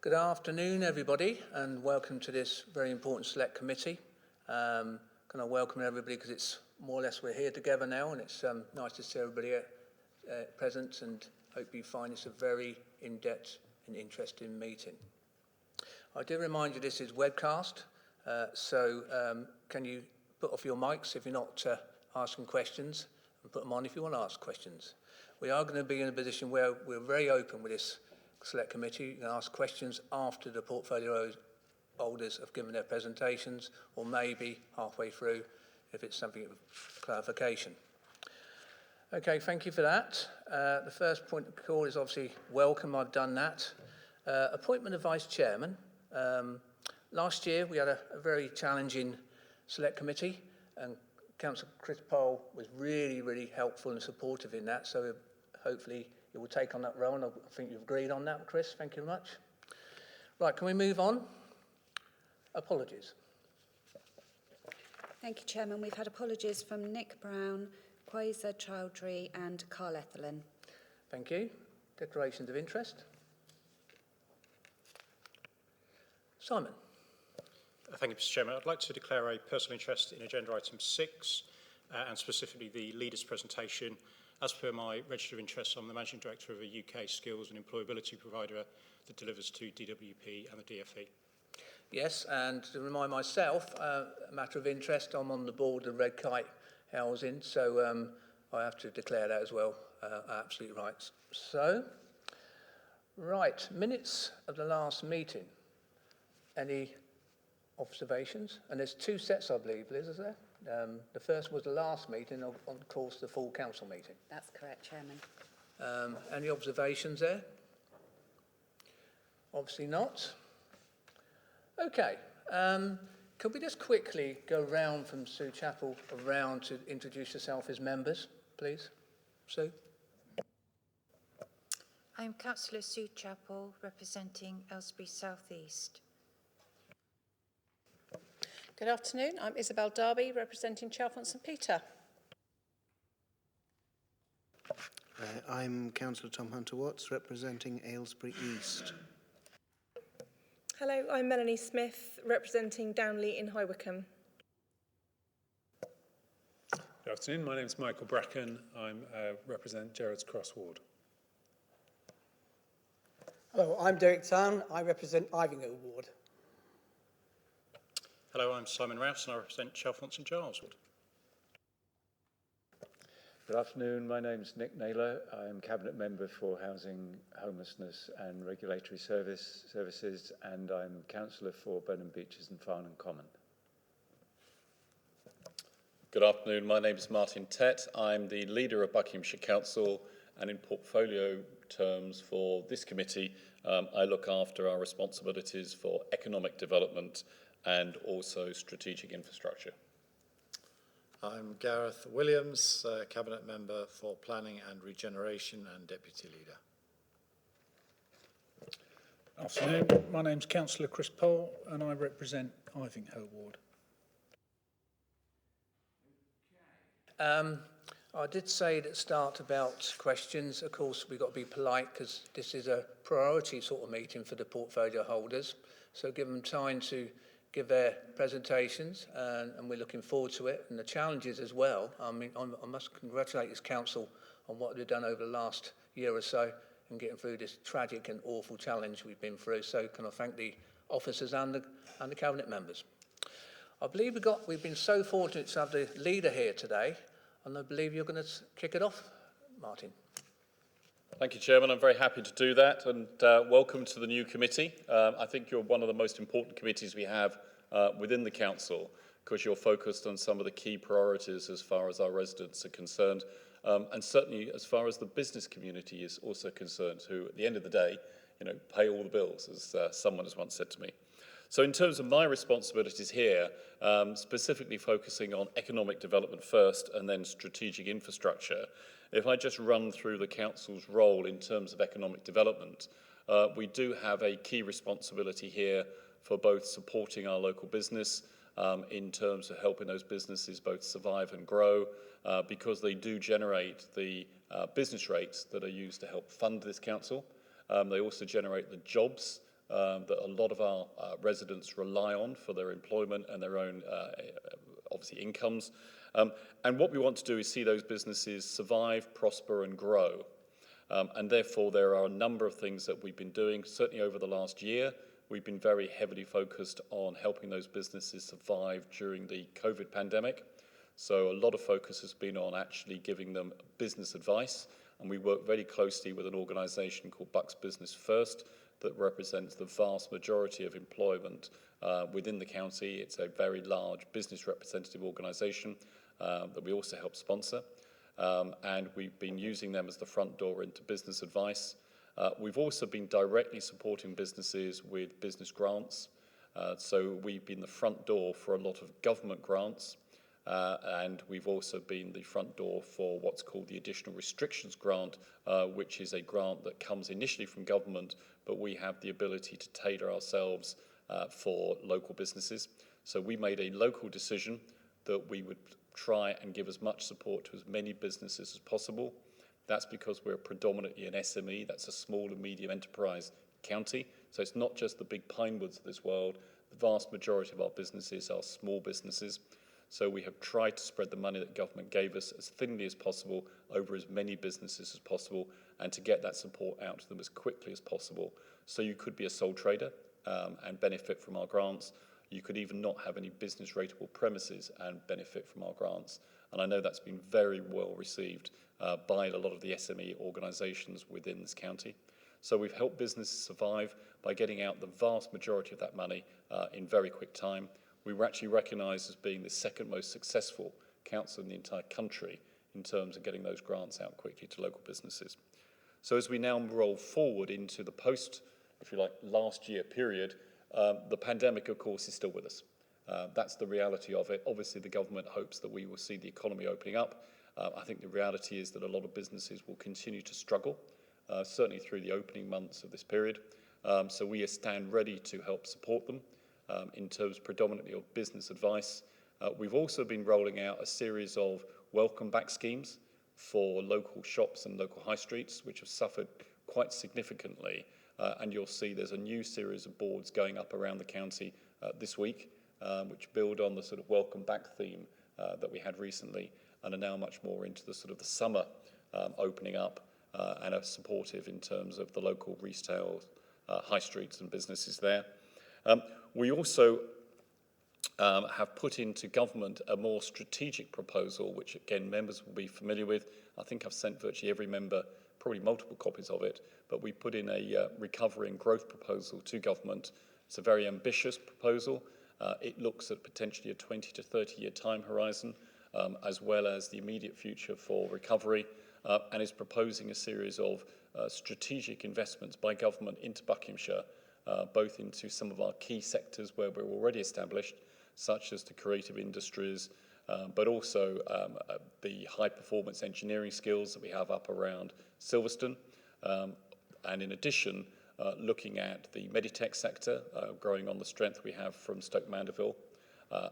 Good afternoon, everybody, and welcome to this very important select committee. Kind of welcome everybody because it's more or less we're here together now, and it's nice to see everybody present, and hope you find this a very in-depth and interesting meeting. I do remind you this is webcast, so can you put off your mics if you're not asking questions, and put them on if you want to ask questions. We are going to be in a position where we're very open with this select committee. You can ask questions after the portfolio holders have given their presentations, or maybe halfway through if it's something of clarification. Okay, thank you for that. The first point of call is obviously welcome, I've done that. Appointment of Vice Chairman. Last year we had a very challenging select committee, and Councillor Chris Pole was really helpful and supportive in that, so hopefully you will take on that role, and I think you've agreed on that, Chris. Thank you very much. Right, can we move on? Apologies. Thank you, Chairman. We've had apologies from Nick Brown, Quasar Chowdhury and Carl Ethelyn. Thank you. Declarations of interest. Simon. Thank you, Mr. Chairman. I'd like to declare a personal interest in agenda item 6, and specifically the leader's presentation. As per my register of interest, I'm the Managing Director of a UK skills and employability provider that delivers to DWP and the DFE. Yes, and to remind myself, a matter of interest, I'm on the board of Red Kite Housing, so I have to declare that as well, absolutely right. So, right, minutes of the last meeting. Any observations? And there's 2 sets, I believe, Liz, is there? The first was the last meeting, of course, the full council meeting. That's correct, Chairman. Any observations there? Obviously not. Okay. Could we just quickly go round from Sue Chappell around to introduce yourself as members, please? Sue? I'm Councillor Sue Chappell, representing Aylesbury South East. Good afternoon, I'm Isabel Darby, representing Chalfont St Peter. I'm Councillor Tom Hunter-Watts, representing Aylesbury East. Hello, I'm Melanie Smith, representing Downley in High Wycombe. Good afternoon, my name is Michael Bracken. I represent Gerrards Cross Ward. Hello, I'm Derek Town. I represent Ivinghoe Ward. Hello, I'm Simon Rouse and I represent Chalfont St Giles Ward. Good afternoon, my name is Nick Naylor. I'm Cabinet Member for Housing, Homelessness and Regulatory Services, and I'm Councillor for Burnham Beeches and Farnham Common. Good afternoon, my name is Martin Tett. I'm the leader of Buckinghamshire Council, and in portfolio terms for this committee, I look after our responsibilities for economic development and also strategic infrastructure. I'm Gareth Williams, Cabinet Member for Planning and Regeneration and Deputy Leader. Afternoon, my name's Councillor Chris Pole and I represent Ivinghoe Ward. I did say at the start about questions. Of course, we've got to be polite because this is a priority sort of meeting for the portfolio holders. So give them time to give their presentations, and we're looking forward to it, and the challenges as well. I mean, I must congratulate this council on what they've done over the last year or so in getting through this tragic and awful challenge we've been through. So can I thank the officers and the cabinet members. I believe we've been so fortunate to have the leader here today, and I believe you're going to kick it off, Martin. Thank you, Chairman. I'm very happy to do that, and welcome to the new committee. I think you're one of the most important committees we have within the council, because you're focused on some of the key priorities as far as our residents are concerned, and certainly as far as the business community is also concerned, who at the end of the day, pay all the bills, as someone has once said to me. So in terms of my responsibilities here, specifically focusing on economic development first and then strategic infrastructure, if I just run through the council's role in terms of economic development, we do have a key responsibility here for both supporting our local business in terms of helping those businesses both survive and grow, because they do generate the business rates that are used to help fund this council. They also generate the jobs that a lot of our residents rely on for their employment and their own, obviously, incomes. And what we want to do is see those businesses survive, prosper and grow. And therefore, there are a number of things that we've been doing. Certainly over the last year, we've been very heavily focused on helping those businesses survive during the COVID pandemic. So a lot of focus has been on actually giving them business advice. And we work very closely with an organisation called Bucks Business First that represents the vast majority of employment within the county. It's a very large business representative organisation that we also help sponsor. And we've been using them as the front door into business advice. We've also been directly supporting businesses with business grants. So we've been the front door for a lot of government grants. And we've also been the front door for what's called the Additional Restrictions Grant, which is a grant that comes initially from government, but we have the ability to tailor ourselves for local businesses. So we made a local decision that we would try and give as much support to as many businesses as possible. That's because we're predominantly an SME, that's a small and medium enterprise county. So it's not just the big pine woods of this world. The vast majority of our businesses are small businesses. So we have tried to spread the money that government gave us as thinly as possible over as many businesses as possible and to get that support out to them as quickly as possible. So you could be a sole trader and benefit from our grants. You could even not have any business rateable premises and benefit from our grants. And I know that's been very well received by a lot of the SME organisations within this county. So we've helped businesses survive by getting out the vast majority of that money in very quick time. We were actually recognised as being the second most successful council in the entire country in terms of getting those grants out quickly to local businesses. So as we now roll forward into the post, if you like, last year period, the pandemic, of course, is still with us. That's the reality of it. Obviously, the government hopes that we will see the economy opening up. I think the reality is that a lot of businesses will continue to struggle, certainly through the opening months of this period. So we stand ready to help support them. In terms predominantly of business advice. We've also been rolling out a series of welcome back schemes for local shops and local high streets, which have suffered quite significantly. And you'll see there's a new series of boards going up around the county this week, which build on the sort of welcome back theme that we had recently and are now much more into the sort of the summer opening up and are supportive in terms of the local retail high streets and businesses there. We also have put into government a more strategic proposal, which again members will be familiar with. I think I've sent virtually every member probably multiple copies of it, but we put in a recovery and growth proposal to government. It's a very ambitious proposal. It looks at potentially a 20 to 30 year time horizon, as well as the immediate future for recovery, and is proposing a series of strategic investments by government into Buckinghamshire, both into some of our key sectors where we're already established, such as the creative industries, but also the high-performance engineering skills that we have up around Silverstone. And in addition, looking at the Meditech sector, growing on the strength we have from Stoke Mandeville.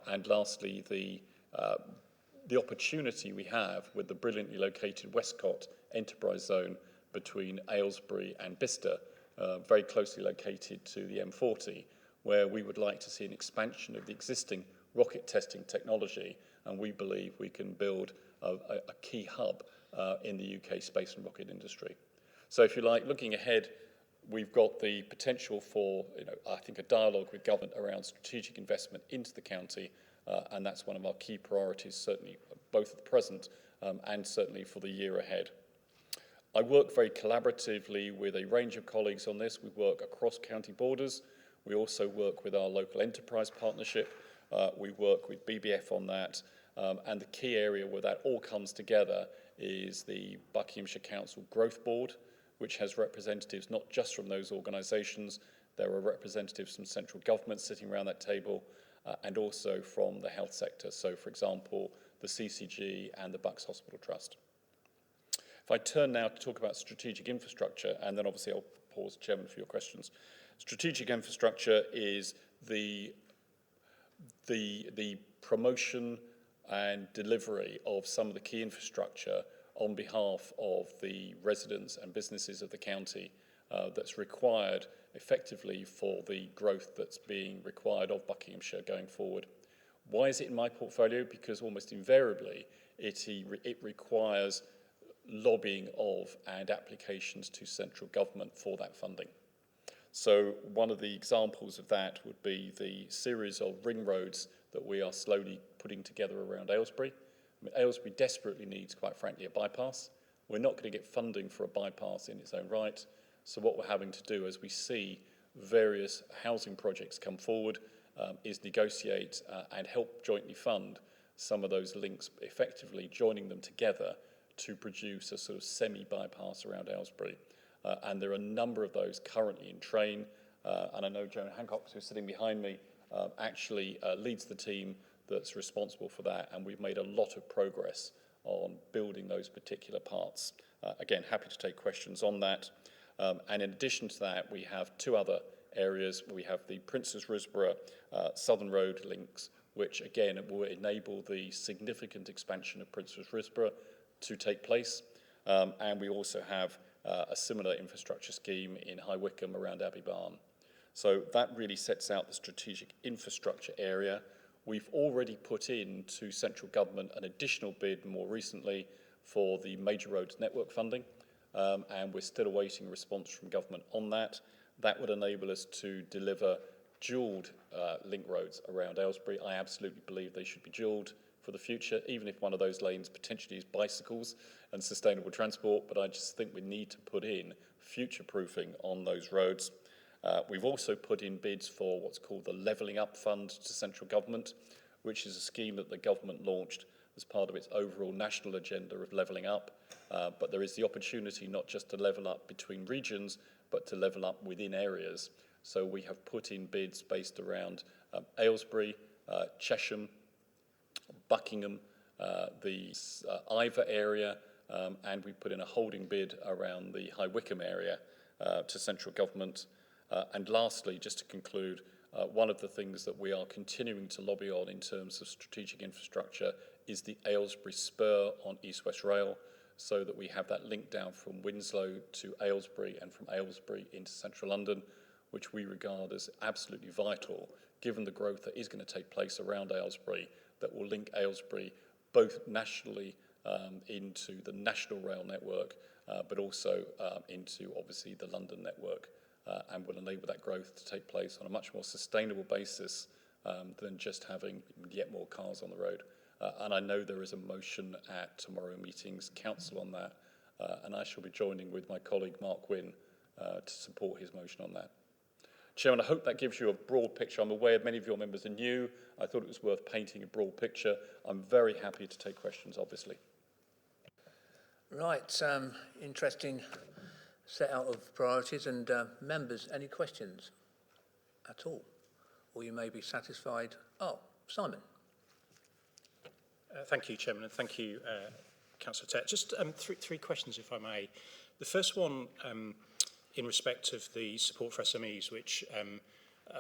And lastly, the opportunity we have with the brilliantly located Westcott enterprise zone between Aylesbury and Bicester, very closely located to the M40, where we would like to see an expansion of the existing rocket testing technology, and we believe we can build a key hub in the UK space and rocket industry. So if you like, looking ahead, we've got the potential for, I think, a dialogue with government around strategic investment into the county, and that's one of our key priorities, certainly both at the present and certainly for the year ahead. I work very collaboratively with a range of colleagues on this. We work across county borders. We also work with our local enterprise partnership. We work with BBF on that. And the key area where that all comes together is the Buckinghamshire Council Growth Board, which has representatives not just from those organisations. There are representatives from central government sitting around that table and also from the health sector. So, for example, the CCG and the Bucks Hospital Trust. If I turn now to talk about strategic infrastructure, and then obviously I'll pause, Chairman, for your questions. Strategic infrastructure is the promotion and delivery of some of the key infrastructure on behalf of the residents and businesses of the county. that's required effectively for the growth that's being required of Buckinghamshire going forward. Why is it in my portfolio? Because almost invariably it requires lobbying of and applications to central government for that funding. So one of the examples of that would be the series of ring roads that we are slowly putting together around Aylesbury. I mean, Aylesbury desperately needs, quite frankly, a bypass. We're not going to get funding for a bypass in its own right. So what we're having to do as we see various housing projects come forward is negotiate and help jointly fund some of those links, effectively joining them together to produce a sort of semi-bypass around Aylesbury. And there are a number of those currently in train. And I know Joan Hancock, who's sitting behind me, actually leads the team that's responsible for that. And we've made a lot of progress on building those particular parts. Again, happy to take questions on that. And in addition to that, we have two other areas. We have the Princess Risborough Southern Road links, which again will enable the significant expansion of Princess Risborough to take place. And we also have a similar infrastructure scheme in High Wycombe around Abbey Barn. So that really sets out the strategic infrastructure area. We've already put into central government an additional bid more recently for the major roads network funding, and we're still awaiting a response from government on that. That would enable us to deliver dualled link roads around Aylesbury. I absolutely believe they should be dualled for the future, even if one of those lanes potentially is bicycles and sustainable transport, but I just think we need to put in future-proofing on those roads. We've also put in bids for what's called the Levelling Up Fund to central government, which is a scheme that the government launched as part of its overall national agenda of levelling up. But there is the opportunity not just to level up between regions, but to level up within areas. So we have put in bids based around Aylesbury, Chesham, Buckingham, the Iver area, and we put in a holding bid around the High Wycombe area to central government. And lastly, just to conclude, one of the things that we are continuing to lobby on in terms of strategic infrastructure is the Aylesbury spur on East West Rail, so that we have that link down from Winslow to Aylesbury and from Aylesbury into central London, which we regard as absolutely vital, given the growth that is going to take place around Aylesbury, that will link Aylesbury both nationally into the national rail network, but also into, obviously, the London network, and will enable that growth to take place on a much more sustainable basis than just having yet more cars on the road. And I know there is a motion at tomorrow meeting's council on that, and I shall be joining with my colleague Mark Wynne to support his motion on that. Chairman, I hope that gives you a broad picture. I'm aware many of your members are new. I thought it was worth painting a broad picture. I'm very happy to take questions, obviously. Right, interesting set out of priorities. And members, any questions at all? Or you may be satisfied. Oh, Simon. Thank you, Chairman, and thank you, Councillor Tet. Just three questions, if I may. The first one, in respect of the support for SMEs, which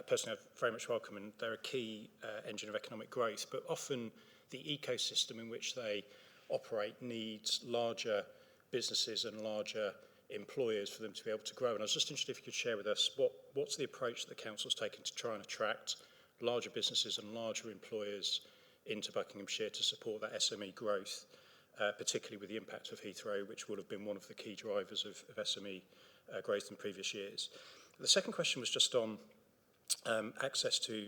personally I very much welcome, and they're a key engine of economic growth, but often the ecosystem in which they operate needs larger businesses and larger employers for them to be able to grow. And I was just interested if you could share with us what's the approach that the Council's taken to try and attract larger businesses and larger employers into Buckinghamshire to support that SME growth, particularly with the impact of Heathrow, which would have been one of the key drivers of SME growth in previous years. The second question was just on access to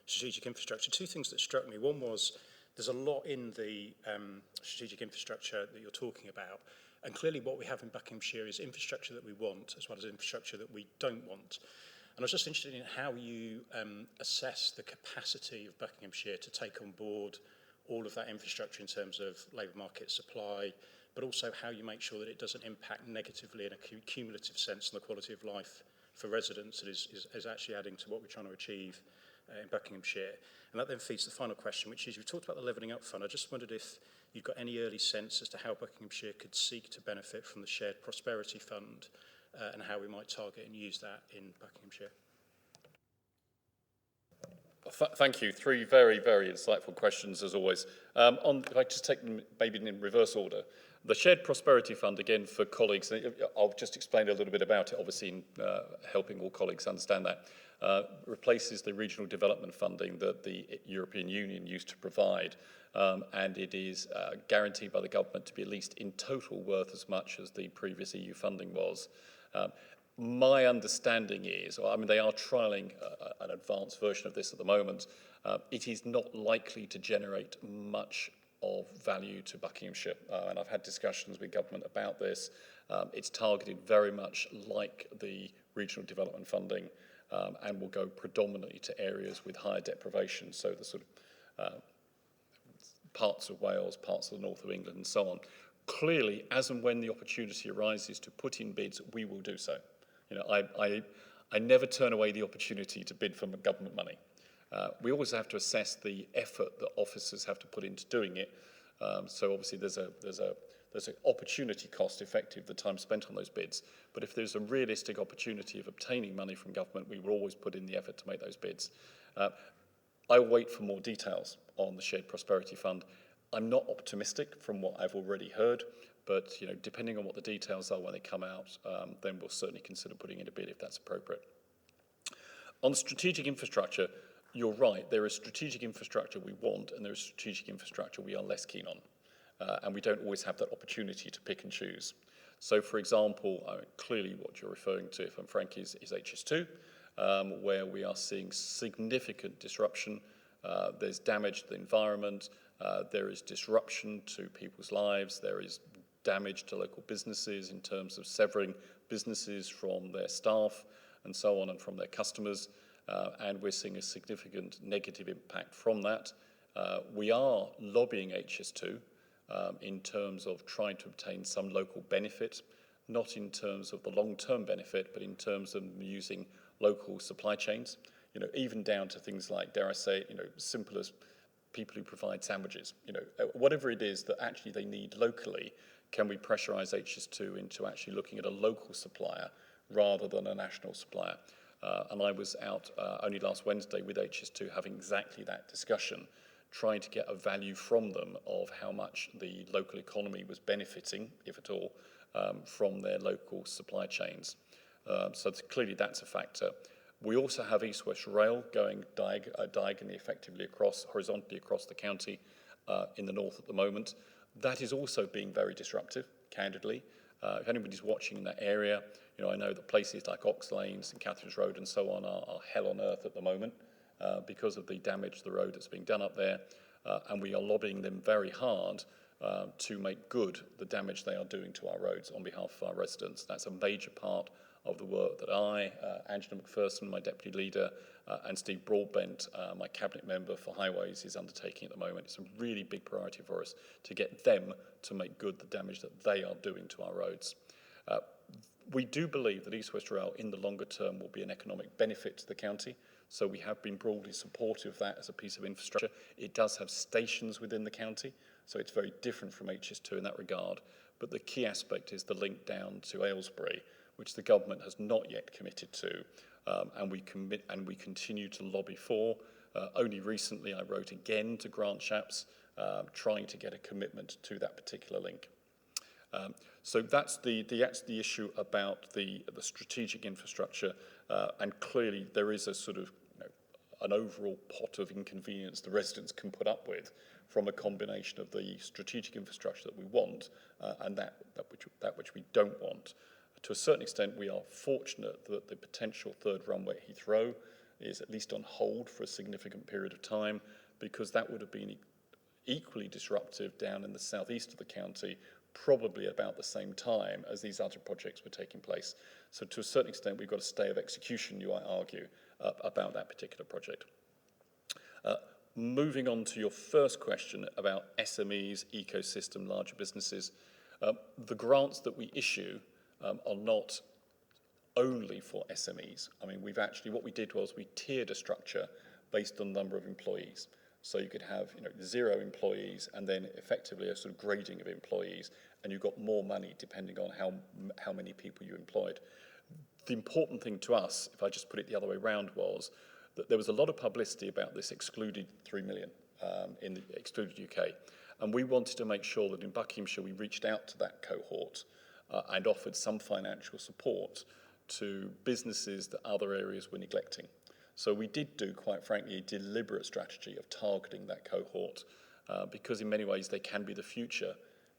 strategic infrastructure. Two things that struck me. One was there's a lot in the strategic infrastructure that you're talking about, and clearly what we have in Buckinghamshire is infrastructure that we want as well as infrastructure that we don't want. And I was just interested in how you assess the capacity of Buckinghamshire to take on board all of that infrastructure in terms of labour market supply, but also how you make sure that it doesn't impact negatively in a cumulative sense on the quality of life for residents that is actually adding to what we're trying to achieve in Buckinghamshire. And that then feeds the final question, which is, you've talked about the Levelling Up Fund. I just wondered if you've got any early sense as to how Buckinghamshire could seek to benefit from the Shared Prosperity Fund and how we might target and use that in Buckinghamshire. Thank you. Three very, very insightful questions, as always. If I just take them maybe in reverse order. The Shared Prosperity Fund, again, for colleagues, I'll just explain a little bit about it, obviously, in helping all colleagues understand that, replaces the regional development funding that the European Union used to provide, and it is guaranteed by the government to be at least in total worth as much as the previous EU funding was. My understanding is, I mean, they are trialling an advanced version of this at the moment. It is not likely to generate much of value to Buckinghamshire, and I've had discussions with government about this. It's targeted very much like the regional development funding, and will go predominantly to areas with higher deprivation, so the sort of parts of Wales, parts of the north of England, and so on. Clearly, as and when the opportunity arises to put in bids, we will do so. You know, I never turn away the opportunity to bid for government money. We always have to assess the effort that officers have to put into doing it. So obviously there's an opportunity cost effective, the time spent on those bids. But if there's a realistic opportunity of obtaining money from government, we will always put in the effort to make those bids. I wait for more details on the Shared Prosperity Fund. I'm not optimistic from what I've already heard, but you know, depending on what the details are when they come out, then we'll certainly consider putting in a bid if that's appropriate. On strategic infrastructure, you're right, there is strategic infrastructure we want and there is strategic infrastructure we are less keen on. And we don't always have that opportunity to pick and choose. So for example, clearly what you're referring to, if I'm frank, is HS2, where we are seeing significant disruption. There's damage to the environment, there is disruption to people's lives, there is damage to local businesses in terms of severing businesses from their staff and so on and from their customers. And we're seeing a significant negative impact from that. We are lobbying HS2 in terms of trying to obtain some local benefit, not in terms of the long-term benefit, but in terms of using local supply chains, you know, even down to things like, dare I say, you know, simple as people who provide sandwiches, you know, whatever it is that actually they need locally, can we pressurize HS2 into actually looking at a local supplier rather than a national supplier? And I was out only last Wednesday with HS2 having exactly that discussion, trying to get a value from them of how much the local economy was benefiting, if at all, from their local supply chains. So clearly that's a factor. We also have East West Rail going diagonally, effectively horizontally across the county in the north at the moment. That is also being very disruptive, candidly. If anybody's watching in that area, you know, I know that places like Ox Lane, St Catherine's Road and so on are hell on earth at the moment because of the damage to the road that's being done up there. And we are lobbying them very hard to make good the damage they are doing to our roads on behalf of our residents. That's a major part of the work that Angela McPherson, my deputy leader, and Steve Broadbent, my cabinet member for highways, is undertaking at the moment. It's a really big priority for us to get them to make good the damage that they are doing to our roads. We do believe that East West Rail in the longer term will be an economic benefit to the county, so we have been broadly supportive of that as a piece of infrastructure. It does have stations within the county, so it's very different from HS2 in that regard, but the key aspect is the link down to Aylesbury, which the government has not yet committed to, and we continue to lobby for. Only recently I wrote again to Grant Shapps, trying to get a commitment to that particular link. So that's the issue about the strategic infrastructure, and clearly there is a sort of, you know, an overall pot of inconvenience the residents can put up with from a combination of the strategic infrastructure that we want and that which we don't want. To a certain extent, we are fortunate that the potential third runway at Heathrow is at least on hold for a significant period of time, because that would have been equally disruptive down in the southeast of the county, probably about the same time as these other projects were taking place. So to a certain extent, we've got a stay of execution, you might argue, about that particular project. Moving on to your first question about SMEs, ecosystem, larger businesses, the grants that we issue are not only for SMEs. I mean, what we did was we tiered a structure based on the number of employees. So you could have, you know, 0 employees and then effectively a sort of grading of employees, and you got more money depending on how many people you employed. The important thing to us, if I just put it the other way around, was that there was a lot of publicity about this excluded 3 million in the excluded UK. And we wanted to make sure that in Buckinghamshire we reached out to that cohort and offered some financial support to businesses that other areas were neglecting. So we did do, quite frankly, a deliberate strategy of targeting that cohort because in many ways they can be the future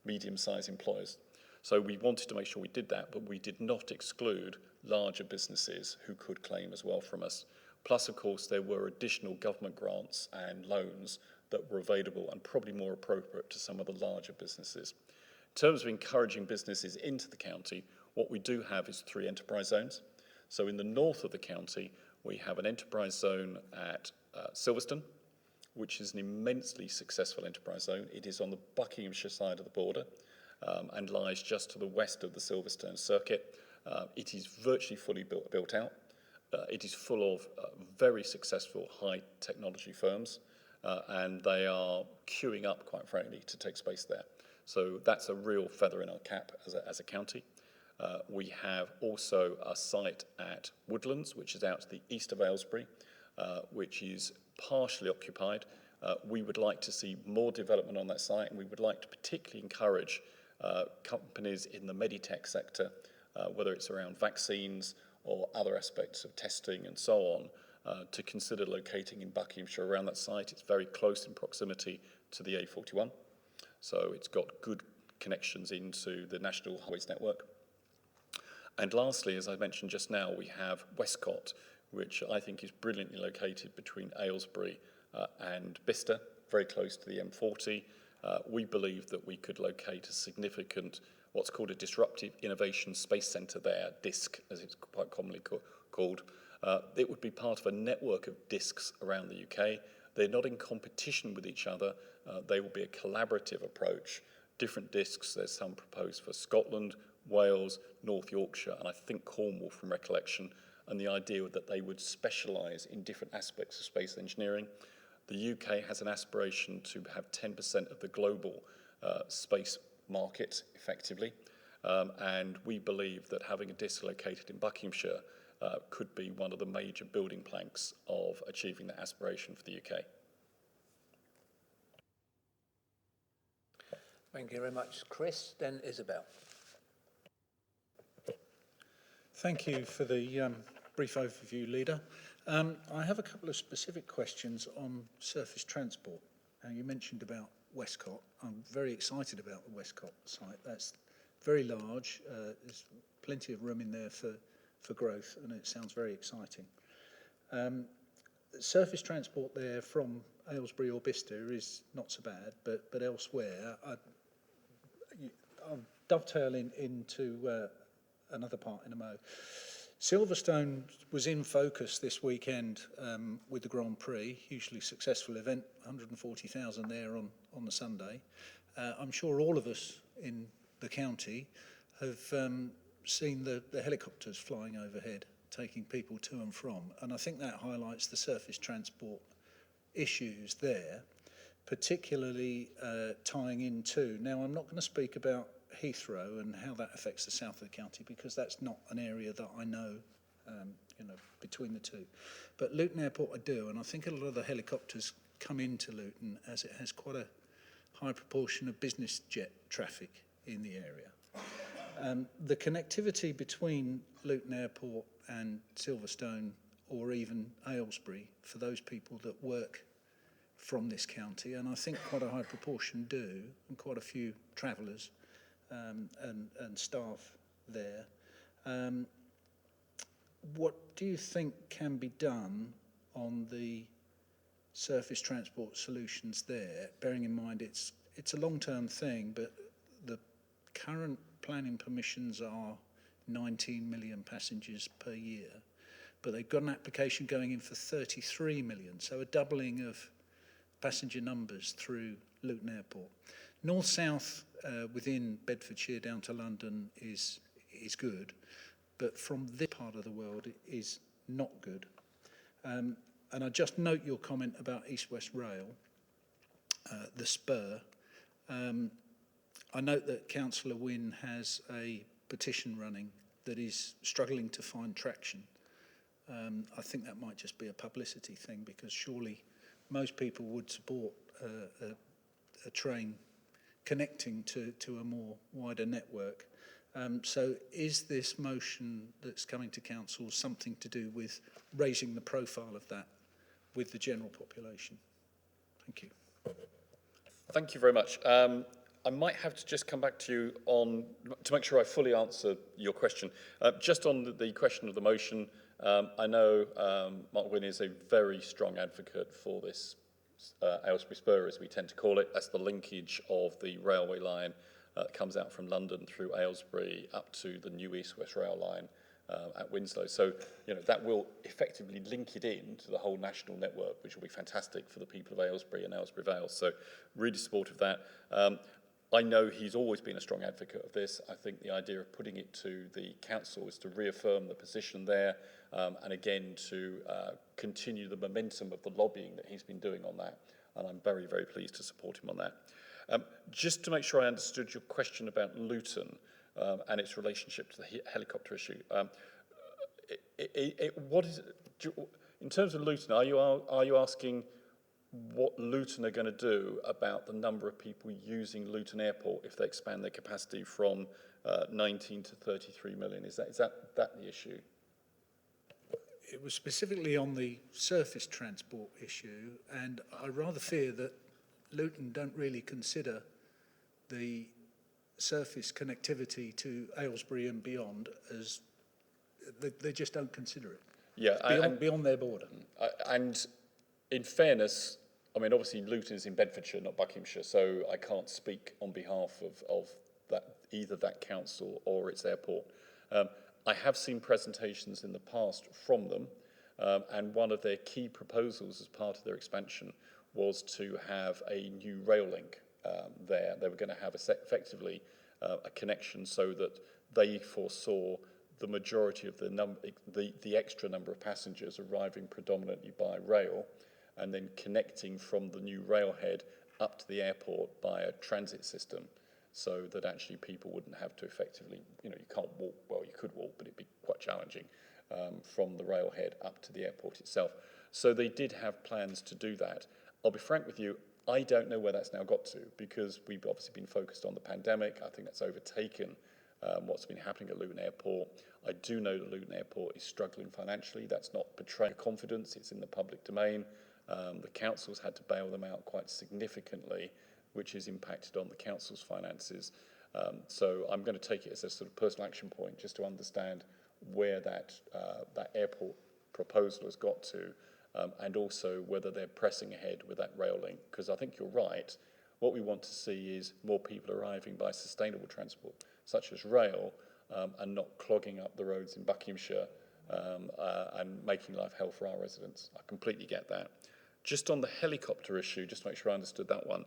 medium-sized employers. So we wanted to make sure we did that, but we did not exclude larger businesses who could claim as well from us. Plus, of course, there were additional government grants and loans that were available and probably more appropriate to some of the larger businesses. In terms of encouraging businesses into the county, what we do have is 3 enterprise zones. So in the north of the county, we have an enterprise zone at Silverstone, which is an immensely successful enterprise zone. It is on the Buckinghamshire side of the border and lies just to the west of the Silverstone circuit. It is virtually fully built out. It is full of very successful high technology firms and they are queuing up, quite frankly, to take space there. So that's a real feather in our cap as a county. We have also a site at Woodlands, which is out to the east of Aylesbury, which is partially occupied. We would like to see more development on that site, and we would like to particularly encourage companies in the meditech sector, whether it's around vaccines or other aspects of testing and so on, to consider locating in Buckinghamshire around that site. It's very close in proximity to the A41, so it's got good connections into the National Highways network. And lastly, as I mentioned just now, we have Westcott, which I think is brilliantly located between Aylesbury and Bicester, very close to the M40. We believe that we could locate a significant, what's called a Disruptive Innovation Space Centre there, DISC, as it's quite commonly called. It would be part of a network of DISCs around the UK. They're not in competition with each other. They will be a collaborative approach. Different DISCs, there's some proposed for Scotland, Wales, North Yorkshire, and I think Cornwall from recollection, and the idea that they would specialise in different aspects of space engineering. The UK has an aspiration to have 10% of the global space market, effectively, and we believe that having a DISC located in Buckinghamshire could be one of the major building planks of achieving that aspiration for the UK. Thank you very much, Chris. Then Isabel. Thank you for the brief overview, Leader. I have a couple of specific questions on surface transport. Now, you mentioned about Westcott. I'm very excited about the Westcott site. That's very large. There's plenty of room in there for growth, and it sounds very exciting. Surface transport there from Aylesbury or Bicester is not so bad, but elsewhere, I'll dovetail into another part in a mo. Silverstone was in focus this weekend with the Grand Prix, hugely successful event, 140,000 there on the Sunday. I'm sure all of us in the county have seen the helicopters flying overhead, taking people to and from, and I think that highlights the surface transport issues there, particularly tying into, now I'm not going to speak about Heathrow and how that affects the south of the county because that's not an area that I know, between the two. But Luton Airport I do, and I think a lot of the helicopters come into Luton as it has quite a high proportion of business jet traffic in the area. The connectivity between Luton Airport and Silverstone or even Aylesbury for those people that work from this county, and I think quite a high proportion do, and quite a few travellers and staff there. What do you think can be done on the surface transport solutions there, bearing in mind it's a long-term thing, but the current planning permissions are 19 million passengers per year, but they've got an application going in for 33 million, so a doubling of passenger numbers through Luton Airport. North-south within Bedfordshire down to London is good, but from this part of the world it is not good. And I just note your comment about East West Rail, the spur. I note that Councillor Wynne has a petition running that is struggling to find traction I think that might just be a publicity thing, because surely most people would support a train connecting to a more wider network. So is this motion that's coming to council something to do with raising the profile of that with the general population? Thank you. Thank you very much. I might have to just come back to you on, to make sure I fully answer your question. Just on the question of the motion, I know Mark Wynne is a very strong advocate for this Aylesbury Spur, as we tend to call it. That's the linkage of the railway line that comes out from London through Aylesbury up to the new East-West Rail line at Winslow. So, you know, that will effectively link it in to the whole national network, which will be fantastic for the people of Aylesbury and Aylesbury Vale. So, really supportive of that. I know he's always been a strong advocate of this. I think the idea of putting it to the council is to reaffirm the position there, and again to continue the momentum of the lobbying that he's been doing on that. And I'm very, very pleased to support him on that. Just to make sure I understood your question about Luton and its relationship to the helicopter issue. What is it, in terms of Luton, are you asking what Luton are going to do about the number of people using Luton Airport if they expand their capacity from 19 to 33 million? Is that the issue? It was specifically on the surface transport issue, and I rather fear that Luton don't really consider the surface connectivity to Aylesbury and beyond as, they just don't consider it. Yeah, beyond their border. And in fairness, I mean, obviously Luton is in Bedfordshire, not Buckinghamshire, so I can't speak on behalf of that, either that council or its airport. I have seen presentations in the past from them, and one of their key proposals as part of their expansion was to have a new rail link there. They were going to have effectively a connection so that they foresaw the majority of the extra number of passengers arriving predominantly by rail, and then connecting from the new railhead up to the airport by a transit system, so that actually people wouldn't have to effectively, you know, you can't walk, well, you could walk, but it'd be quite challenging from the railhead up to the airport itself. So they did have plans to do that. I'll be frank with you, I don't know where that's now got to, because we've obviously been focused on the pandemic. I think that's overtaken what's been happening at Luton Airport. I do know that Luton Airport is struggling financially. That's not betraying confidence, it's in the public domain. The council's had to bail them out quite significantly, which has impacted on the council's finances. So I'm going to take it as a sort of personal action point just to understand where that airport proposal has got to, and also whether they're pressing ahead with that rail link. Because I think you're right, what we want to see is more people arriving by sustainable transport, such as rail, and not clogging up the roads in Buckinghamshire and making life hell for our residents. I completely get that. Just on the helicopter issue, just to make sure I understood that one,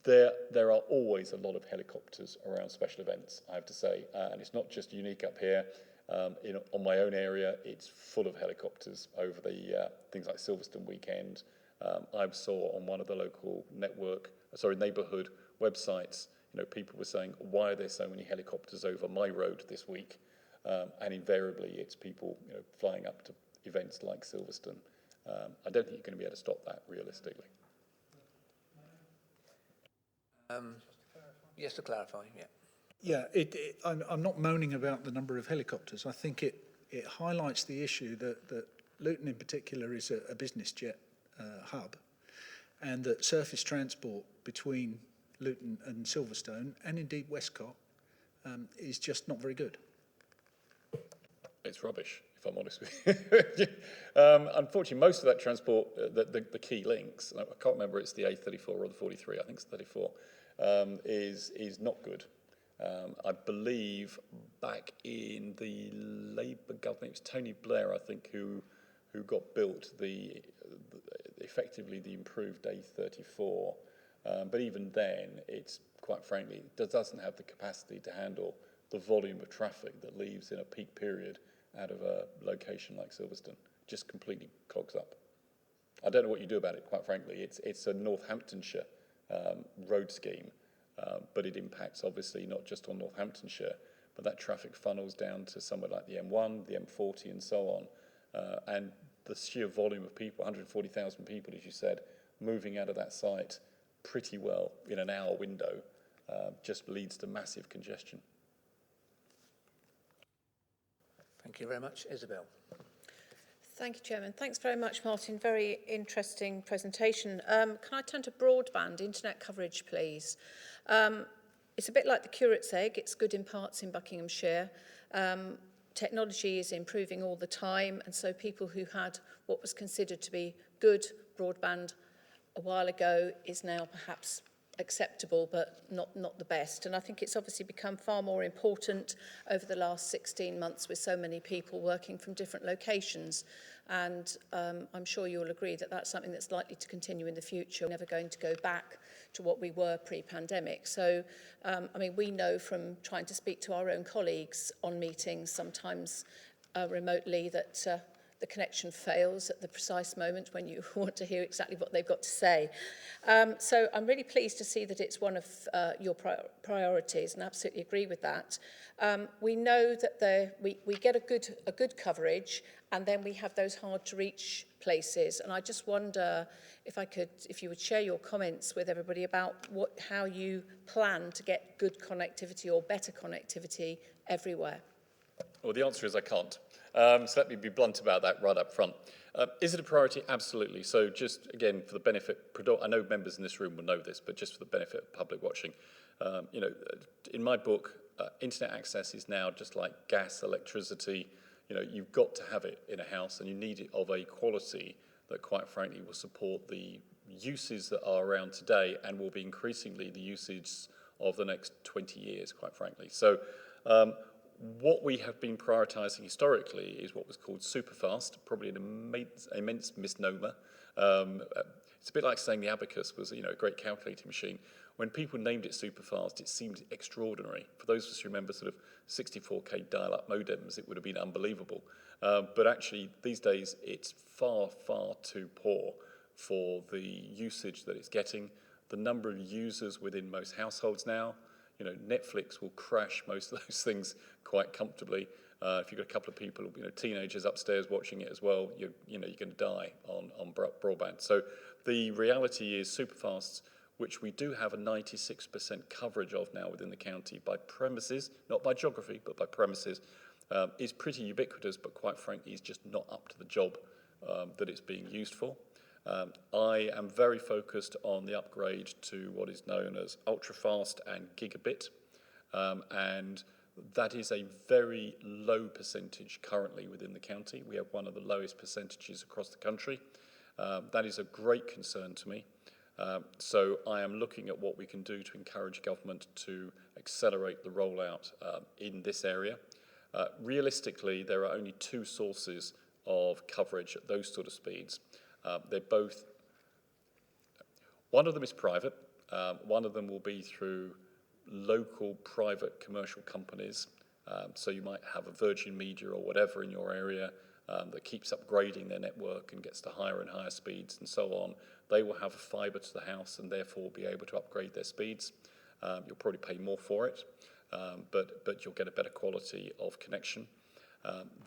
there are always a lot of helicopters around special events, I have to say, and it's not just unique up here. On my own area, it's full of helicopters over the things like Silverstone weekend. I saw on one of the local neighbourhood websites, you know, people were saying, why are there so many helicopters over my road this week? And invariably, it's people, you know, flying up to events like Silverstone. I don't think you're going to be able to stop that realistically. Yes, to clarify, yeah. Yeah, I'm not moaning about the number of helicopters. I think it highlights the issue that Luton in particular is a business jet hub, and that surface transport between Luton and Silverstone, and indeed Westcott, is just not very good. It's rubbish, if I'm honest with you. Unfortunately, most of that transport, the key links, I can't remember it's the A34 or the 43, I think it's 34, is not good. I believe back in the Labour government, it was Tony Blair, I think, who got built effectively the improved A34. But even then, it's quite frankly, it doesn't have the capacity to handle the volume of traffic that leaves in a peak period out of a location like Silverstone. Just completely clogs up. I don't know what you do about it, quite frankly. It's a Northamptonshire road scheme, but it impacts obviously not just on Northamptonshire, but that traffic funnels down to somewhere like the M1, the M40 and so on. And the sheer volume of people, 140,000 people, as you said, moving out of that site pretty well in an hour window, just leads to massive congestion. Thank you very much. Isabel. Thank you, Chairman. Thanks very much, Martin. Very interesting presentation. Can I turn to broadband internet coverage, please? It's a bit like the curate's egg. It's good in parts in Buckinghamshire. Technology is improving all the time, and so people who had what was considered to be good broadband a while ago is now perhaps acceptable, but not the best. And I think it's obviously become far more important over the last 16 months with so many people working from different locations. And I'm sure you'll agree that that's something that's likely to continue in the future. We're never going to go back to what we were pre-pandemic. So, I mean, we know from trying to speak to our own colleagues on meetings, sometimes remotely, that the connection fails at the precise moment when you want to hear exactly what they've got to say. So I'm really pleased to see that it's one of your priorities, and absolutely agree with that. We know that we get a good coverage, and then we have those hard to reach places. And I just wonder if you would share your comments with everybody about how you plan to get good connectivity or better connectivity everywhere. Well, the answer is I can't. So let me be blunt about that right up front. Is it a priority? Absolutely. So just, again, for the benefit, I know members in this room will know this, but just for the benefit of public watching, in my book, internet access is now just like gas, electricity. You've got to have it in a house, and you need it of a quality that, quite frankly, will support the uses that are around today and will be increasingly the usage of the next 20 years, quite frankly. So what we have been prioritising historically is what was called superfast, probably an immense misnomer. It's a bit like saying the abacus was, a great calculating machine. When people named it superfast, it seemed extraordinary. For those of us who remember sort of 64K dial-up modems, it would have been unbelievable. But actually, these days, it's far, far too poor for the usage that it's getting. The number of users within most households now, Netflix will crash most of those things quite comfortably. If you've got a couple of people, teenagers upstairs watching it as well, you're going to die on broadband. So the reality is superfasts, which we do have a 96% coverage of now within the county by premises, not by geography, but by premises, is pretty ubiquitous, but quite frankly is just not up to the job that it's being used for. I am very focused on the upgrade to what is known as ultra-fast and gigabit, and that is a very low percentage currently within the county. We have one of the lowest percentages across the country. That is a great concern to me. So I am looking at what we can do to encourage government to accelerate the rollout in this area. Realistically, there are only two sources of coverage at those sort of speeds. They're both, one of them is private, one of them will be through local private commercial companies. So you might have a Virgin Media or whatever in your area that keeps upgrading their network and gets to higher and higher speeds and so on. They will have a fibre to the house and therefore be able to upgrade their speeds. You'll probably pay more for it, but you'll get a better quality of connection.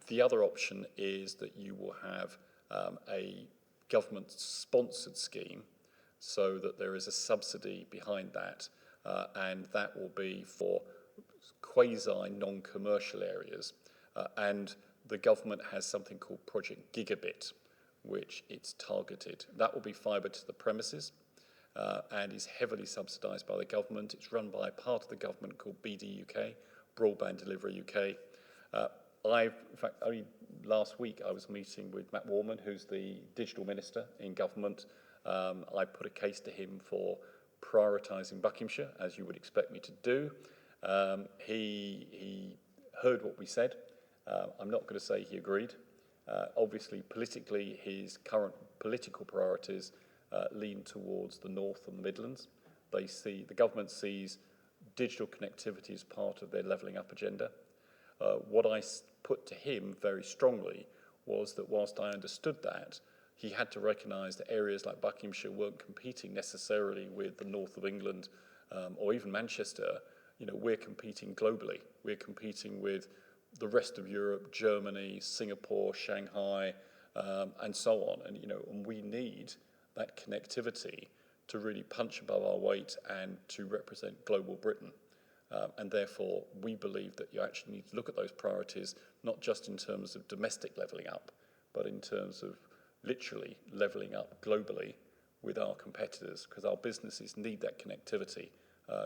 The other option is that you will have a government-sponsored scheme so that there is a subsidy behind that, and that will be for quasi-non-commercial areas. And the government has something called Project Gigabit, which it's targeted. That will be fibre to the premises and is heavily subsidised by the government. It's run by a part of the government called BD UK, Broadband Delivery UK. In fact, only last week I was meeting with Matt Warman, who's the digital minister in government. I put a case to him for prioritising Buckinghamshire, as you would expect me to do. He heard what we said. I'm not going to say he agreed. Obviously, politically, his current political priorities lean towards the North and the Midlands. The government sees digital connectivity as part of their levelling up agenda. What I put to him very strongly was that whilst I understood that, he had to recognise that areas like Buckinghamshire weren't competing necessarily with the north of England or even Manchester we're competing globally. We're competing with the rest of Europe, Germany, Singapore, Shanghai, and so on. And we need that connectivity to really punch above our weight and to represent global Britain. And therefore, we believe that you actually need to look at those priorities, not just in terms of domestic levelling up, but in terms of literally levelling up globally with our competitors, because our businesses need that connectivity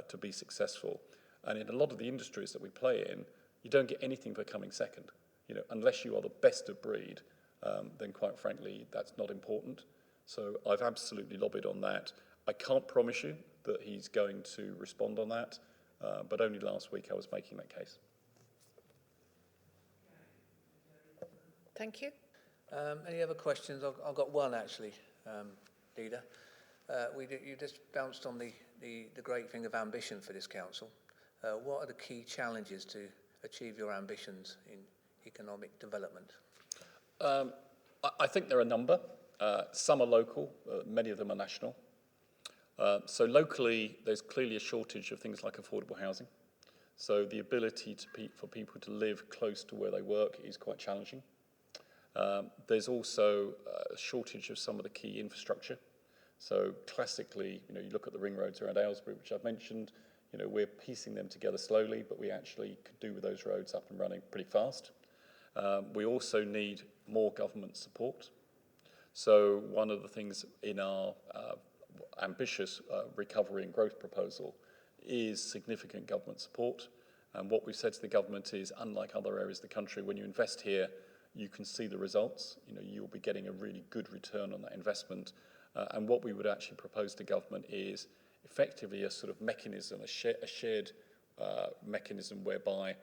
to be successful. And in a lot of the industries that we play in, you don't get anything for coming second. Unless you are the best of breed, then quite frankly, that's not important. So I've absolutely lobbied on that. I can't promise you that he's going to respond on that, but only last week I was making that case. Thank you. Any other questions? I've got one actually, Leader. You just bounced on the great thing of ambition for this council. What are the key challenges to achieve your ambitions in economic development? I think there are a number. Some are local, many of them are national. So locally, there's clearly a shortage of things like affordable housing. So the ability for people to live close to where they work is quite challenging. There's also a shortage of some of the key infrastructure. So classically, you look at the ring roads around Aylesbury, which I've mentioned, we're piecing them together slowly, but we actually could do with those roads up and running pretty fast. We also need more government support. So one of the things in our ambitious recovery and growth proposal is significant government support. And what we've said to the government is, unlike other areas of the country, when you invest here, you can see the results. You'll be getting a really good return on that investment. And what we would actually propose to government is effectively a sort of mechanism, a shared mechanism whereby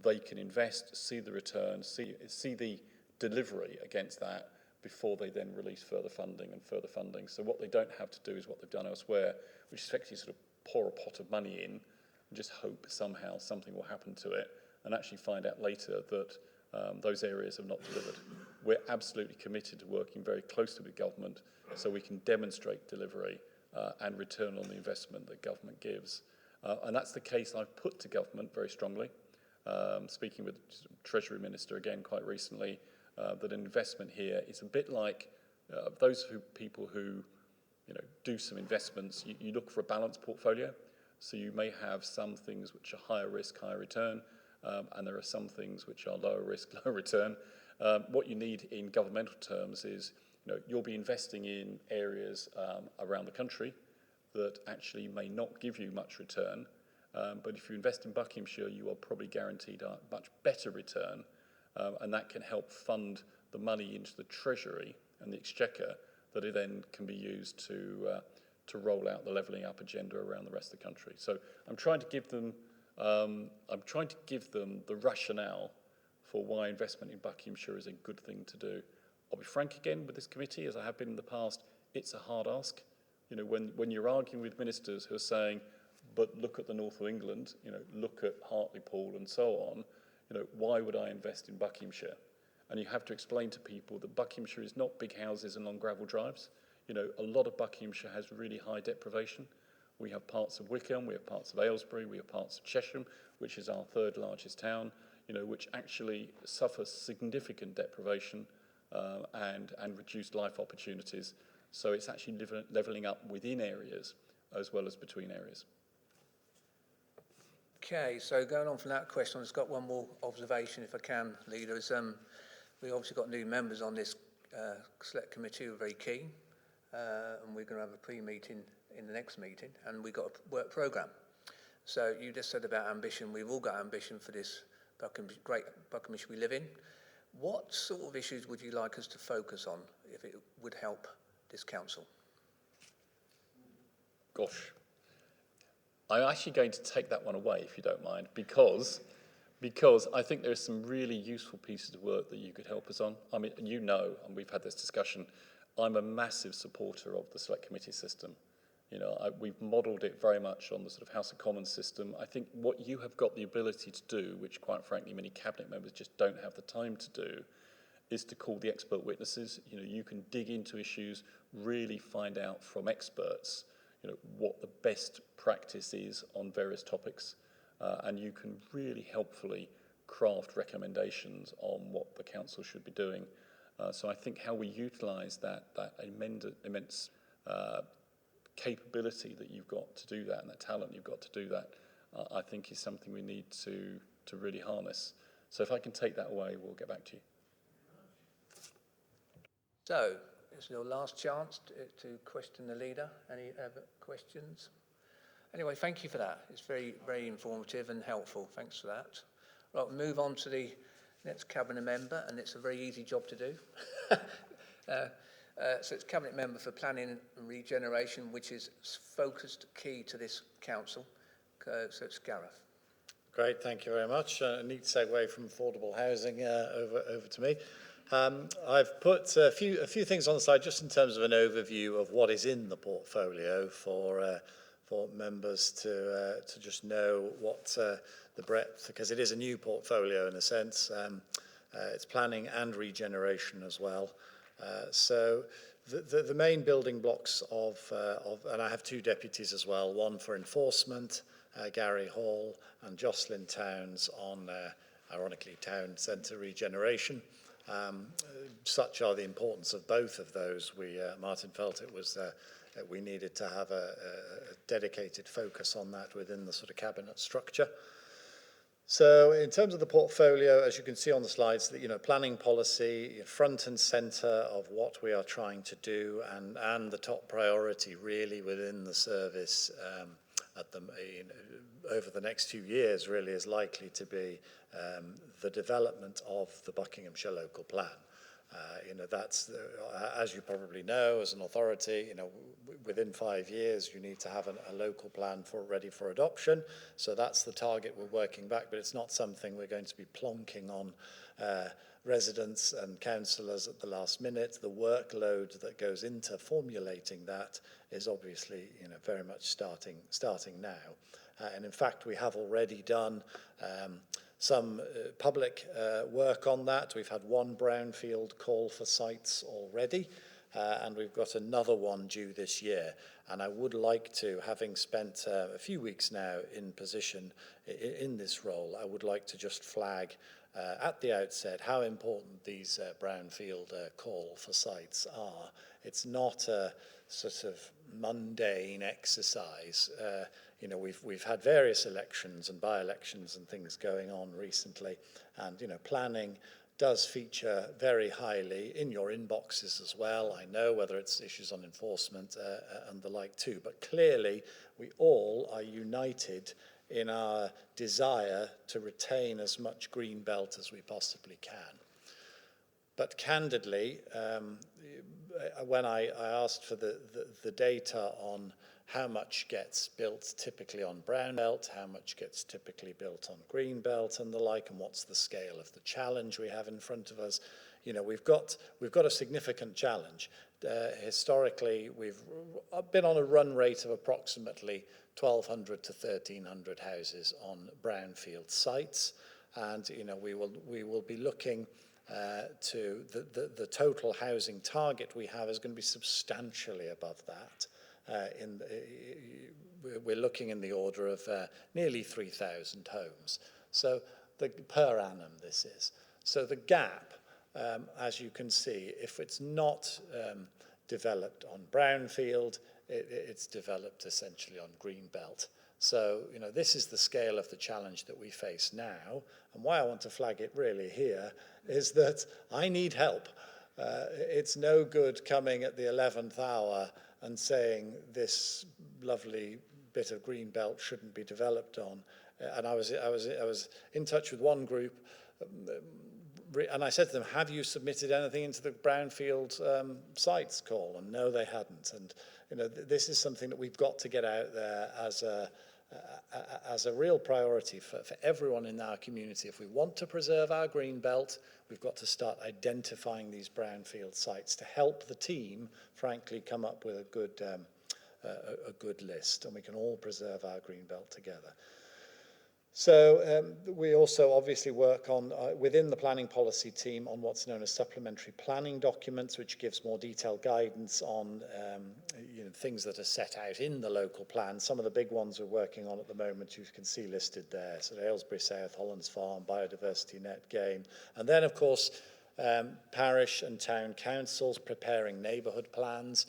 they can invest, see the return, see the delivery against that before they then release further funding and further funding. So what they don't have to do is what they've done elsewhere, which is effectively sort of pour a pot of money in and just hope somehow something will happen to it, and actually find out later that those areas have not delivered. We're absolutely committed to working very closely with government so we can demonstrate delivery and return on the investment that government gives. And that's the case I've put to government very strongly. Speaking with the Treasury Minister again quite recently, that an investment here is a bit like people who do some investments. You look for a balanced portfolio. So you may have some things which are higher risk, higher return, and there are some things which are lower risk, lower return. What you need in governmental terms is, you'll be investing in areas around the country that actually may not give you much return. But if you invest in Buckinghamshire, you are probably guaranteed a much better return, and that can help fund the money into the Treasury and the Exchequer that it then can be used to roll out the levelling up agenda around the rest of the country. So I'm trying to give them the rationale for why investment in Buckinghamshire is a good thing to do. I'll be frank again with this committee, as I have been in the past, it's a hard ask. When you're arguing with ministers who are saying, but look at the north of England, look at Hartlepool and so on, why would I invest in Buckinghamshire? And you have to explain to people that Buckinghamshire is not big houses and long gravel drives. A lot of Buckinghamshire has really high deprivation. We have parts of Wickham, we have parts of Aylesbury, we have parts of Chesham, which is our third largest town, which actually suffers significant deprivation and reduced life opportunities. So it's actually levelling up within areas as well as between areas. Okay, so going on from that question, I've just got one more observation, if I can, Leader. We obviously got new members on this select committee who are very keen, and we're going to have a pre-meeting in the next meeting, and we've got a work programme. So you just said about ambition. We've all got ambition for this great Buckinghamshire we live in. What sort of issues would you like us to focus on if it would help this council? Gosh. I'm actually going to take that one away, if you don't mind, because I think there's some really useful pieces of work that you could help us on. I mean, and we've had this discussion, I'm a massive supporter of the select committee system. We've modelled it very much on the sort of House of Commons system. I think what you have got the ability to do, which quite frankly many cabinet members just don't have the time to do, is to call the expert witnesses. You can dig into issues, really find out from experts what the best practice is on various topics. and you can really helpfully craft recommendations on what the council should be doing. So I think how we utilise that immense capability that you've got to do that and that talent you've got to do that, I think is something we need to really harness. So if I can take that away, we'll get back to you. So, it's your last chance to question the leader. Any other questions? Anyway, thank you for that. It's very, very informative and helpful. Thanks for that. Right, we'll move on to the next cabinet member, and it's a very easy job to do. So it's cabinet member for planning and regeneration, which is focused key to this council. So it's Gareth. Great, thank you very much. A neat segue from affordable housing over to me. I've put a few things on the slide just in terms of an overview of what is in the portfolio for members to just know what the breadth, because it is a new portfolio in a sense. It's planning and regeneration as well. So the main building blocks of, and I have two deputies as well, one for enforcement, Gary Hall, and Jocelyn Towns on, ironically, town centre regeneration. Such are the importance of both of those. Martin felt it was we needed to have a dedicated focus on that within the sort of cabinet structure. So in terms of the portfolio, as you can see on the slides, planning policy, front and centre of what we are trying to do, and the top priority really within the service over the next few years really is likely to be the development of the Buckinghamshire local plan. That's, as you probably know, as an authority, within 5 years you need to have a local plan ready for adoption. So that's the target we're working back, but it's not something we're going to be plonking on residents and councillors at the last minute. The workload that goes into formulating that is obviously, very much starting now. And in fact, we have already done some public work on that. We've had one brownfield call for sites already, and we've got another one due this year. And I would like to, having spent a few weeks now in position in this role, I would like to just flag at the outset how important these brownfield call for sites are. It's not a sort of mundane exercise. We've had various elections and by-elections and things going on recently, and planning does feature very highly in your inboxes as well. I know, whether it's issues on enforcement and the like too, but clearly we all are united in our desire to retain as much green belt as we possibly can. But candidly, when I asked for the data on how much gets built typically on brown belt, how much gets typically built on green belt and the like, and what's the scale of the challenge we have in front of us, we've got a significant challenge. Historically, we've been on a run rate of approximately 1,200 to 1,300 houses on brownfield sites, and we will be looking to the total housing target we have is going to be substantially above that. We're looking in the order of nearly 3,000 homes. So per annum this is. So the gap, as you can see, if it's not developed on brownfield, it's developed essentially on green belt. So, this is the scale of the challenge that we face now. And why I want to flag it really here is that I need help. It's no good coming at the 11th hour and saying this lovely bit of green belt shouldn't be developed on. And I was in touch with one group, and I said to them, have you submitted anything into the brownfield sites call? And no, they hadn't. And this is something that we've got to get out there as a real priority for everyone in our community. If we want to preserve our green belt, we've got to start identifying these brownfield sites to help the team, frankly, come up with a good list, and we can all preserve our green belt together. So we also obviously work on, within the planning policy team, on what's known as supplementary planning documents, which gives more detailed guidance on things that are set out in the local plan. Some of the big ones we're working on at the moment you can see listed there. So Aylesbury South, Hollands Farm, Biodiversity Net Gain. And then, of course, parish and town councils preparing neighbourhood plans.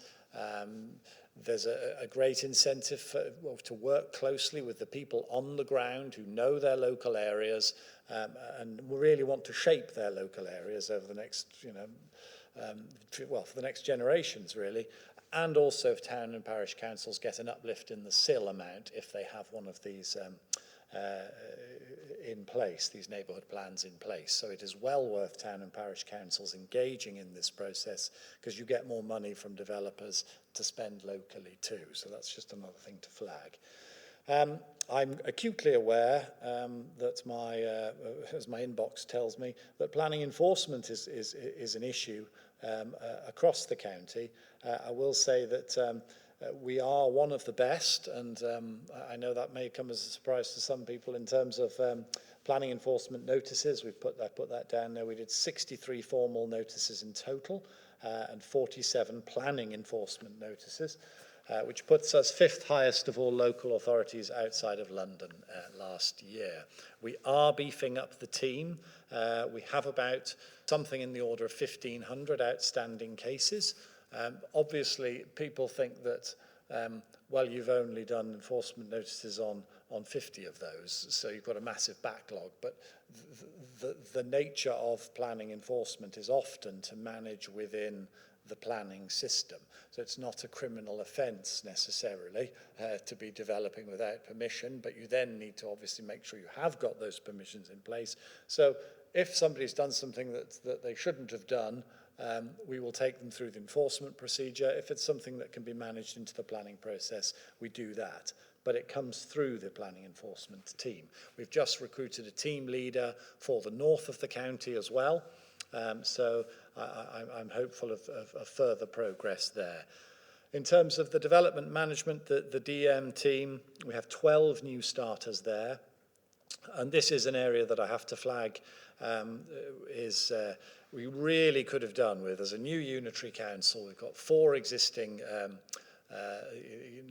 There's a great incentive to work closely with the people on the ground who know their local areas and really want to shape their local areas over the next, for the next generations, really. And also if town and parish councils get an uplift in the SIL amount if they have one of these in place, these neighbourhood plans in place. So it is well worth town and parish councils engaging in this process because you get more money from developers to spend locally too. So that's just another thing to flag. I'm acutely aware that as my inbox tells me, that planning enforcement is an issue across the county. I will say that we are one of the best, and I know that may come as a surprise to some people in terms of planning enforcement notices. I put that down there. We did 63 formal notices in total and 47 planning enforcement notices, which puts us 5th highest of all local authorities outside of London last year. We are beefing up the team. We have about something in the order of 1,500 outstanding cases. Obviously, people think that, well, you've only done enforcement notices on 50 of those, so you've got a massive backlog. But the nature of planning enforcement is often to manage within the planning system. So it's not a criminal offence necessarily to be developing without permission, but you then need to obviously make sure you have got those permissions in place. So if somebody's done something that they shouldn't have done, we will take them through the enforcement procedure. If it's something that can be managed into the planning process, we do that. But it comes through the planning enforcement team. We've just recruited a team leader for the north of the county as well. So I'm hopeful of further progress there. In terms of the development management, the DM team, we have 12 new starters there. And this is an area that I have to flag we really could have done with. As a new unitary council, we've got 4 existing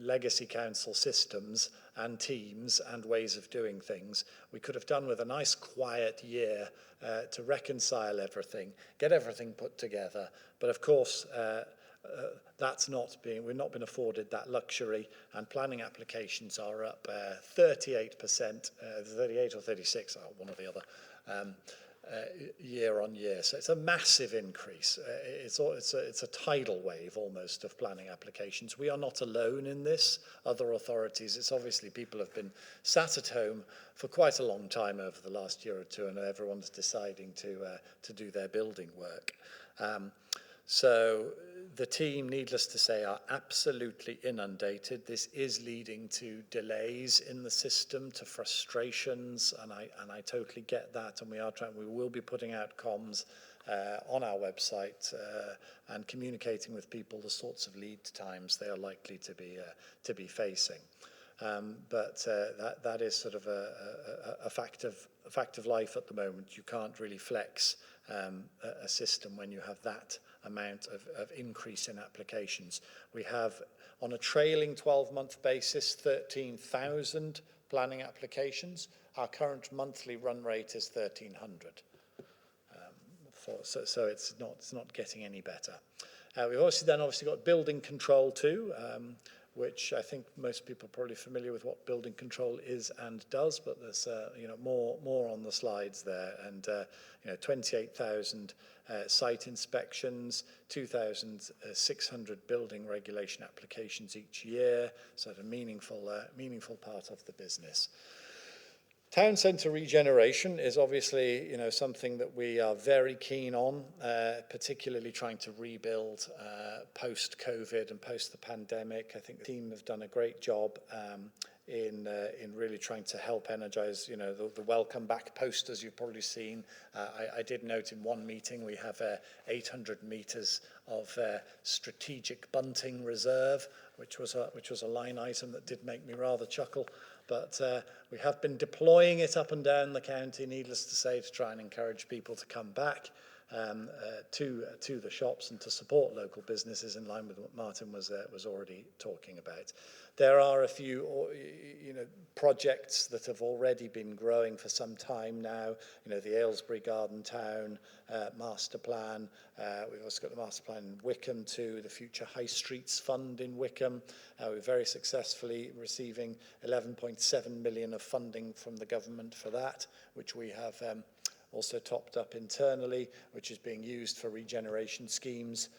legacy council systems and teams and ways of doing things. We could have done with a nice quiet year to reconcile everything, get everything put together. But of course, we've not been afforded that luxury, and planning applications are up 38%, 38 or 36, one or the other, year on year. So it's a massive increase. It's a tidal wave almost of planning applications. We are not alone in this. Other authorities, it's obviously people have been sat at home for quite a long time over the last year or two, and everyone's deciding to do their building work. So the team, needless to say, are absolutely inundated. This is leading to delays in the system, to frustrations, and I totally get that. And we will be putting out comms on our website and communicating with people the sorts of lead times they are likely to be facing. But that is sort of a fact of life at the moment. You can't really flex a system when you have that amount of increase in applications. We have, on a trailing 12-month basis, 13,000 planning applications. Our current monthly run rate is 1,300. So it's not getting any better. We've obviously got building control too, which I think most people are probably familiar with what building control is and does, but there's more on the slides there, and 28,000 site inspections, 2,600 building regulation applications each year, so a meaningful part of the business. Town centre regeneration is obviously something that we are very keen on, particularly trying to rebuild post-COVID and post the pandemic. I think the team have done a great job in really trying to help energise, you know, the welcome back posters you've probably seen. I did note in one meeting we have 800 metres of strategic bunting reserve, which was a line item that did make me rather chuckle. But we have been deploying it up and down the county, needless to say, to try and encourage people to come back to the shops and to support local businesses in line with what Martin was already talking about. There are a few, you know, projects that have already been growing for some time now. You know, the Aylesbury Garden Town master plan. We've also got the master plan in Wickham too, the Future High Streets Fund in Wickham. We're very successfully receiving 11.7 million of funding from the government for that, which we have also topped up internally, which is being used for regeneration schemes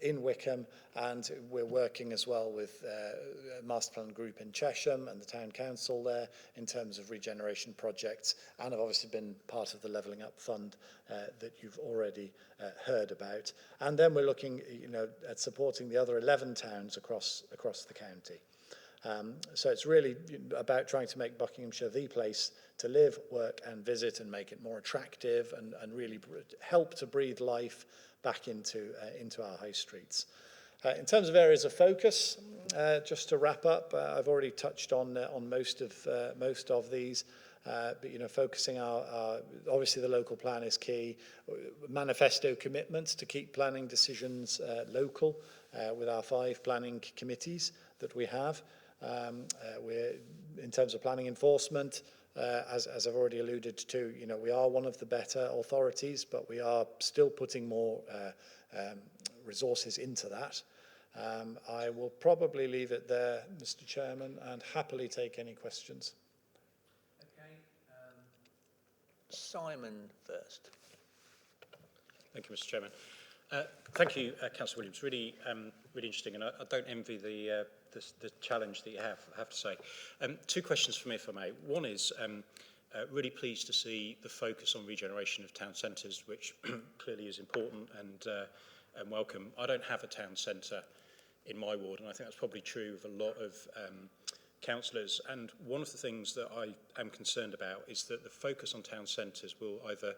in Wickham, and we're working as well with a master plan group in Chesham and the town council there in terms of regeneration projects, and have obviously been part of the Levelling Up Fund that you've already heard about. And then we're looking, you know, at supporting the other 11 towns across the county. So it's really about trying to make Buckinghamshire the place to live, work and visit, and make it more attractive and really help to breathe life back into our high streets. In terms of areas of focus, just to wrap up, I've already touched on most of these. But, you know, focusing our obviously the local plan is key. Manifesto commitments to keep planning decisions local with our 5 planning committees that we have. We're, in terms of planning enforcement, as I've already alluded to, you know, we are one of the better authorities, but we are still putting more resources into that. I will probably leave it there, Mr. Chairman, and happily take any questions. Okay, Simon first. Thank you, Mr. Chairman. Thank you, Councillor Williams. Really interesting, and I don't envy the challenge that you have, I have to say. 2 questions for me, if I may. One is, really pleased to see the focus on regeneration of town centres, which clearly is important and welcome. I don't have a town centre in my ward, and I think that's probably true of a lot of councillors. And one of the things that I am concerned about is that the focus on town centres will either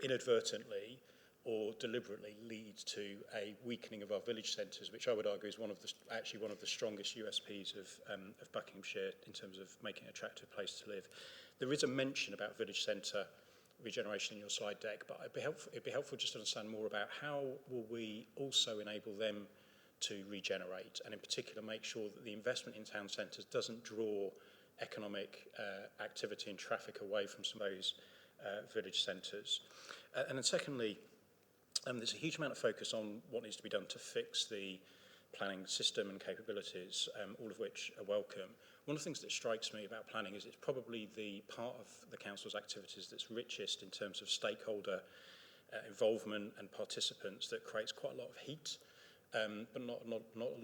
inadvertently or deliberately lead to a weakening of our village centres, which I would argue is actually one of the strongest USPs of Buckinghamshire in terms of making it an attractive place to live. There is a mention about village centre regeneration in your slide deck, but it'd be helpful just to understand more about how will we also enable them to regenerate, and in particular make sure that the investment in town centres doesn't draw economic activity and traffic away from some of those village centres. And then secondly, there's a huge amount of focus on what needs to be done to fix the planning system and capabilities, all of which are welcome. One of the things that strikes me about planning is it's probably the part of the council's activities that's richest in terms of stakeholder involvement and participants that creates quite a lot of heat, but not a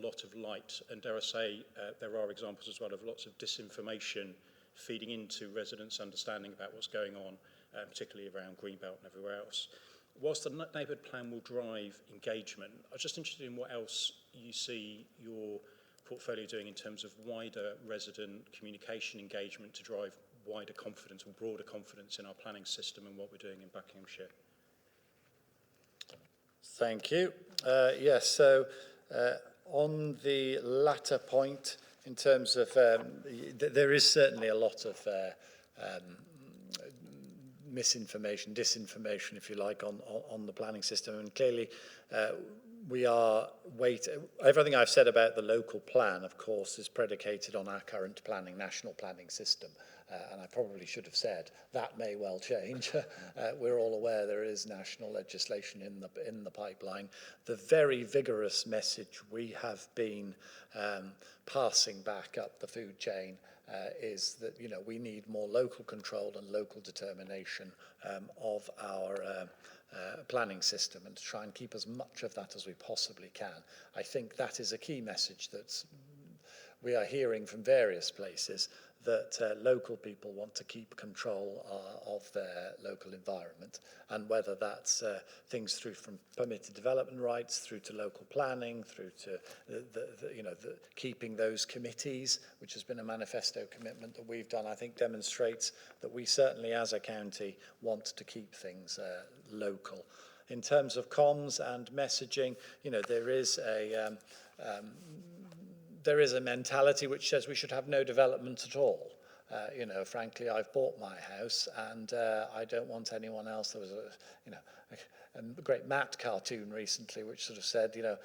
lot of light. And dare I say, there are examples as well of lots of disinformation feeding into residents' understanding about what's going on, particularly around Greenbelt and everywhere else. Whilst the neighbourhood plan will drive engagement, I was just interested in what else you see your portfolio doing in terms of wider resident communication engagement to drive wider confidence or broader confidence in our planning system and what we're doing in Buckinghamshire. Thank you. Yes, so on the latter point, in terms of, there is certainly a lot of misinformation, disinformation, if you like, on the planning system. And clearly, everything I've said about the local plan, of course, is predicated on our current national planning system. And I probably should have said that may well change. We're all aware there is national legislation in the pipeline. The very vigorous message we have been passing back up the food chain is that, you know, we need more local control and local determination of our planning system, and to try and keep as much of that as we possibly can. I think that is a key message that we are hearing from various places, that local people want to keep control of their local environment, and whether that's things through from permitted development rights through to local planning, through to keeping those committees, which has been a manifesto commitment that we've done, I think demonstrates that we certainly as a county want to keep things local. In terms of comms and messaging, there is a mentality which says we should have no development at all. Frankly, I've bought my house and I don't want anyone else. There was a great Matt cartoon recently which sort of said, the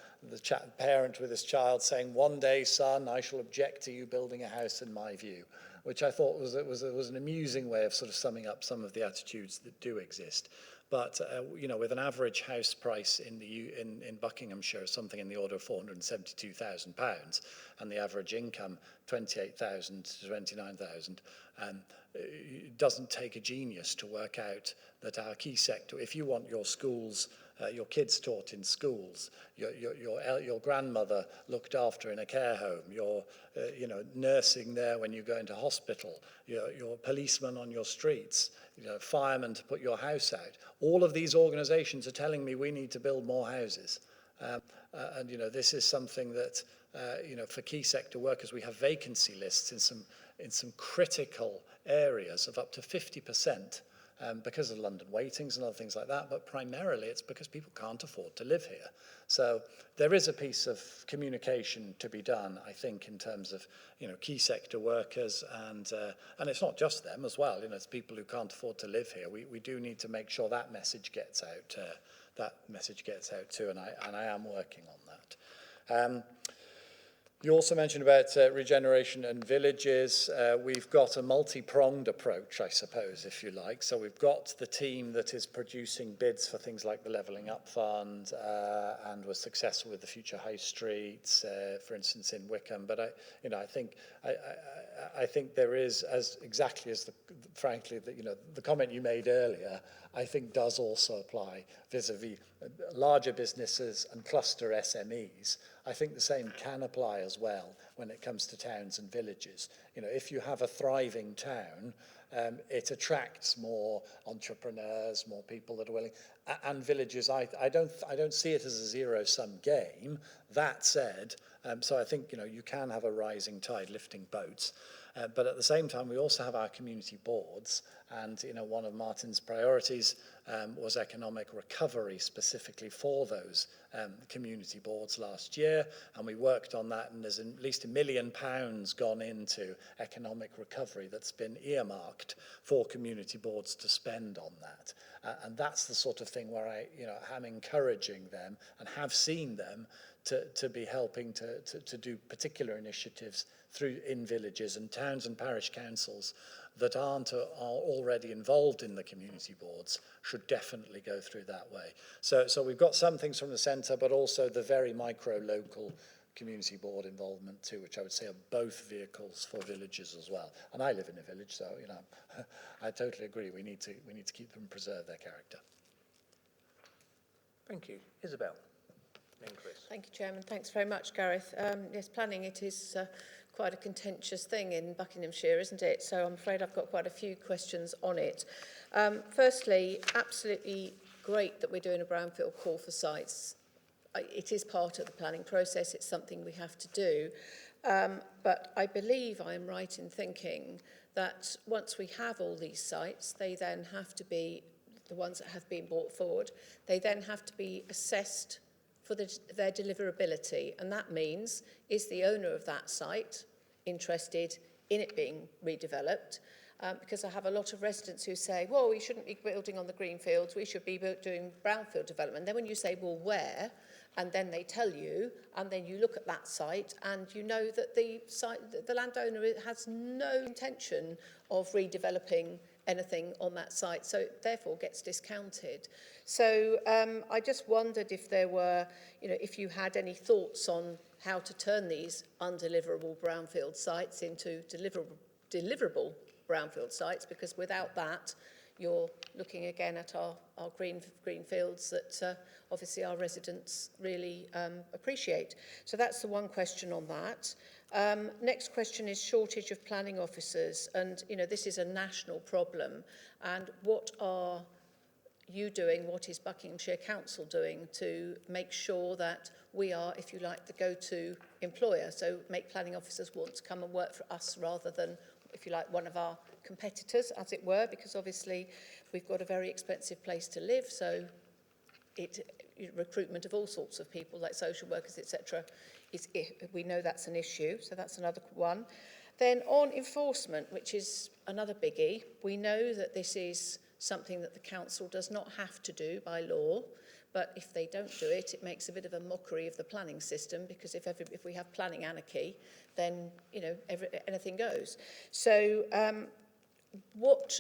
parent with his child saying, "One day, son, I shall object to you building a house in my view," which I thought was an amusing way of sort of summing up some of the attitudes that do exist. But with an average house price in Buckinghamshire, something in the order of £472,000, and the average income 28,000 to 29,000, it doesn't take a genius to work out that our key sector, if you want your schools, your kids taught in schools, your grandmother looked after in a care home, your nursing there when you go into hospital, your policemen on your streets, firemen to put your house out. All of these organisations are telling me we need to build more houses. And this is something that for key sector workers, we have vacancy lists in some critical areas of up to 50%. Because of London waitings and other things like that, but primarily it's because people can't afford to live here. So there is a piece of communication to be done, I think, in terms of key sector workers, and it's not just them as well. It's people who can't afford to live here. We do need to make sure that message gets out. Too, and I am working on that. You also mentioned about regeneration and villages. We've got a multi-pronged approach, I suppose, if you like. So we've got the team that is producing bids for things like the Levelling Up Fund and was successful with the Future High Streets, for instance, in Wickham. But I think there is, as exactly as frankly the comment you made earlier, I think does also apply vis-a-vis larger businesses and cluster SMEs. I think the same can apply as well when it comes to towns and villages. If you have a thriving town, it attracts more entrepreneurs, more people that are willing. And villages, I don't see it as a zero-sum game. That said, so I think you can have a rising tide lifting boats. But at the same time, we also have our community boards, and one of Martin's priorities was economic recovery specifically for those community boards last year, and we worked on that, and there's at least £1 million gone into economic recovery that's been earmarked for community boards to spend on that. And that's the sort of thing where I am encouraging them and have seen them to be helping to do particular initiatives in villages, and towns and parish councils that are already involved in the community boards should definitely go through that way. So we've got some things from the centre, but also the very micro-local community board involvement too, which I would say are both vehicles for villages as well. And I live in a village, so I totally agree. We need to keep them and preserve their character. Thank you. Isabel. Chris. Thank you, Chairman. Thanks very much, Gareth. Yes, planning, it is quite a contentious thing in Buckinghamshire, isn't it? So I'm afraid I've got quite a few questions on it. Firstly, absolutely great that we're doing a brownfield call for sites. It is part of the planning process. It's something we have to do. But I believe I am right in thinking that once we have all these sites, they then have to be, the ones that have been brought forward, they then have to be assessed for their deliverability. And that means, is the owner of that site interested in it being redeveloped? Because I have a lot of residents who say, well, we shouldn't be building on the greenfields, we should be doing brownfield development. Then when you say, well, where? And then they tell you, and then you look at that site, and you know that the landowner has no intention of redeveloping anything on that site, so it therefore gets discounted. So I just wondered if there were, if you had any thoughts on how to turn these undeliverable brownfield sites into deliverable brownfield sites, because without that, you're looking again at our green fields that obviously our residents really appreciate. So that's the one question on that. Next question is shortage of planning officers, and this is a national problem. And what are you doing, what is Buckinghamshire Council doing to make sure that we are, if you like, the go-to employer, so make planning officers want to come and work for us rather than, if you like, one of our competitors, as it were, because obviously we've got a very expensive place to live, so recruitment of all sorts of people, like social workers, etc., we know that's an issue, so that's another one. Then on enforcement, which is another biggie, we know that this is something that the council does not have to do by law, but if they don't do it, it makes a bit of a mockery of the planning system, because if we have planning anarchy, then anything goes. So what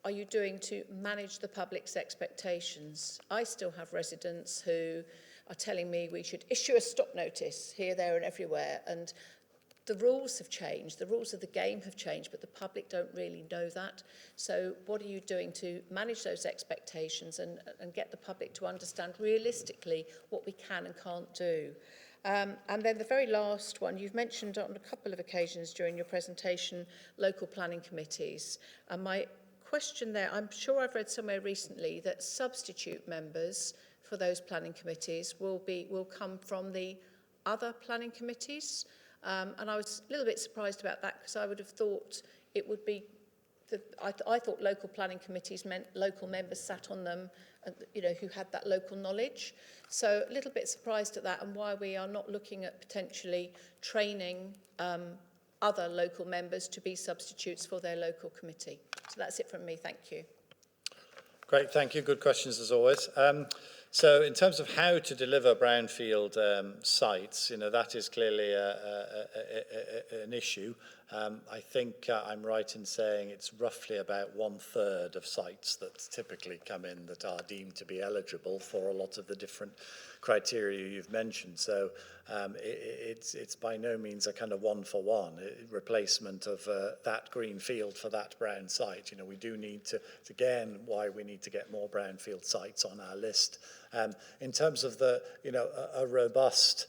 are you doing to manage the public's expectations? I still have residents who are telling me we should issue a stop notice here, there and everywhere, and the rules have changed, the rules of the game have changed, but the public don't really know that. So what are you doing to manage those expectations and get the public to understand realistically what we can and can't do? And then the very last one, you've mentioned on a couple of occasions during your presentation, local planning committees. And my question there, I'm sure I've read somewhere recently that substitute members for those planning committees will come from the other planning committees. And I was a little bit surprised about that, because I would have thought it would be, I thought local planning committees meant local members sat on them, and, who had that local knowledge. So a little bit surprised at that, and why we are not looking at potentially training other local members to be substitutes for their local committee. So that's it from me, thank you. Great, thank you. Good questions as always. So in terms of how to deliver brownfield sites, that is clearly an issue. I think I'm right in saying it's roughly about 1/3 of sites that typically come in that are deemed to be eligible for a lot of the different criteria you've mentioned. So it's by no means a kind of one-for-one replacement of that green field for that brown site. We do need to, again, why we need to get more brownfield sites on our list. In terms of a robust,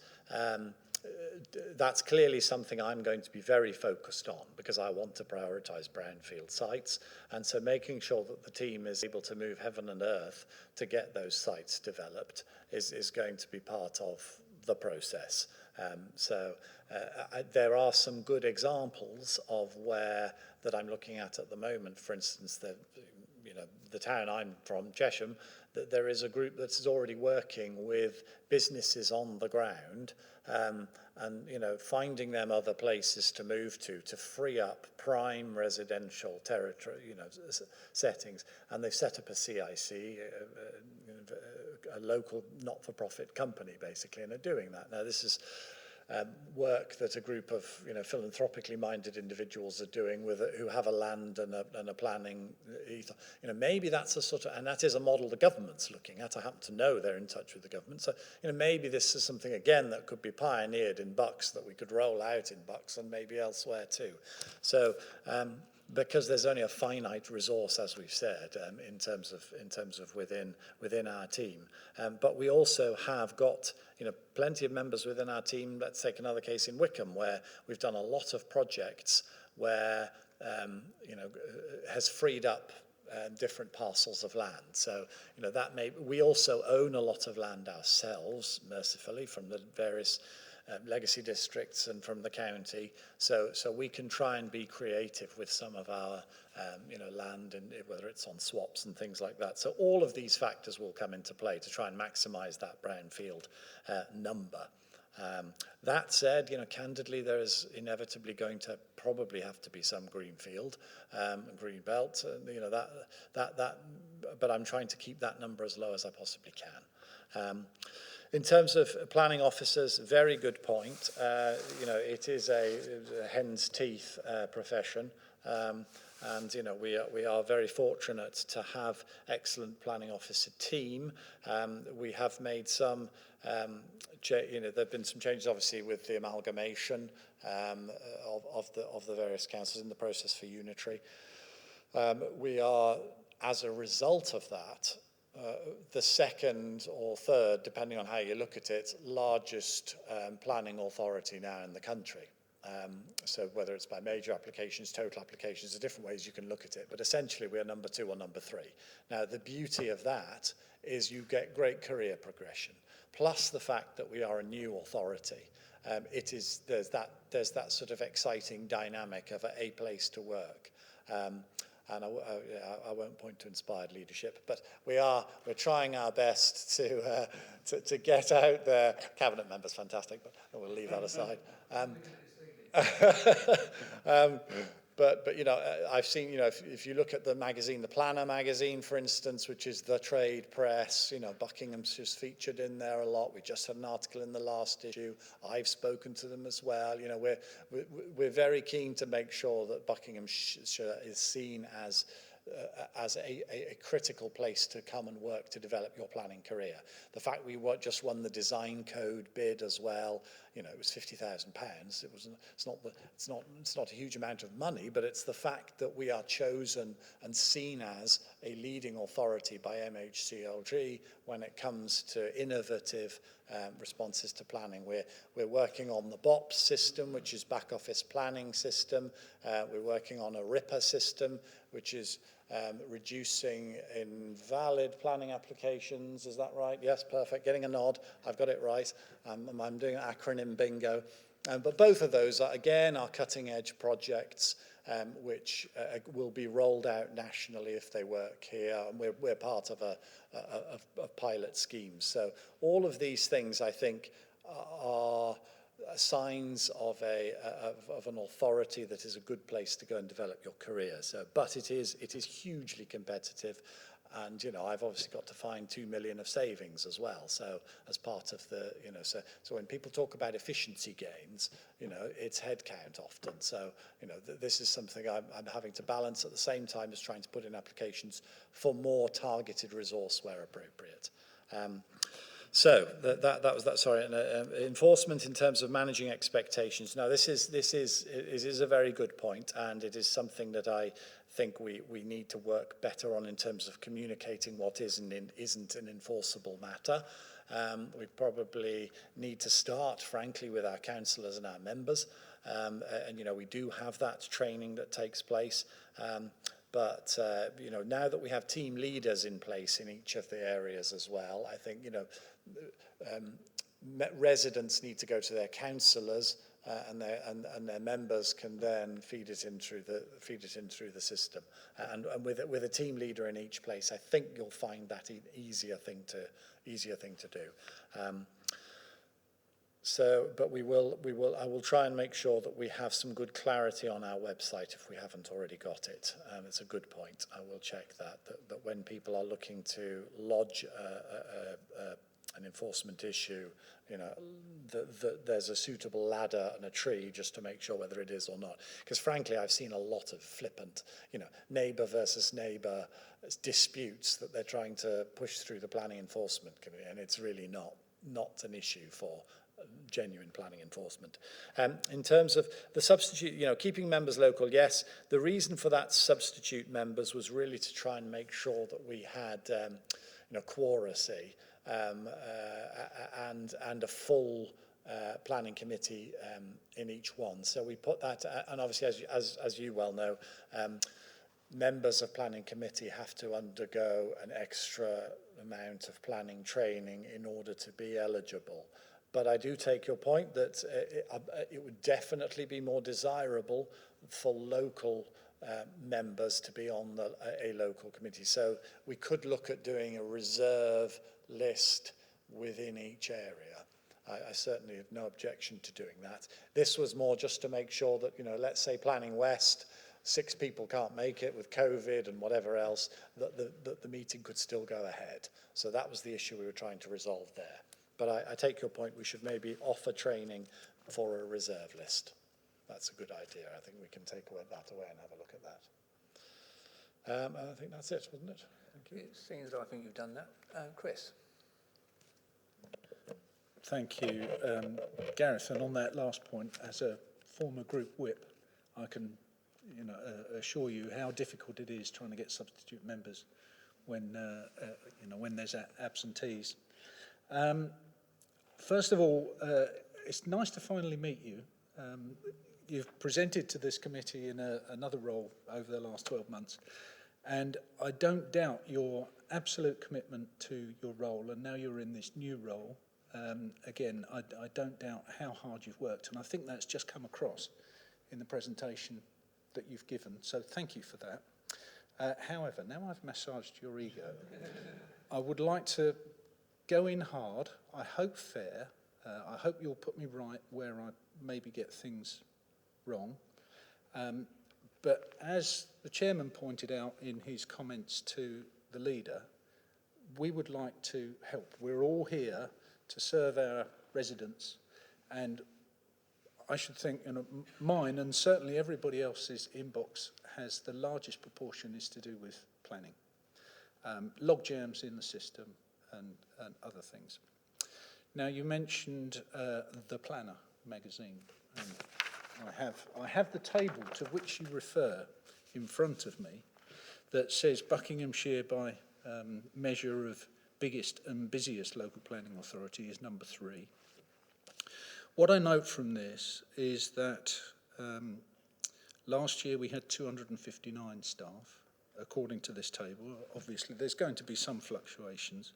that's clearly something I'm going to be very focused on, because I want to prioritise brownfield sites. And so making sure that the team is able to move heaven and earth to get those sites developed is going to be part of the process. There are some good examples of that I'm looking at the moment. For instance, the town I'm from, Chesham, that there is a group that's already working with businesses on the ground, and finding them other places to move to free up prime residential territory, settings. And they've set up a CIC, a local not-for-profit company, basically, and are doing that. Now, this is work that a group of philanthropically minded individuals are doing who have a land and a planning ethos. Maybe that's a sort of, and that is a model the government's looking at. I happen to know they're in touch with the government. So maybe this is something again that could be pioneered in Bucks, that we could roll out in Bucks and maybe elsewhere too. So because there's only a finite resource, as we've said, in terms of within our team, but we also have got plenty of members within our team. Let's take another case in Wickham, where we've done a lot of projects where has freed up different parcels of land. So we also own a lot of land ourselves, mercifully, from the various legacy districts and from the county, so we can try and be creative with some of our land, and whether it's on swaps and things like that. So all of these factors will come into play to try and maximise that brownfield number. That said, candidly, there is inevitably going to probably have to be some greenfield, green belt, but I'm trying to keep that number as low as I possibly can. In terms of planning officers, very good point. It is a hen's teeth profession, and we are very fortunate to have excellent planning officer team. We have made some, there've been some changes obviously with the amalgamation of the various councils in the process for unitary. We are as a result of that, the second or third, depending on how you look at it, largest planning authority now in the country. So whether it's by major applications, total applications, there are different ways you can look at it, but essentially we are number 2 or number 3. Now the beauty of that is you get great career progression, plus the fact that we are a new authority. There's that sort of exciting dynamic of a place to work. And I won't point to inspired leadership, but we're trying our best to get out there. Cabinet members, fantastic, but we'll leave that aside. But you know, I've seen, you know, if you look at the magazine, the Planner magazine, for instance, which is the trade press, you know, Buckinghamshire's featured in there a lot. We just had an article in the last issue. I've spoken to them as well. You know, we're very keen to make sure that Buckinghamshire is seen as a critical place to come and work to develop your planning career. The fact we just won the design code bid as well, you know, it was £50,000. It's not a huge amount of money, but it's the fact that we are chosen and seen as a leading authority by MHCLG when it comes to innovative responses to planning. We're working on the BOPS system, which is back office planning system. We're working on a RIPA system, which is reducing invalid planning applications. Is that right? Yes, perfect. Getting a nod. I've got it right. I'm doing acronym bingo. But both of those, are cutting edge projects which will be rolled out nationally if they work here. And we're part of a pilot scheme. So all of these things, I think, are signs of an authority that is a good place to go and develop your career. So, but it is hugely competitive, and you know, I've obviously got to find 2 million of savings as well. So as part of the, you know, so when people talk about efficiency gains, you know, it's headcount often. So you know, this is something I'm having to balance at the same time as trying to put in applications for more targeted resource where appropriate. So that was that. Sorry, and enforcement in terms of managing expectations. Now this is a very good point, and it is something that I think we need to work better on in terms of communicating what isn't an enforceable matter. We probably need to start, frankly, with our councillors and our members, and you know, we do have that training that takes place. But you know, now that we have team leaders in place in each of the areas as well, I think, you know, residents need to go to their councillors, and their members can then feed it in through the system. And with a team leader in each place, I think you'll find that an easier thing to do. So, but I will try and make sure that we have some good clarity on our website if we haven't already got it. It's a good point. I will check that when people are looking to lodge an enforcement issue, you know, there's a suitable ladder and a tree just to make sure whether it is or not. Because frankly, I've seen a lot of flippant, you know, neighbour versus neighbour disputes that they're trying to push through the planning enforcement committee, and it's really not an issue for genuine planning enforcement. In terms of the substitute, you know, keeping members local, yes, the reason for that substitute members was really to try and make sure that we had, you know, quoracy and a full planning committee in each one. So we put that, and obviously, as you well know, members of planning committee have to undergo an extra amount of planning training in order to be eligible. But I do take your point that it would definitely be more desirable for local members to be on a local committee. So we could look at doing a reserve list within each area. I certainly have no objection to doing that. This was more just to make sure that, you know, let's say Planning West, 6 people can't make it with COVID and whatever else, that the meeting could still go ahead. So that was the issue we were trying to resolve there. But I take your point, we should maybe offer training for a reserve list. That's a good idea. I think we can take that away and have a look at that. And I think that's it, wasn't it? Thank you. It seems like I think you've done that. Chris. Thank you, Gareth. And on that last point, as a former group whip, I can assure you how difficult it is trying to get substitute members when when there's absentees. First of all, it's nice to finally meet you. You've presented to this committee in another role over the last 12 months, and I don't doubt your absolute commitment to your role, and now you're in this new role. Again, I don't doubt how hard you've worked, and I think that's just come across in the presentation that you've given, so thank you for that. However, now I've massaged your ego, I would like to go in hard, I hope fair, I hope you'll put me right where I maybe get things wrong. But as the chairman pointed out in his comments to the leader, we would like to help. We're all here to serve our residents, and I should think mine and certainly everybody else's inbox has the largest proportion is to do with planning. Log jams in the system and other things. Now you mentioned The Planner magazine. I have the table to which you refer in front of me that says Buckinghamshire by measure of biggest and busiest local planning authority is number 3. What I note from this is that last year we had 259 staff, according to this table. Obviously, there's going to be some fluctuations,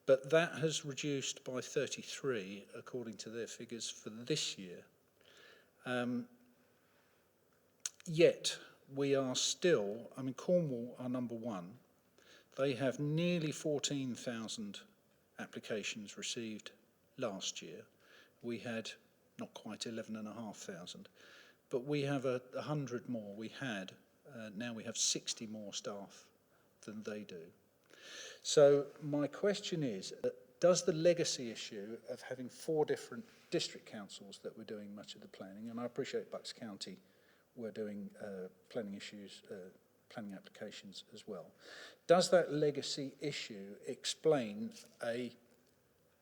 but that has reduced by 33, according to their figures for this year. Yet, we are still, Cornwall are number 1. They have nearly 14,000 applications received last year. We had not quite 11,500, but we have 100 more. We had, now we have 60 more staff than they do. So my question is, does the legacy issue of having 4 different district councils that were doing much of the planning, and I appreciate Bucks County were doing planning issues, planning applications as well, does that legacy issue explain a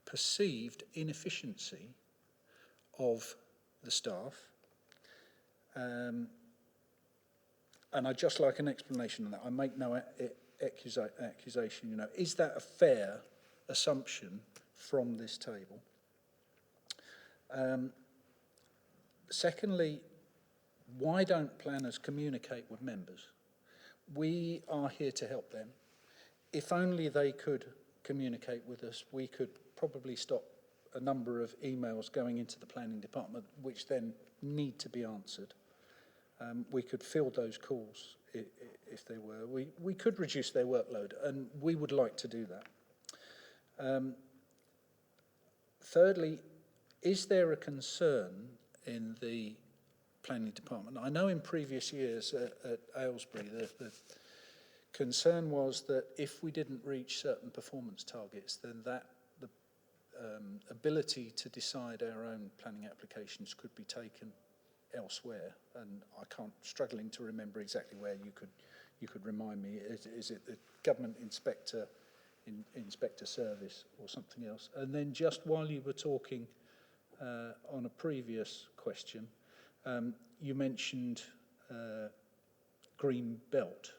perceived inefficiency of the staff? And I'd just like an explanation on that. I make no accusation, Is that a fair assumption from this table? Secondly, why don't planners communicate with members? We are here to help them. If only they could communicate with us, we could probably stop a number of emails going into the planning department, which then need to be answered. We could field those calls if they were. We could reduce their workload, and we would like to do that. Thirdly, is there a concern in the planning department? I know in previous years at Aylesbury, the concern was that if we didn't reach certain performance targets, then the ability to decide our own planning applications could be taken elsewhere. And struggling to remember exactly where you could remind me. Is it the government inspector service or something else? And then just while you were talking on a previous question, you mentioned Green Belt.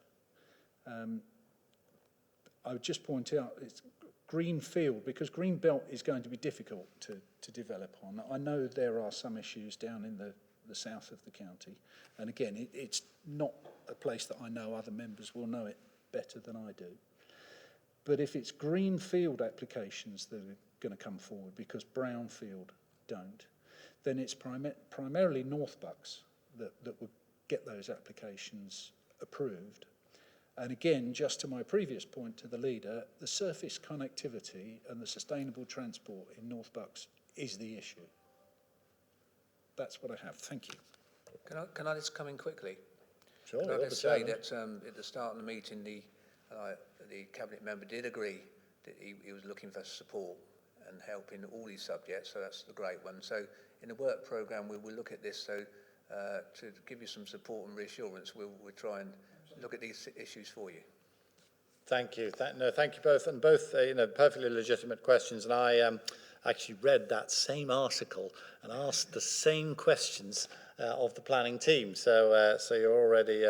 I would just point out it's Green Field, because Green Belt is going to be difficult to develop on. I know there are some issues down in the south of the county, and again, it's not a place that I know. Other members will know it better than I do. But if it's Green Field applications that are going to come forward because Brownfield don't, then it's primarily North Bucks that would get those applications approved. And again, just to my previous point to the leader, the surface connectivity and the sustainable transport in North Bucks is the issue. That's what I have. Thank you. Can I just come in quickly? Sure. Can I just say that at the start of the meeting, the cabinet member did agree that he was looking for support and help in all these subjects, so that's a great one. So in the work programme, we will look at this, so to give you some support and reassurance, we'll try and look at these issues for you. Thank you. Thank you both, and both perfectly legitimate questions. And I actually read that same article and asked the same questions of the planning team. So you're already,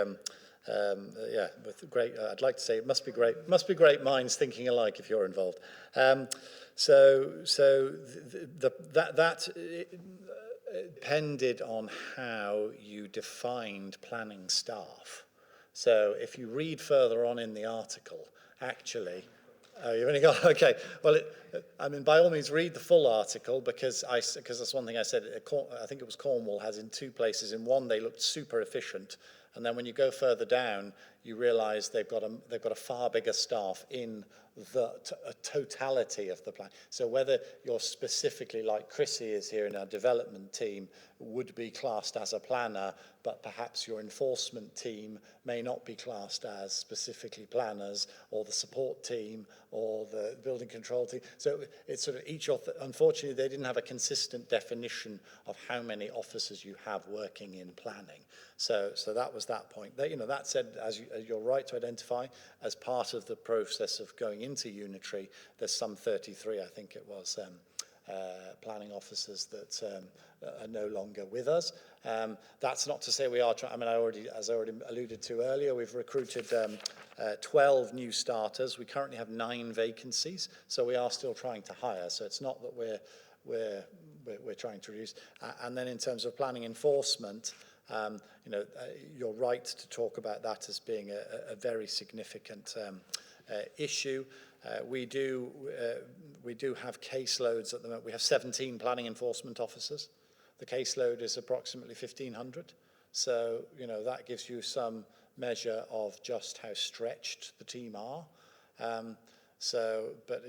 with great. I'd like to say it must be great minds thinking alike if you're involved. That depended on how you defined planning staff. So if you read further on in the article, actually, you've only got, okay, well, by all means read the full article because that's one thing I said, I think it was Cornwall has in two places. In one, they looked super efficient. And then when you go further down, you realise they've got a far bigger staff in the totality of the plan. So whether you're specifically, like Chrissy is here in our development team, would be classed as a planner, but perhaps your enforcement team may not be classed as specifically planners, or the support team, or the building control team. So it's sort of each author, unfortunately, they didn't have a consistent definition of how many officers you have working in planning. So that was that point. That said, as you're right to identify, as part of the process of going into unitary, there's some 33, I think it was, planning officers that are no longer with us. That's not to say we are trying. As I already alluded to earlier, we've recruited 12 new starters. We currently have 9 vacancies, so we are still trying to hire. So it's not that we're trying to reduce. And then in terms of planning enforcement, you're right to talk about that as being a very significant issue. We do have caseloads at the moment. We have 17 planning enforcement officers. The caseload is approximately 1,500. So, that gives you some measure of just how stretched the team are. But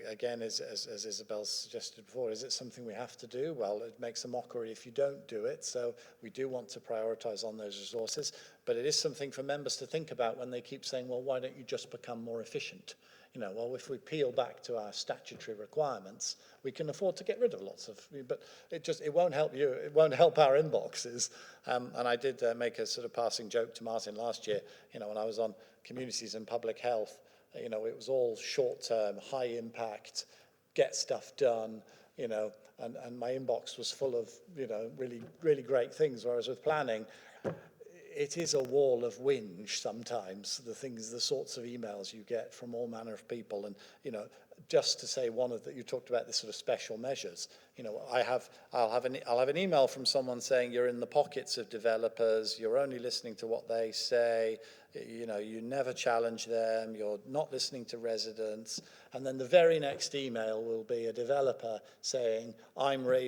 again, as Isabel suggested before, is it something we have to do? Well, it makes a mockery if you don't do it. So we do want to prioritise on those resources. But it is something for members to think about when they keep saying, well, why don't you just become more efficient? Well, if we peel back to our statutory requirements, we can afford to get rid of lots of, but it won't help you, it won't help our inboxes. And I did make a sort of passing joke to Martin last year, when I was on communities and public health, it was all short-term, high impact, get stuff done, and my inbox was full of, really, really great things, whereas with planning, it is a wall of whinge sometimes, the sorts of emails you get from all manner of people. And, just to say you talked about this sort of special measures. I'll have an email from someone saying you're in the pockets of developers, you're only listening to what they say, you never challenge them, you're not listening to residents. And then the very next email will be a developer saying,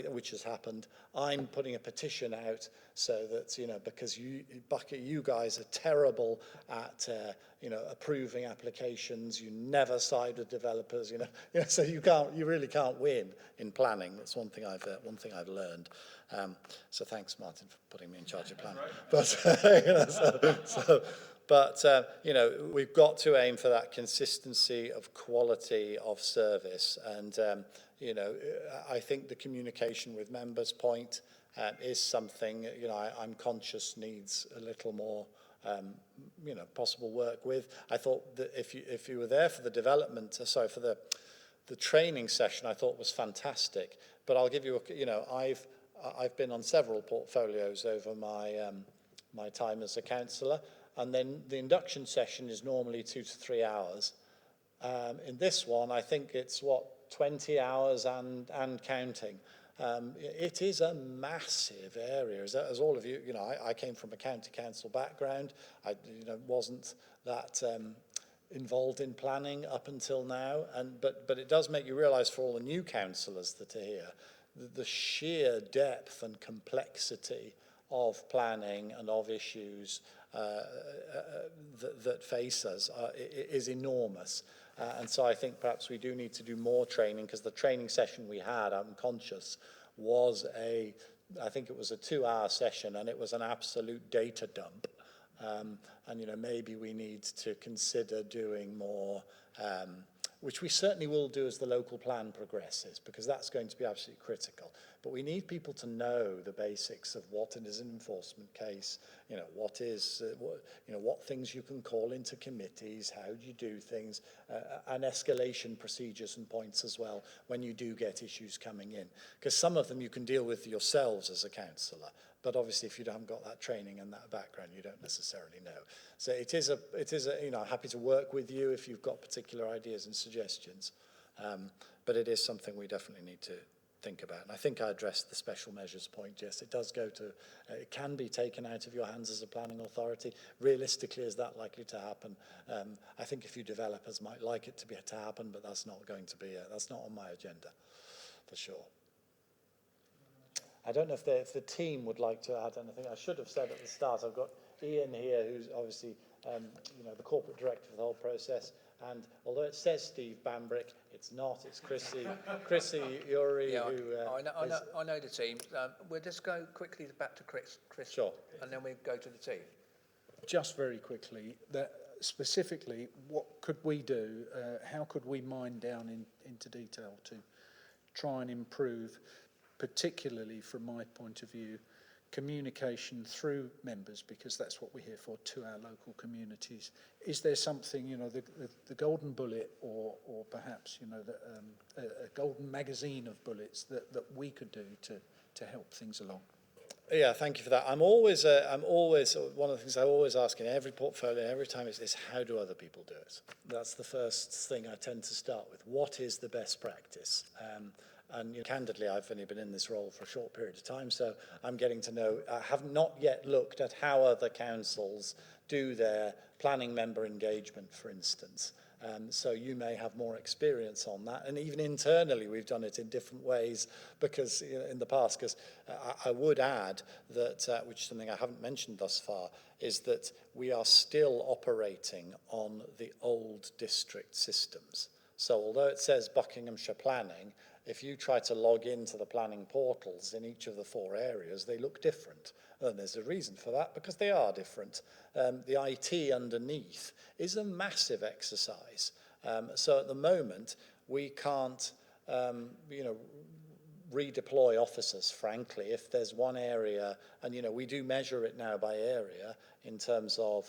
which has happened, I'm putting a petition out so that, because you guys are terrible at, approving applications, you never side with developers, so you really can't win in planning. That's one thing I've learned. So thanks, Martin, for putting me in charge of planning. But, we've got to aim for that consistency of quality of service. And, I think the communication with members point is something, I'm conscious needs a little more, possible work with. I thought that if you were there for the for the training session, I thought was fantastic. But I'll give you I've been on several portfolios over my time as a councillor. And then the induction session is normally 2 to 3 hours. In this one, I think it's 20 hours and counting. It is a massive area, as all of you, I came from a county council background. I wasn't that involved in planning up until now, but it does make you realise for all the new councillors that are here, the sheer depth and complexity of planning and of issues that face us is enormous. And so I think perhaps we do need to do more training, because the training session we had, I'm conscious, was I think it was a 2-hour session, and it was an absolute data dump. And, maybe we need to consider doing more, which we certainly will do as the local plan progresses, because that's going to be absolutely critical. But we need people to know the basics of what is an enforcement case, what is, what things you can call into committees, how do you do things, and escalation procedures and points as well when you do get issues coming in. Because some of them you can deal with yourselves as a councillor, but obviously if you haven't got that training and that background, you don't necessarily know. So it is I'm happy to work with you if you've got particular ideas and suggestions. But it is something we definitely need to think about. And I think I addressed the special measures point. Yes, it does go to, it can be taken out of your hands as a planning authority. Realistically, is that likely to happen? I think a few developers might like it to happen, but that's not going to be, that's not on my agenda, for sure. I don't know if the team would like to add anything. I should have said at the start, I've got Ian here, who's obviously, the corporate director for the whole process. And although it says Steve Bambrick, it's not. It's Chrissy Uri. Yeah, who, I know the team. We'll just go quickly back to Chris. Sure. And then we go to the team. Just very quickly, that specifically, what could we do? How could we mine down into detail to try and improve, particularly from my point of view, communication through members, because that's what we're here for, to our local communities. Is there something, the golden bullet, or perhaps, a golden magazine of bullets that we could do to help things along? Yeah, thank you for that. I'm always one of the things I always ask in every portfolio, every time is how do other people do it? That's the first thing I tend to start with. What is the best practice? And candidly, I've only been in this role for a short period of time, so I'm getting to know. I have not yet looked at how other councils do their planning member engagement, for instance. So you may have more experience on that. And even internally, we've done it in different ways because in the past, because I would add that, which is something I haven't mentioned thus far, is that we are still operating on the old district systems. So although it says Buckinghamshire Planning, if you try to log into the planning portals in each of the 4 areas, they look different. And there's a reason for that, because they are different. The IT underneath is a massive exercise. So at the moment, we can't, redeploy officers, frankly, if there's one area, and, we do measure it now by area in terms of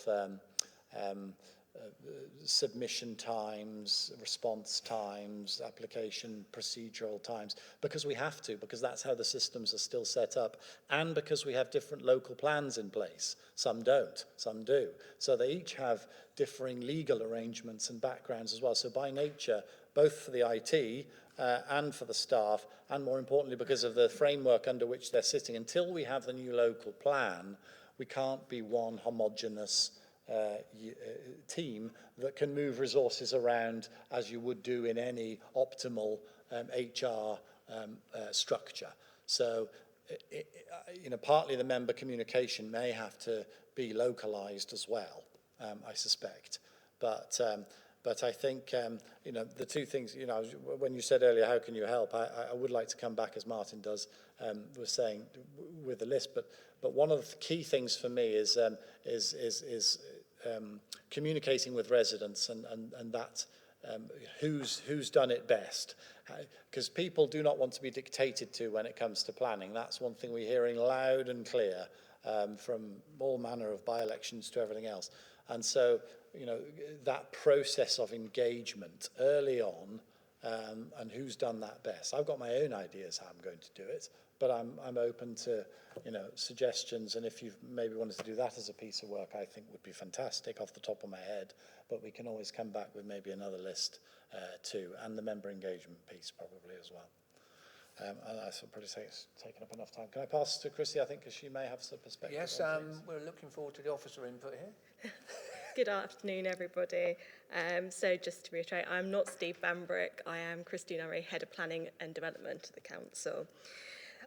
submission times, response times, application procedural times, because we have to, because that's how the systems are still set up, and because we have different local plans in place. Some don't, some do. So they each have differing legal arrangements and backgrounds as well. So by nature, both for the IT and for the staff, and more importantly, because of the framework under which they're sitting, until we have the new local plan, we can't be one homogenous team that can move resources around as you would do in any optimal HR structure. So, partly the member communication may have to be localised as well, I suspect. But I think, the two things, when you said earlier, how can you help? I would like to come back, as Martin was saying, with the list. But one of the key things for me is communicating with residents and that who's done it best, because people do not want to be dictated to when it comes to planning. That's one thing we're hearing loud and clear from all manner of by-elections to everything else. And so that process of engagement early on, and who's done that best. I've got my own ideas how I'm going to do it, but I'm open to suggestions, and if you maybe wanted to do that as a piece of work, I think would be fantastic off the top of my head. But we can always come back with maybe another list too, and the member engagement piece probably as well. And I should probably say it's taken up enough time. Can I pass to Chrissy? I think because she may have some perspective. Yes, we're looking forward to the officer input here. Good afternoon, everybody. So just to reiterate, I'm not Steve Bambrick. I am Christine Urry, Head of Planning and Development at the Council.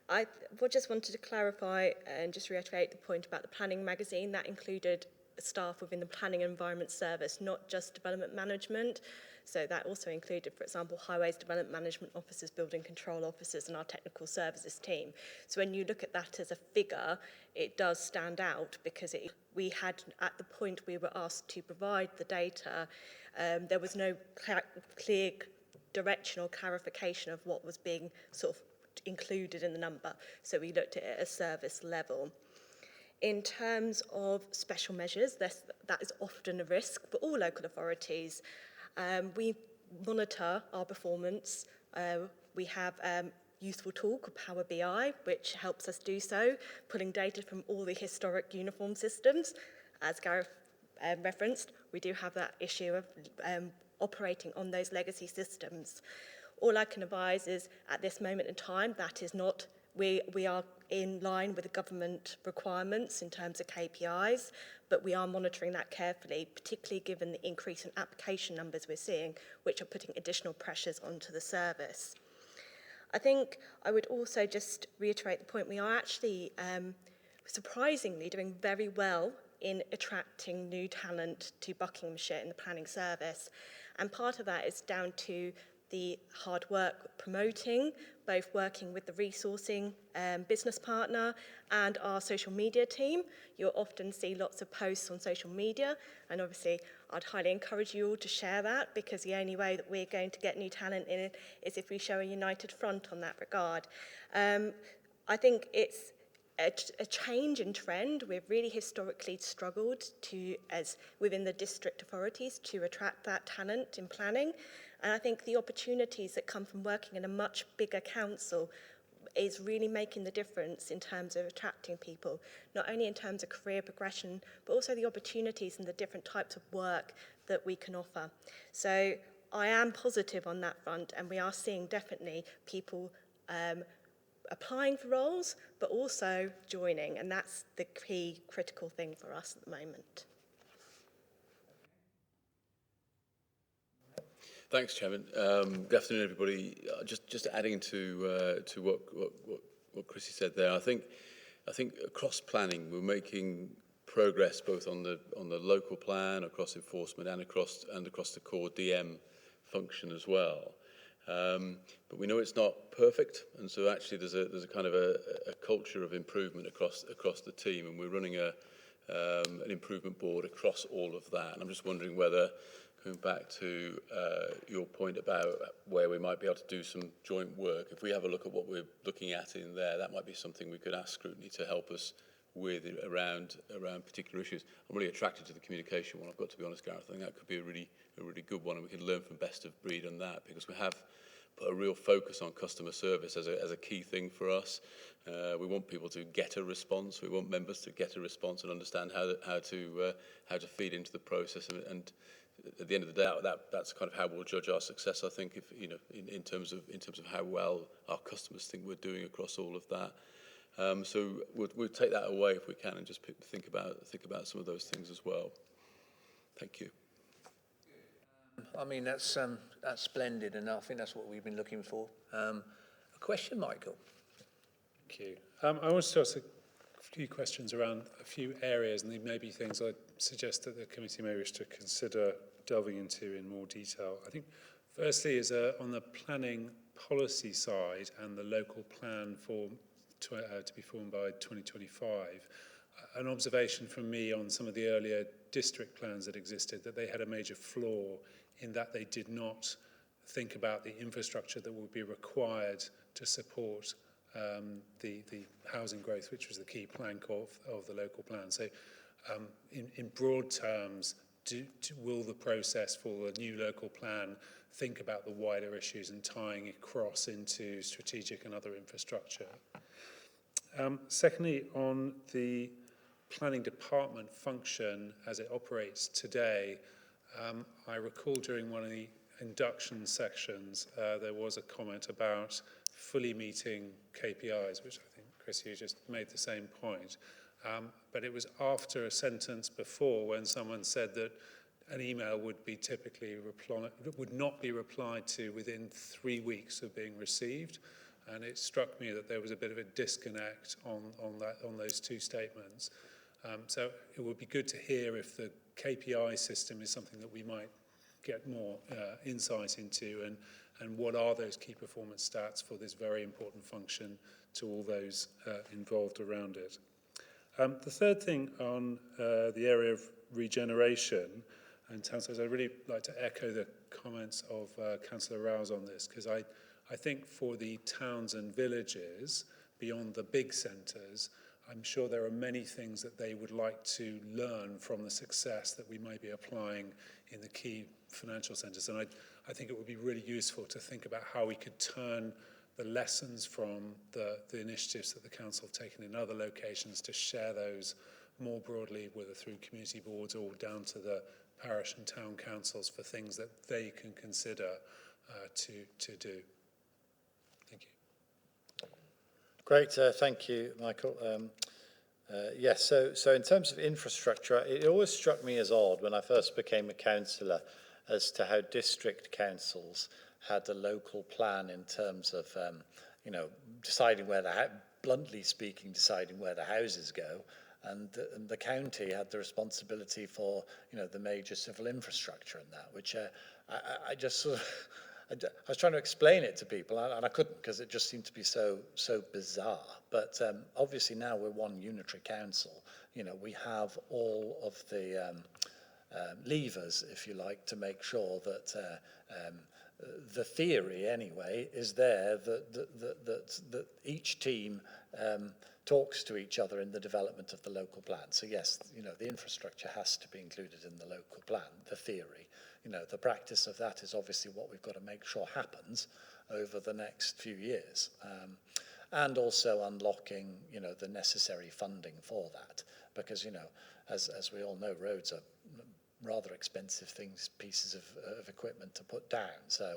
I just wanted to clarify and just reiterate the point about the planning magazine. That included staff within the planning and environment service, not just development management. So that also included, for example, highways development management officers, building control officers, and our technical services team. So when you look at that as a figure, it does stand out because we had, at the point we were asked to provide the data, there was no clear direction or clarification of what was being sort of included in the number. So we looked at it at a service level. In terms of special measures, that is often a risk for all local authorities. We monitor our performance. We have useful tool called Power BI, which helps us do so, pulling data from all the historic uniform systems. As Gareth referenced, we do have that issue of operating on those legacy systems. All I can advise is, at this moment in time, that is not, we are in line with the government requirements in terms of KPIs, but we are monitoring that carefully, particularly given the increase in application numbers we're seeing, which are putting additional pressures onto the service. I think I would also just reiterate the point, we are actually surprisingly doing very well in attracting new talent to Buckinghamshire in the planning service. And part of that is down to the hard work promoting, both working with the resourcing business partner and our social media team. You'll often see lots of posts on social media, and obviously I'd highly encourage you all to share that, because the only way that we're going to get new talent in it is if we show a united front on that regard. I think it's a change in trend. We've really historically struggled to, as within the district authorities, to attract that talent in planning. And I think the opportunities that come from working in a much bigger council is really making the difference in terms of attracting people, not only in terms of career progression, but also the opportunities and the different types of work that we can offer. So I am positive on that front, and we are seeing definitely people applying for roles, but also joining, and that's the key critical thing for us at the moment. Thanks, Chairman. Good afternoon, everybody. Just adding to what Chrissy said there. I think across planning we're making progress both on the local plan, across enforcement, and across the core DM function as well. But we know it's not perfect, and so actually there's a kind of a culture of improvement across the team, and we're running an improvement board across all of that. And I'm just wondering whether, going back to your point about where we might be able to do some joint work, if we have a look at what we're looking at in there, that might be something we could ask scrutiny to help us with around particular issues. I'm really attracted to the communication one, I've got to be honest, Gareth. I think that could be a really good one, and we could learn from best of breed on that, because we have put a real focus on customer service as a key thing for us. We want people to get a response. We want members to get a response and understand how to feed into the process. And at the end of the day, that's kind of how we'll judge our success. I think, if in terms of how well our customers think we're doing across all of that. So we'll take that away if we can, and just think about some of those things as well. Thank you. I mean, that's splendid, and I think that's what we've been looking for. A question, Michael? Thank you. I wanted to ask a few questions around a few areas, and there may be things I suggest that the committee may wish to consider delving into in more detail. I think firstly is on the planning policy side and the local plan to be formed by 2025. An observation from me on some of the earlier district plans that existed, that they had a major flaw in that they did not think about the infrastructure that would be required to support the housing growth, which was the key plank of the local plan. So in broad terms, will the process for a new local plan think about the wider issues and tying across into strategic and other infrastructure? Secondly, on the planning department function as it operates today, I recall during one of the induction sections there was a comment about fully meeting KPIs, which I think, Chris, you just made the same point. But it was after a sentence before when someone said that an email would not be replied to within 3 weeks of being received. And it struck me that there was a bit of a disconnect on those two statements. So it would be good to hear if the KPI system is something that we might get more insight into, and what are those key performance stats for this very important function to all those involved around it. The third thing on the area of regeneration and town centres, I'd really like to echo the comments of Councillor Rouse on this, because I I think for the towns and villages, beyond the big centres, I'm sure there are many things that they would like to learn from the success that we may be applying in the key financial centres. And I think it would be really useful to think about how we could turn the lessons from the initiatives that the council have taken in other locations to share those more broadly, whether through community boards or down to the parish and town councils, for things that they can consider to do. Thank you. Great, thank you, Michael. Yes, so in terms of infrastructure, it always struck me as odd when I first became a councillor as to how district councils had a local plan in terms of, deciding where bluntly speaking, deciding where the houses go, and the county had the responsibility for, the major civil infrastructure in that, which I just sort of, I was trying to explain it to people, and I couldn't, because it just seemed to be so bizarre. But obviously now we're one unitary council. We have all of the levers, if you like, to make sure that the theory, anyway, is there that each team talks to each other in the development of the local plan. So yes, the infrastructure has to be included in the local plan, the theory. The practice of that is obviously what we've got to make sure happens over the next few years. And also unlocking, the necessary funding for that. Because, as we all know, roads are rather expensive pieces of equipment to put down. So,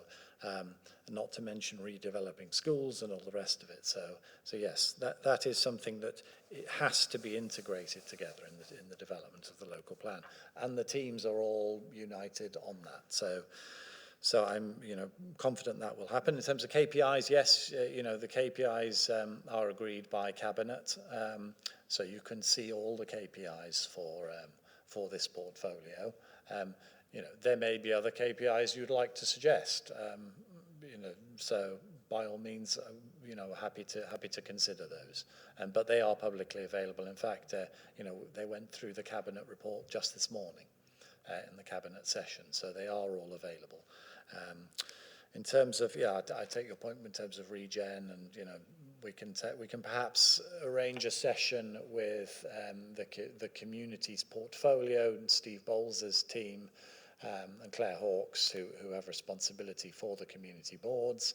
not to mention redeveloping schools and all the rest of it. So yes, that is something that it has to be integrated together in the development of the local plan, and the teams are all united on that. So I'm, confident that will happen. In terms of KPIs, yes, the KPIs are agreed by Cabinet, so you can see all the KPIs for this portfolio. There may be other KPIs you'd like to suggest, so by all means, happy to consider those. But they are publicly available. In fact, they went through the Cabinet report just this morning in the Cabinet session, so they are all available. In terms of, I take your point in terms of regen, and we can perhaps arrange a session with the community's portfolio and Steve Bowles's team and Claire Hawkes, who have responsibility for the community boards.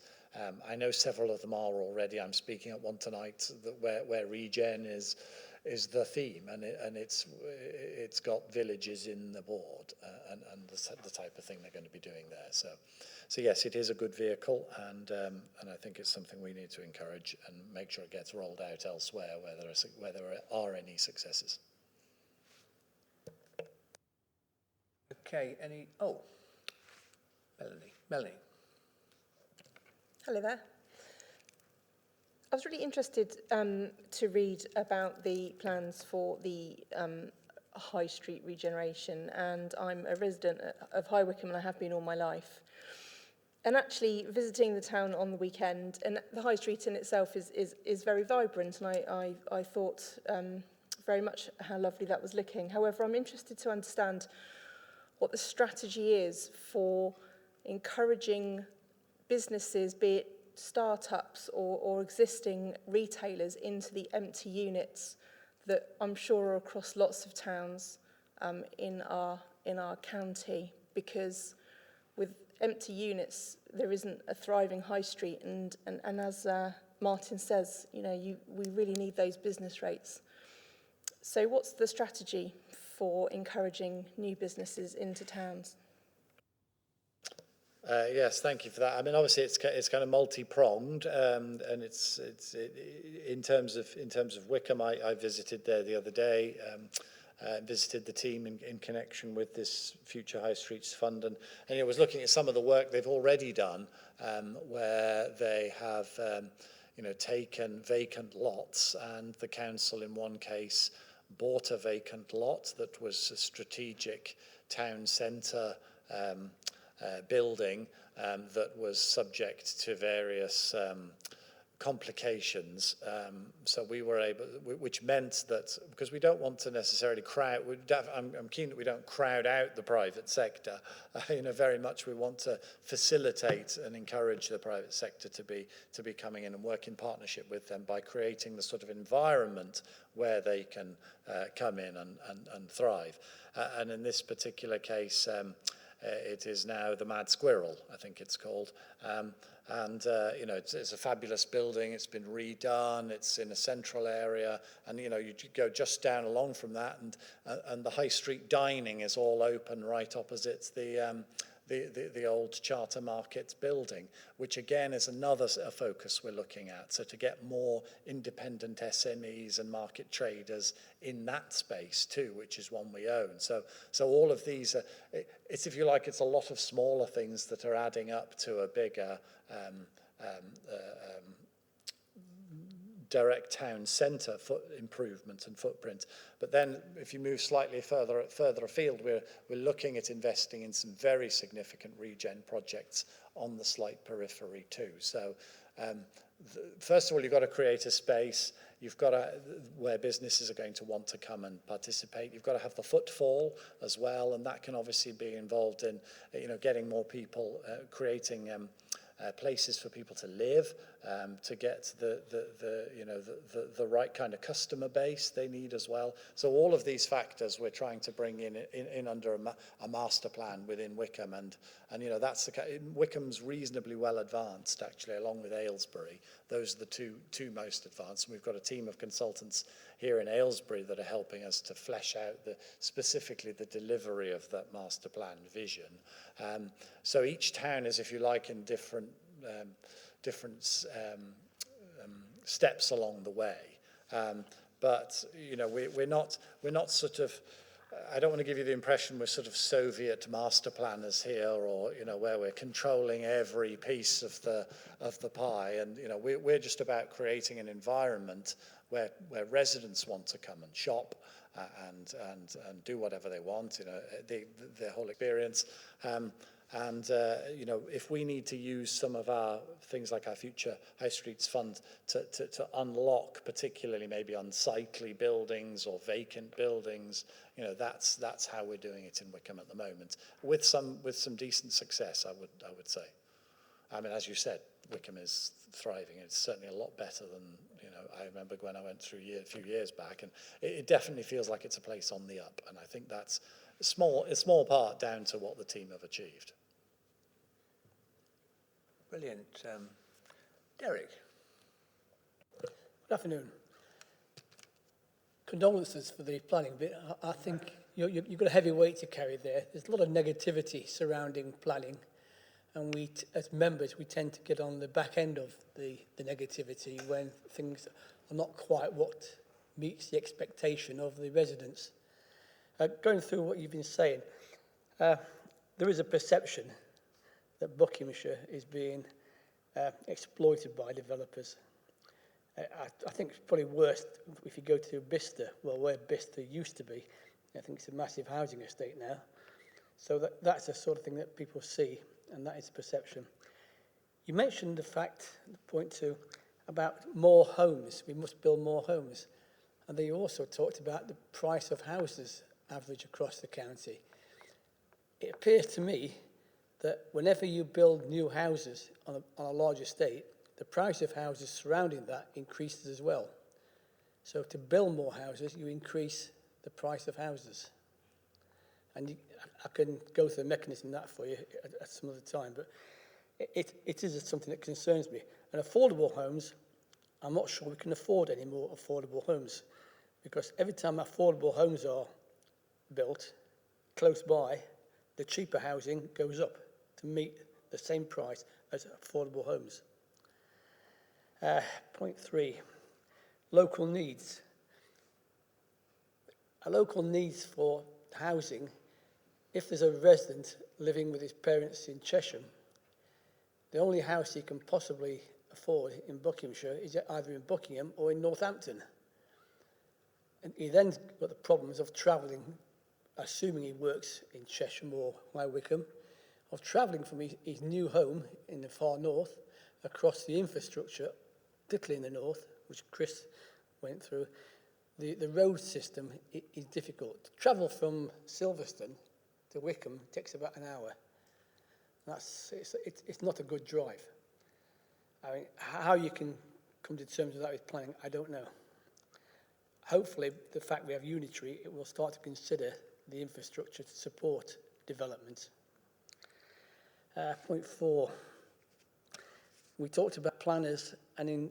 I know several of them are already. I'm speaking at one tonight where regen is the theme, and it's got villages in the board and the type of thing they're going to be doing there. So yes, it is a good vehicle, and I think it's something we need to encourage and make sure it gets rolled out elsewhere where there are any successes. Okay, Melanie. Hello there. I was really interested to read about the plans for the High Street regeneration, and I'm a resident of High Wycombe and I have been all my life. And actually visiting the town on the weekend, and the High Street in itself is very vibrant, and I thought very much how lovely that was looking. However, I'm interested to understand what the strategy is for encouraging businesses, be it startups or existing retailers, into the empty units that I'm sure are across lots of towns in our county, because with empty units there isn't a thriving high street, and as Martin says, we really need those business rates. So what's the strategy for encouraging new businesses into towns? Yes, thank you for that. I mean, obviously, it's kind of multi-pronged, and it's in terms of Wycombe. I visited there the other day, visited the team in connection with this Future High Streets Fund, and I was looking at some of the work they've already done, where they have taken vacant lots, and the council in one case bought a vacant lot that was a strategic town centre building that was subject to various complications. So we were able, which meant that, because we don't want to necessarily crowd, I'm keen that we don't crowd out the private sector. Very much we want to facilitate and encourage the private sector to be coming in and work in partnership with them by creating the sort of environment where they can come in and thrive. And in this particular case, it is now the Mad Squirrel, I think it's called. It's a fabulous building. It's been redone. It's in a central area, and you go just down along from that, and the high street dining is all open right opposite the old Charter Markets building, which again is another focus we're looking at. So to get more independent SMEs and market traders in that space too, which is one we own. So all of these, it's, if you like, it's a lot of smaller things that are adding up to a bigger direct town centre improvement and footprint. But then if you move slightly further afield, we're looking at investing in some very significant regen projects on the slight periphery too. So first of all, you've got to create a space. You've got to, where businesses are going to want to come and participate. You've got to have the footfall as well, and that can obviously be involved in getting more people, creating places for people to live, to get the right kind of customer base they need as well. So all of these factors we're trying to bring in under a master plan within Wickham, and that's Wickham's reasonably well advanced actually, along with Aylesbury. Those are the two most advanced, and we've got a team of consultants here in Aylesbury that are helping us to flesh out specifically the delivery of that master plan vision. So each town is, if you like, in different steps along the way. But we're not sort of, I don't want to give you the impression we're sort of Soviet master planners here, or where we're controlling every piece of the pie. And we're just about creating an environment where residents want to come and shop and do whatever they want, their whole experience. If we need to use some of our things like our Future High Streets Fund to unlock particularly maybe unsightly buildings or vacant buildings, that's how we're doing it in Wickham at the moment, with some decent success, I would say. I mean, as you said, Wickham is thriving. It's certainly a lot better than I remember when I went through a few years back, and it definitely feels like it's a place on the up. And I think that's a small part down to what the team have achieved. Brilliant. Derek. Good afternoon. Condolences for the planning bit. I think you've got a heavy weight to carry there. There's a lot of negativity surrounding planning, and we, as members, we tend to get on the back end of the negativity when things are not quite what meets the expectation of the residents. Going through what you've been saying, there is a perception that Buckinghamshire is being exploited by developers. I think it's probably worse if you go to Bicester, well, where Bicester used to be. I think it's a massive housing estate now. So that's the sort of thing that people see, and that is a perception. You mentioned the fact, point two, about more homes. We must build more homes. And then you also talked about the price of houses average across the county. It appears to me that whenever you build new houses on a large estate, the price of houses surrounding that increases as well. So to build more houses, you increase the price of houses. And I can go through the mechanism of that for you at some other time, but it is something that concerns me. And affordable homes, I'm not sure we can afford any more affordable homes, because every time affordable homes are built close by, the cheaper housing goes up to meet the same price as affordable homes. Point three, local needs. A local needs for housing, if there's a resident living with his parents in Chesham, the only house he can possibly afford in Buckinghamshire is either in Buckingham or in Northampton. And he then got the problems of travelling, assuming he works in Chesham or High Wycombe, of travelling from his new home in the far north across the infrastructure particularly in the north, which Chris went through, the road system is difficult. To travel from Silverstone to Wickham takes about an hour. It's not a good drive. I mean, how you can come to terms with that with planning, I don't know. Hopefully, the fact we have unitary, it will start to consider the infrastructure to support development. Point 4, we talked about planners and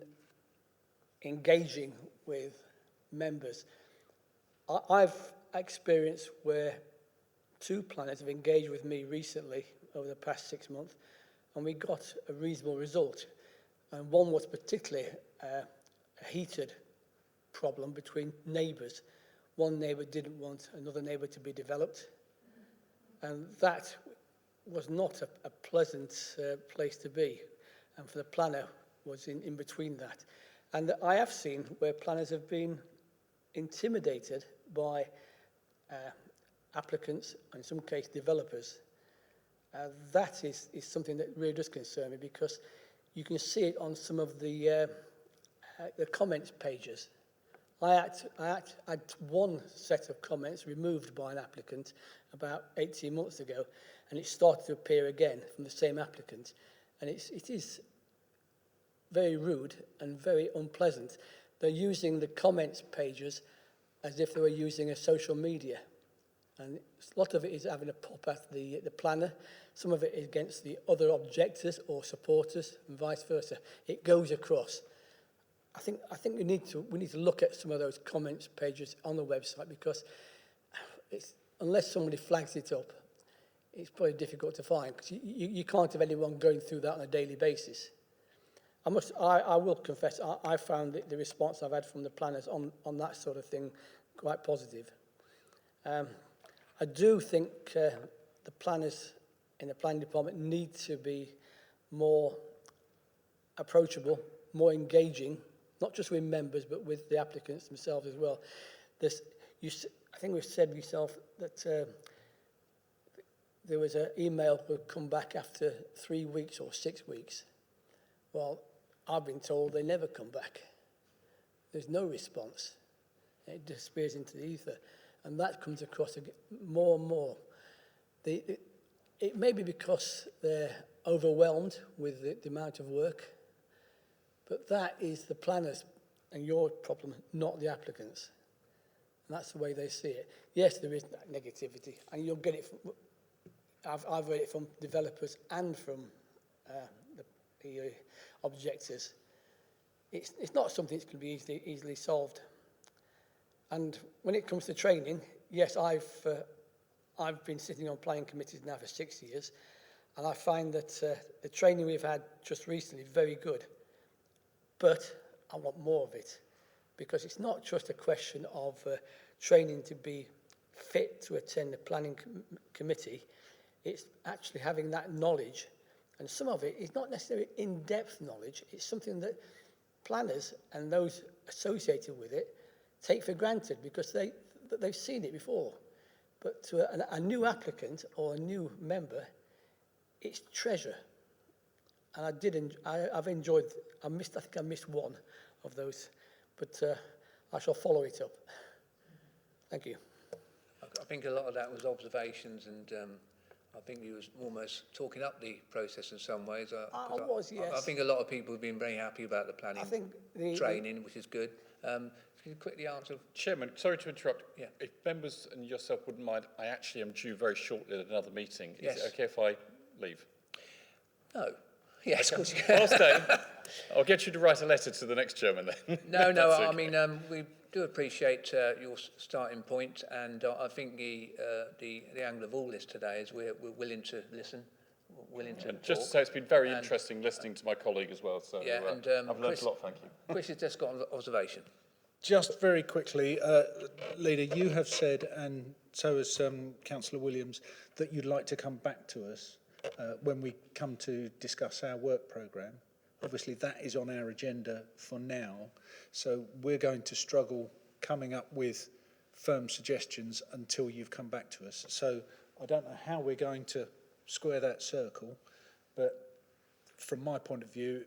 engaging with members. I've experienced where 2 planners have engaged with me recently over the past 6 months, and we got a reasonable result. And one was particularly a heated problem between neighbours. One neighbour didn't want another neighbour to be developed, and that was not a pleasant place to be. And for the planner was in between that. And I have seen where planners have been intimidated by applicants, and in some cases developers. That is something that really does concern me, because you can see it on some of the comments pages. I had one set of comments removed by an applicant about 18 months ago, and it started to appear again from the same applicant. And it is very rude and very unpleasant. They're using the comments pages as if they were using a social media. And a lot of it is having a pop at the planner. Some of it is against the other objectors or supporters, and vice versa. It goes across. I think we need to look at some of those comments pages on the website, because unless somebody flags it up, it's probably difficult to find, because you can't have anyone going through that on a daily basis. I will confess, I found the response I've had from the planners on that sort of thing quite positive. I do think the planners in the planning department need to be more approachable, more engaging, not just with members, but with the applicants themselves as well. I think we've said yourself that there was an email that would come back after 3 weeks or 6 weeks. Well, I've been told they never come back. There's no response. It disappears into the ether. And that comes across more and more. It may be because they're overwhelmed with the amount of work, but that is the planners and your problem, not the applicants. And that's the way they see it. Yes, there is that negativity, and you'll get it from, I've read it from developers and from the objectors. It's not something that can be easily solved. And when it comes to training, yes, I've been sitting on planning committees now for 6 years, and I find that the training we've had just recently is very good. But I want more of it, because it's not just a question of training to be fit to attend the planning committee. It's actually having that knowledge, and some of it is not necessarily in-depth knowledge. It's something that planners and those associated with it take for granted, because they've seen it before. But to a new applicant or a new member, it's treasure. And I've enjoyed. I think I missed one of those, but I shall follow it up. Thank you. I think a lot of that was observations, and I think you was almost talking up the process in some ways. I was, yes. I think a lot of people have been very happy about the planning training, which is good. Can you quickly answer? Chairman, sorry to interrupt. Yeah. If members and yourself wouldn't mind, I actually am due very shortly at another meeting. Yes. Is it okay if I leave? No. Yes, okay. Of course you can. I'll stay. I'll get you to write a letter to the next chairman then. No, Okay. I mean, we do appreciate your starting point, and I think the angle of all this today is we're willing to listen, willing to talk. Just to say, it's been very interesting listening to my colleague as well, so yeah, and, I've learned a lot, thank you. Chris has just got an observation. Just very quickly, Leader, you have said, and so has Councillor Williams, that you'd like to come back to us when we come to discuss our work programme. Obviously, that is on our agenda for now, so we're going to struggle coming up with firm suggestions until you've come back to us. So I don't know how we're going to square that circle, but from my point of view,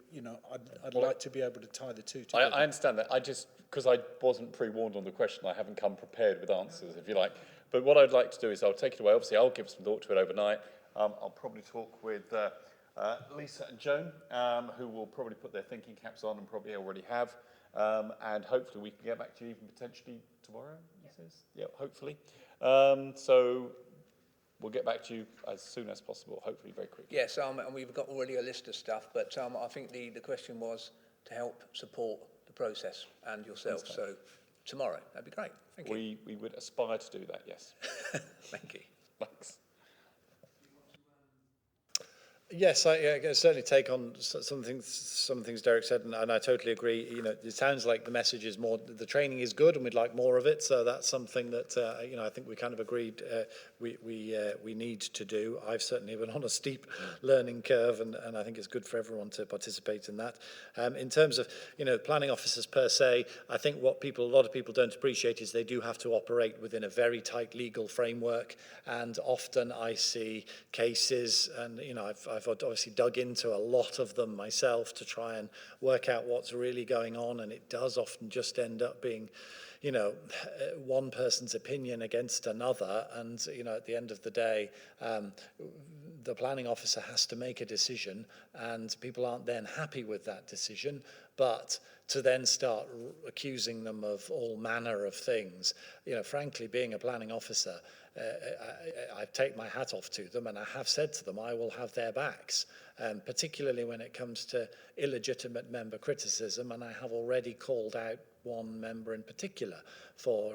I'd like to be able to tie the two together. I understand that. I just, because I wasn't pre-warned on the question, I haven't come prepared with answers, if you like. But what I'd like to do is I'll take it away. Obviously, I'll give some thought to it overnight. I'll probably talk with Lisa and Joan, who will probably put their thinking caps on and probably already have. And hopefully we can get back to you even potentially tomorrow, he says? Yeah, hopefully. So we'll get back to you as soon as possible, hopefully very quickly. Yes, and we've got already a list of stuff, but I think the question was to help support the process and yourself. So tomorrow, that'd be great. Thank you. We would aspire to do that, yes. Thank you. Thanks. Yes, I certainly take on some things Derek said, and I totally agree. It sounds like the message is more, the training is good and we'd like more of it. So that's something that, I think we kind of agreed we need to do. I've certainly been on a steep learning curve, and I think it's good for everyone to participate in that. In terms of, planning officers per se, I think what a lot of people don't appreciate is they do have to operate within a very tight legal framework. And often I see cases, and, I've obviously dug into a lot of them myself to try and work out what's really going on, and it does often just end up being, one person's opinion against another, and at the end of the day, the planning officer has to make a decision, and people aren't then happy with that decision. But to then start accusing them of all manner of things, frankly, being a planning officer, I take my hat off to them, and I have said to them I will have their backs, particularly when it comes to illegitimate member criticism, and I have already called out one member in particular for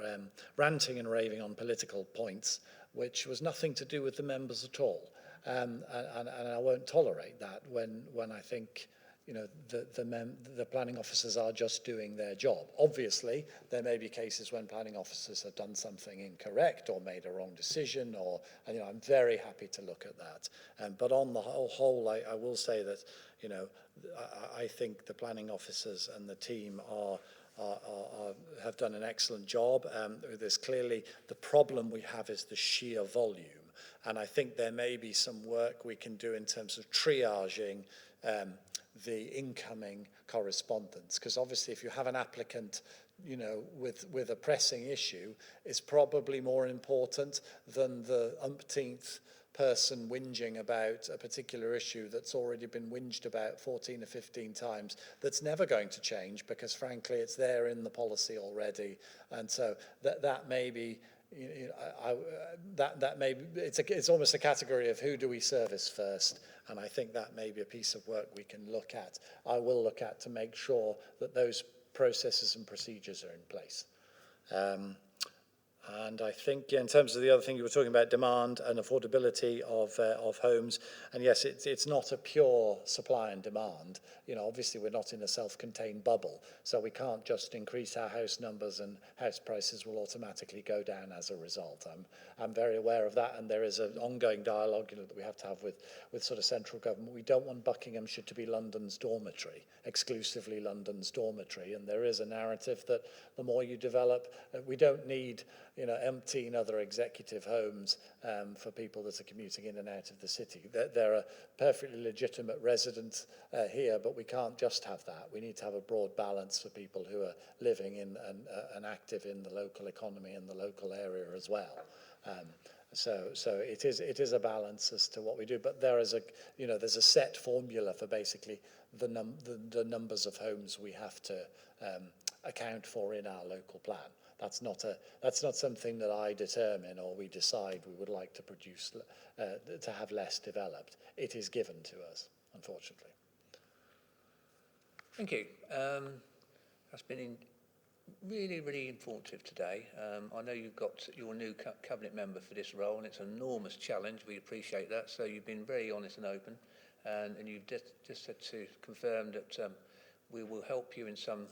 ranting and raving on political points, which was nothing to do with the members at all, and I won't tolerate that when I think the planning officers are just doing their job. Obviously, there may be cases when planning officers have done something incorrect or made a wrong decision, and I'm very happy to look at that. But on the whole, I will say that I think the planning officers and the team have done an excellent job. There's clearly the problem we have is the sheer volume, and I think there may be some work we can do in terms of triaging the incoming correspondence, because obviously if you have an applicant with a pressing issue, it's probably more important than the umpteenth person whinging about a particular issue that's already been whinged about 14 or 15 times, that's never going to change because frankly it's there in the policy already. And so that may be that may be, it's almost a category of who do we service first, and I think that may be a piece of work we can look at. I will look at to make sure that those processes and procedures are in place. And I think in terms of the other thing you were talking about, demand and affordability of homes, and yes, it's not a pure supply and demand. Obviously we're not in a self-contained bubble, so we can't just increase our house numbers and house prices will automatically go down as a result. I'm very aware of that, and there is an ongoing dialogue that we have to have with sort of central government. We don't want Buckinghamshire to be London's dormitory, exclusively London's dormitory, and there is a narrative that the more you develop, we don't need emptying other executive homes for people that are commuting in and out of the city. There are perfectly legitimate residents here, but we can't just have that. We need to have a broad balance for people who are living in and active in the local economy and the local area as well. So it is a balance as to what we do, but there is there's a set formula for basically the numbers of homes we have to account for in our local plan. That's not something that I determine or we decide we would like to produce to have less developed. It is given to us, unfortunately. Thank you. That's been really, really informative today. I know you've got your new cabinet member for this role, and it's an enormous challenge. We appreciate that. So you've been very honest and open, and you've just said to confirm that we will help you in some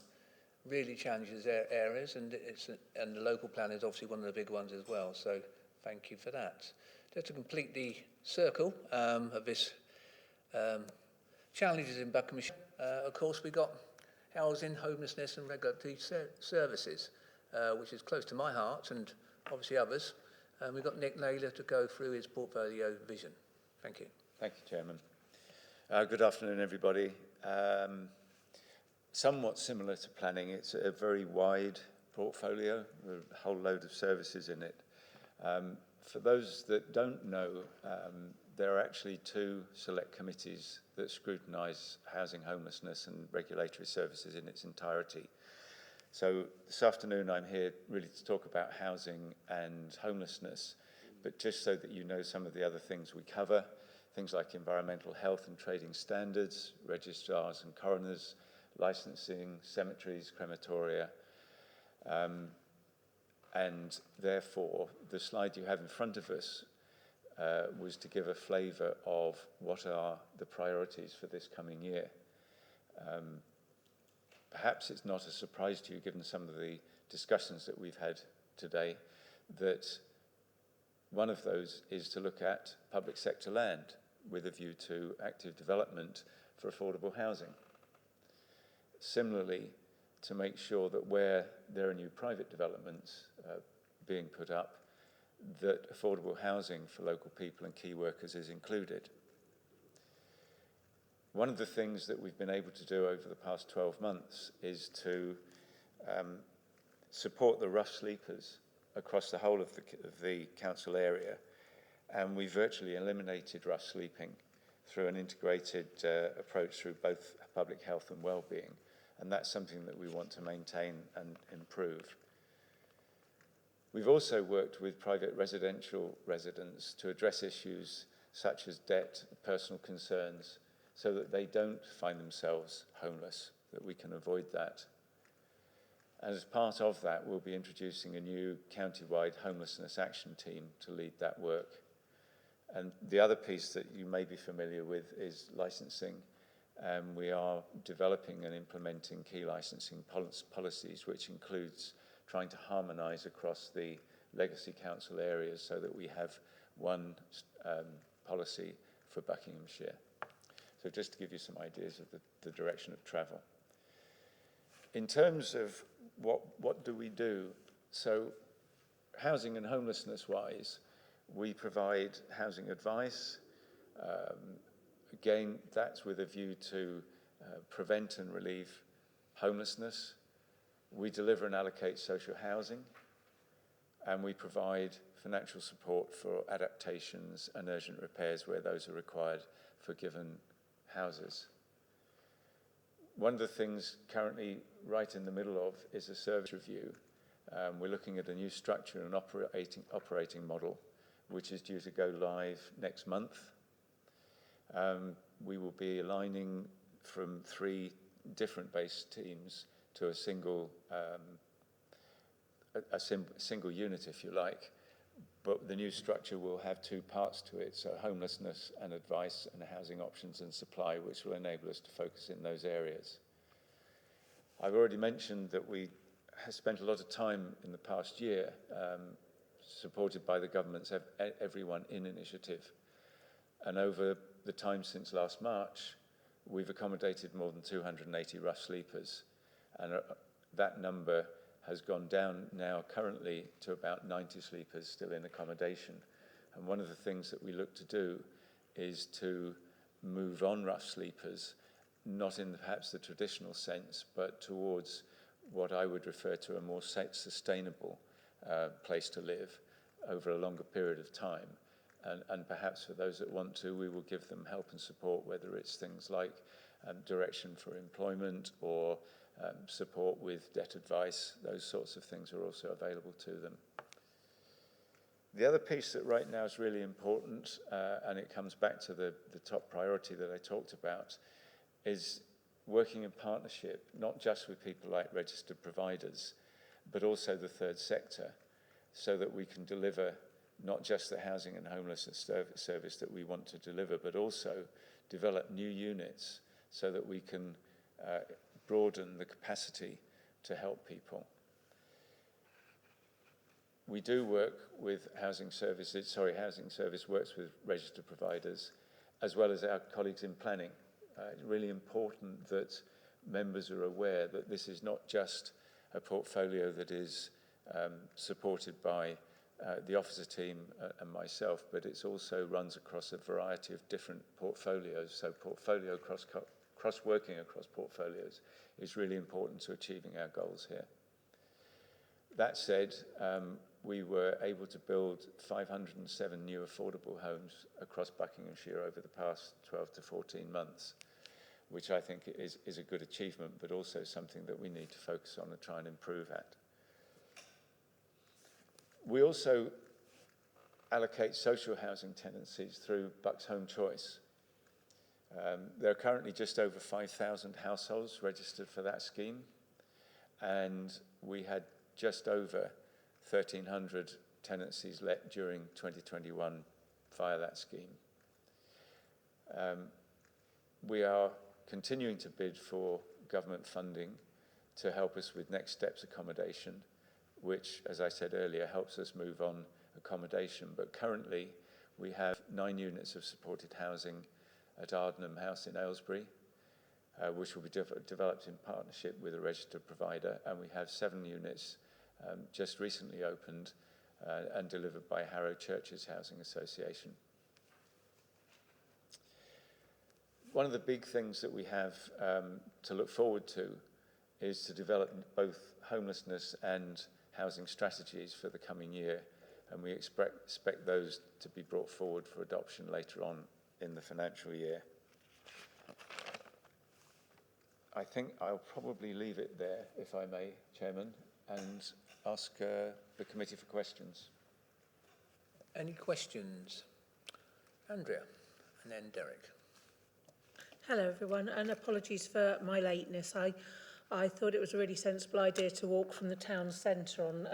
really challenges areas, and the local plan is obviously one of the big ones as well. So thank you for that. Just to complete the circle of this challenges in Buckinghamshire, of course we got housing, homelessness and regulatory services, which is close to my heart and obviously others. We've got Nick Naylor to go through his portfolio vision. Thank you. Thank you, Chairman. Good afternoon, everybody. Somewhat similar to planning, it's a very wide portfolio, with a whole load of services in it. For those that don't know, there are actually two select committees that scrutinise housing, homelessness and regulatory services in its entirety. So this afternoon I'm here really to talk about housing and homelessness, but just so that you know some of the other things we cover, things like environmental health and trading standards, registrars and coroners, licensing, cemeteries, crematoria, and therefore the slide you have in front of us was to give a flavour of what are the priorities for this coming year. Perhaps it's not a surprise to you, given some of the discussions that we've had today, that one of those is to look at public sector land with a view to active development for affordable housing. Similarly, to make sure that where there are new private developments being put up, that affordable housing for local people and key workers is included. One of the things that we've been able to do over the past 12 months is to support the rough sleepers across the whole of the council area, and we virtually eliminated rough sleeping through an integrated approach through both public health and well-being, and that's something that we want to maintain and improve. We've also worked with private residential residents to address issues such as debt, personal concerns, so that they don't find themselves homeless, that we can avoid that. And as part of that, we'll be introducing a new county-wide homelessness action team to lead that work. And the other piece that you may be familiar with is licensing. We are developing and implementing key licensing policies, which includes trying to harmonise across the legacy council areas so that we have one policy for Buckinghamshire. So just to give you some ideas of the direction of travel. In terms of what do we do? So housing and homelessness wise, we provide housing advice. Again, that's with a view to prevent and relieve homelessness. We deliver and allocate social housing, and we provide financial support for adaptations and urgent repairs where those are required for given houses. One of the things currently right in the middle of is a service review. We're looking at a new structure and operating model, which is due to go live next month. We will be aligning from 3 different base teams to a single unit, if you like. But the new structure will have 2 parts to it, so homelessness and advice, and housing options and supply, which will enable us to focus in those areas. I've already mentioned that we have spent a lot of time in the past year supported by the government's Everyone In initiative. And over the time since last March, we've accommodated more than 280 rough sleepers. And that number has gone down now currently to about 90 sleepers still in accommodation. And one of the things that we look to do is to move on rough sleepers, not in perhaps the traditional sense, but towards what I would refer to a more sustainable place to live over a longer period of time. And perhaps for those that want to, we will give them help and support, whether it's things like direction for employment or support with debt advice. Those sorts of things are also available to them. The other piece that right now is really important, and it comes back to the top priority that I talked about, is working in partnership, not just with people like registered providers, but also the third sector, so that we can deliver not just the housing and homelessness service that we want to deliver, but also develop new units so that we can broaden the capacity to help people. We do work with housing service works with registered providers, as well as our colleagues in planning. It's really important that members are aware that this is not just a portfolio that is supported by the officer team and myself, but it also runs across a variety of different portfolios. So cross-working across portfolios is really important to achieving our goals here. That said, we were able to build 507 new affordable homes across Buckinghamshire over the past 12 to 14 months, which I think is a good achievement, but also something that we need to focus on and try and improve at. We also allocate social housing tenancies through Bucks Home Choice. There are currently just over 5,000 households registered for that scheme, and we had just over 1,300 tenancies let during 2021 via that scheme. We are continuing to bid for government funding to help us with next steps accommodation, which, as I said earlier, helps us move on accommodation. But currently, we have 9 units of supported housing at Ardnham House in Aylesbury, which will be developed in partnership with a registered provider, and we have 7 units just recently opened and delivered by Harrow Churches Housing Association. One of the big things that we have to look forward to is to develop both homelessness and housing strategies for the coming year, and we expect those to be brought forward for adoption later on in the financial year. I think I'll probably leave it there, if I may, Chairman, and ask the committee for questions. Any questions? Andrea, and then Derek. Hello everyone, and apologies for my lateness. I thought it was a really sensible idea to walk from the town centre on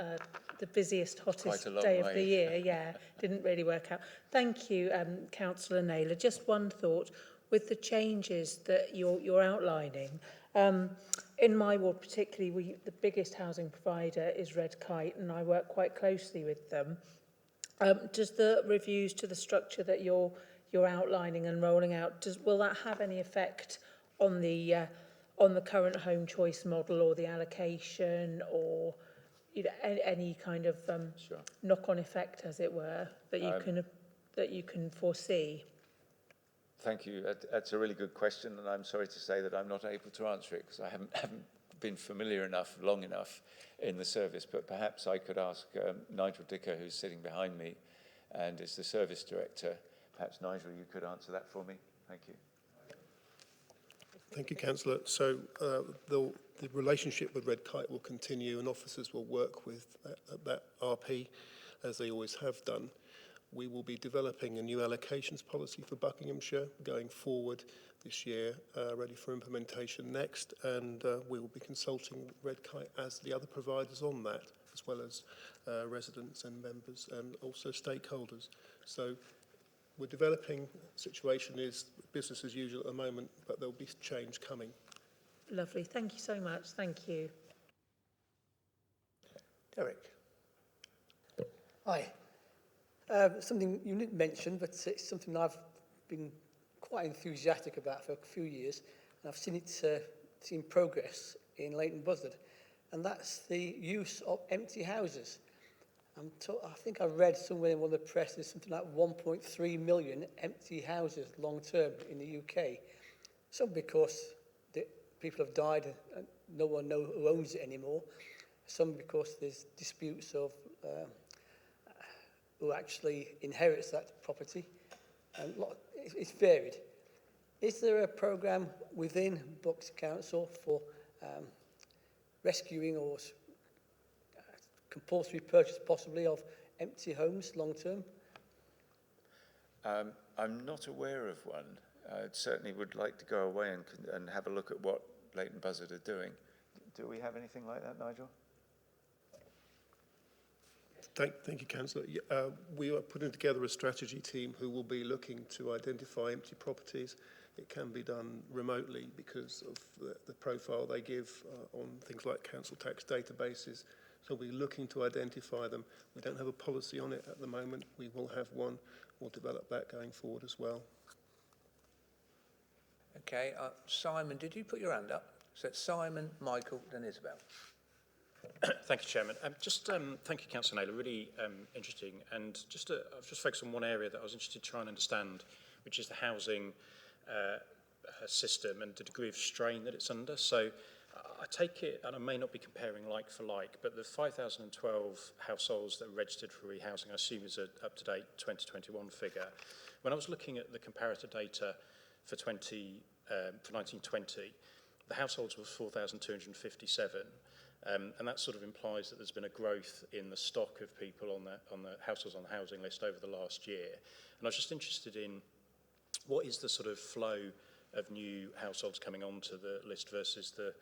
the busiest, hottest day of the year. Yeah, didn't really work out. Thank you, Councillor Naylor. Just one thought, with the changes that you're outlining, in my ward particularly, the biggest housing provider is Red Kite, and I work quite closely with them. Does the reviews to the structure that you're outlining and rolling out, will that have any effect on the current home choice model or the allocation, or any kind of Sure. knock-on effect, as it were, that you can foresee? Thank you. That's a really good question, and I'm sorry to say that I'm not able to answer it because I haven't been familiar enough, long enough in the service. But perhaps I could ask Nigel Dicker, who's sitting behind me and is the service director. Perhaps, Nigel, you could answer that for me. Thank you. Thank you, Councillor. So the relationship with Red Kite will continue, and officers will work with that RP, as they always have done. We will be developing a new allocations policy for Buckinghamshire going forward this year, ready for implementation next, and we will be consulting Red Kite as the other providers on that, as well as residents and members and also stakeholders. So we're developing, situation is business as usual at the moment, but there'll be change coming. Lovely, thank you so much, thank you. Derek. Hi. Something you didn't mention, but it's something I've been quite enthusiastic about for a few years, and I've seen it seen progress in Leighton Buzzard, and that's the use of empty houses. I think I read somewhere in one of the press there's something like 1.3 million empty houses long term in the UK. Some because the people have died and no one knows who owns it anymore. Some because there's disputes of who actually inherits that property. And it's varied. Is there a programme within Bucks Council for rescuing or compulsory purchase possibly of empty homes long term? I'm not aware of one. I certainly would like to go away and have a look at what Leighton Buzzard are doing. Do we have anything like that, Nigel? Thank you, Councillor. We are putting together a strategy team who will be looking to identify empty properties. It can be done remotely because of the profile they give on things like council tax databases. So we're looking to identify them. We don't have a policy on it at the moment. We will have one. We'll develop that going forward as well. Okay, Simon, did you put your hand up? So it's Simon, Michael, then Isabel. Thank you, Chairman. Thank you, Councillor Naylor. Really interesting. And I've just focused on one area that I was interested to try and understand, which is the housing system and the degree of strain that it's under. So I take it, and I may not be comparing like for like, but the 5,012 households that are registered for rehousing, I assume is an up-to-date 2021 figure. When I was looking at the comparator data for 1920, the households were 4,257. And that sort of implies that there's been a growth in the stock of people on the households on the housing list over the last year. And I was just interested in what is the sort of flow of new households coming onto the list versus the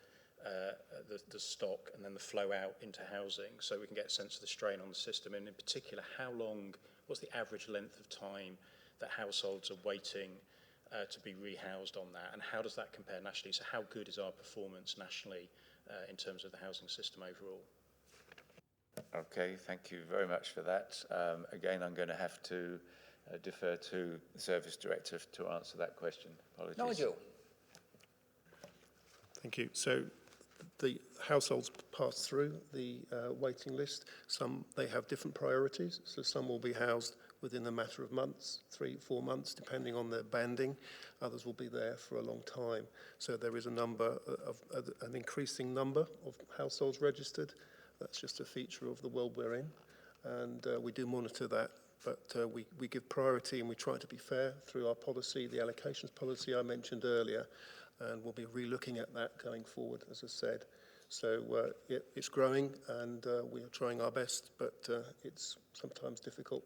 stock, and then the flow out into housing, so we can get a sense of the strain on the system. And in particular, what's the average length of time that households are waiting to be rehoused on that, and how does that compare nationally? So how good is our performance nationally in terms of the housing system overall? Okay, thank you very much for that. Again, I'm going to have to defer to the Service Director to answer that question. Apologies. Nigel. Thank you. So the households pass through the waiting list. Some, they have different priorities. So some will be housed within a matter of months, 3-4 months, depending on their banding. Others will be there for a long time. So there is an increasing number of households registered. That's just a feature of the world we're in. And we do monitor that. But we give priority, and we try to be fair through our policy, the allocations policy I mentioned earlier. And we'll be re-looking at that going forward, as I said. So it's growing, and we are trying our best, but it's sometimes difficult.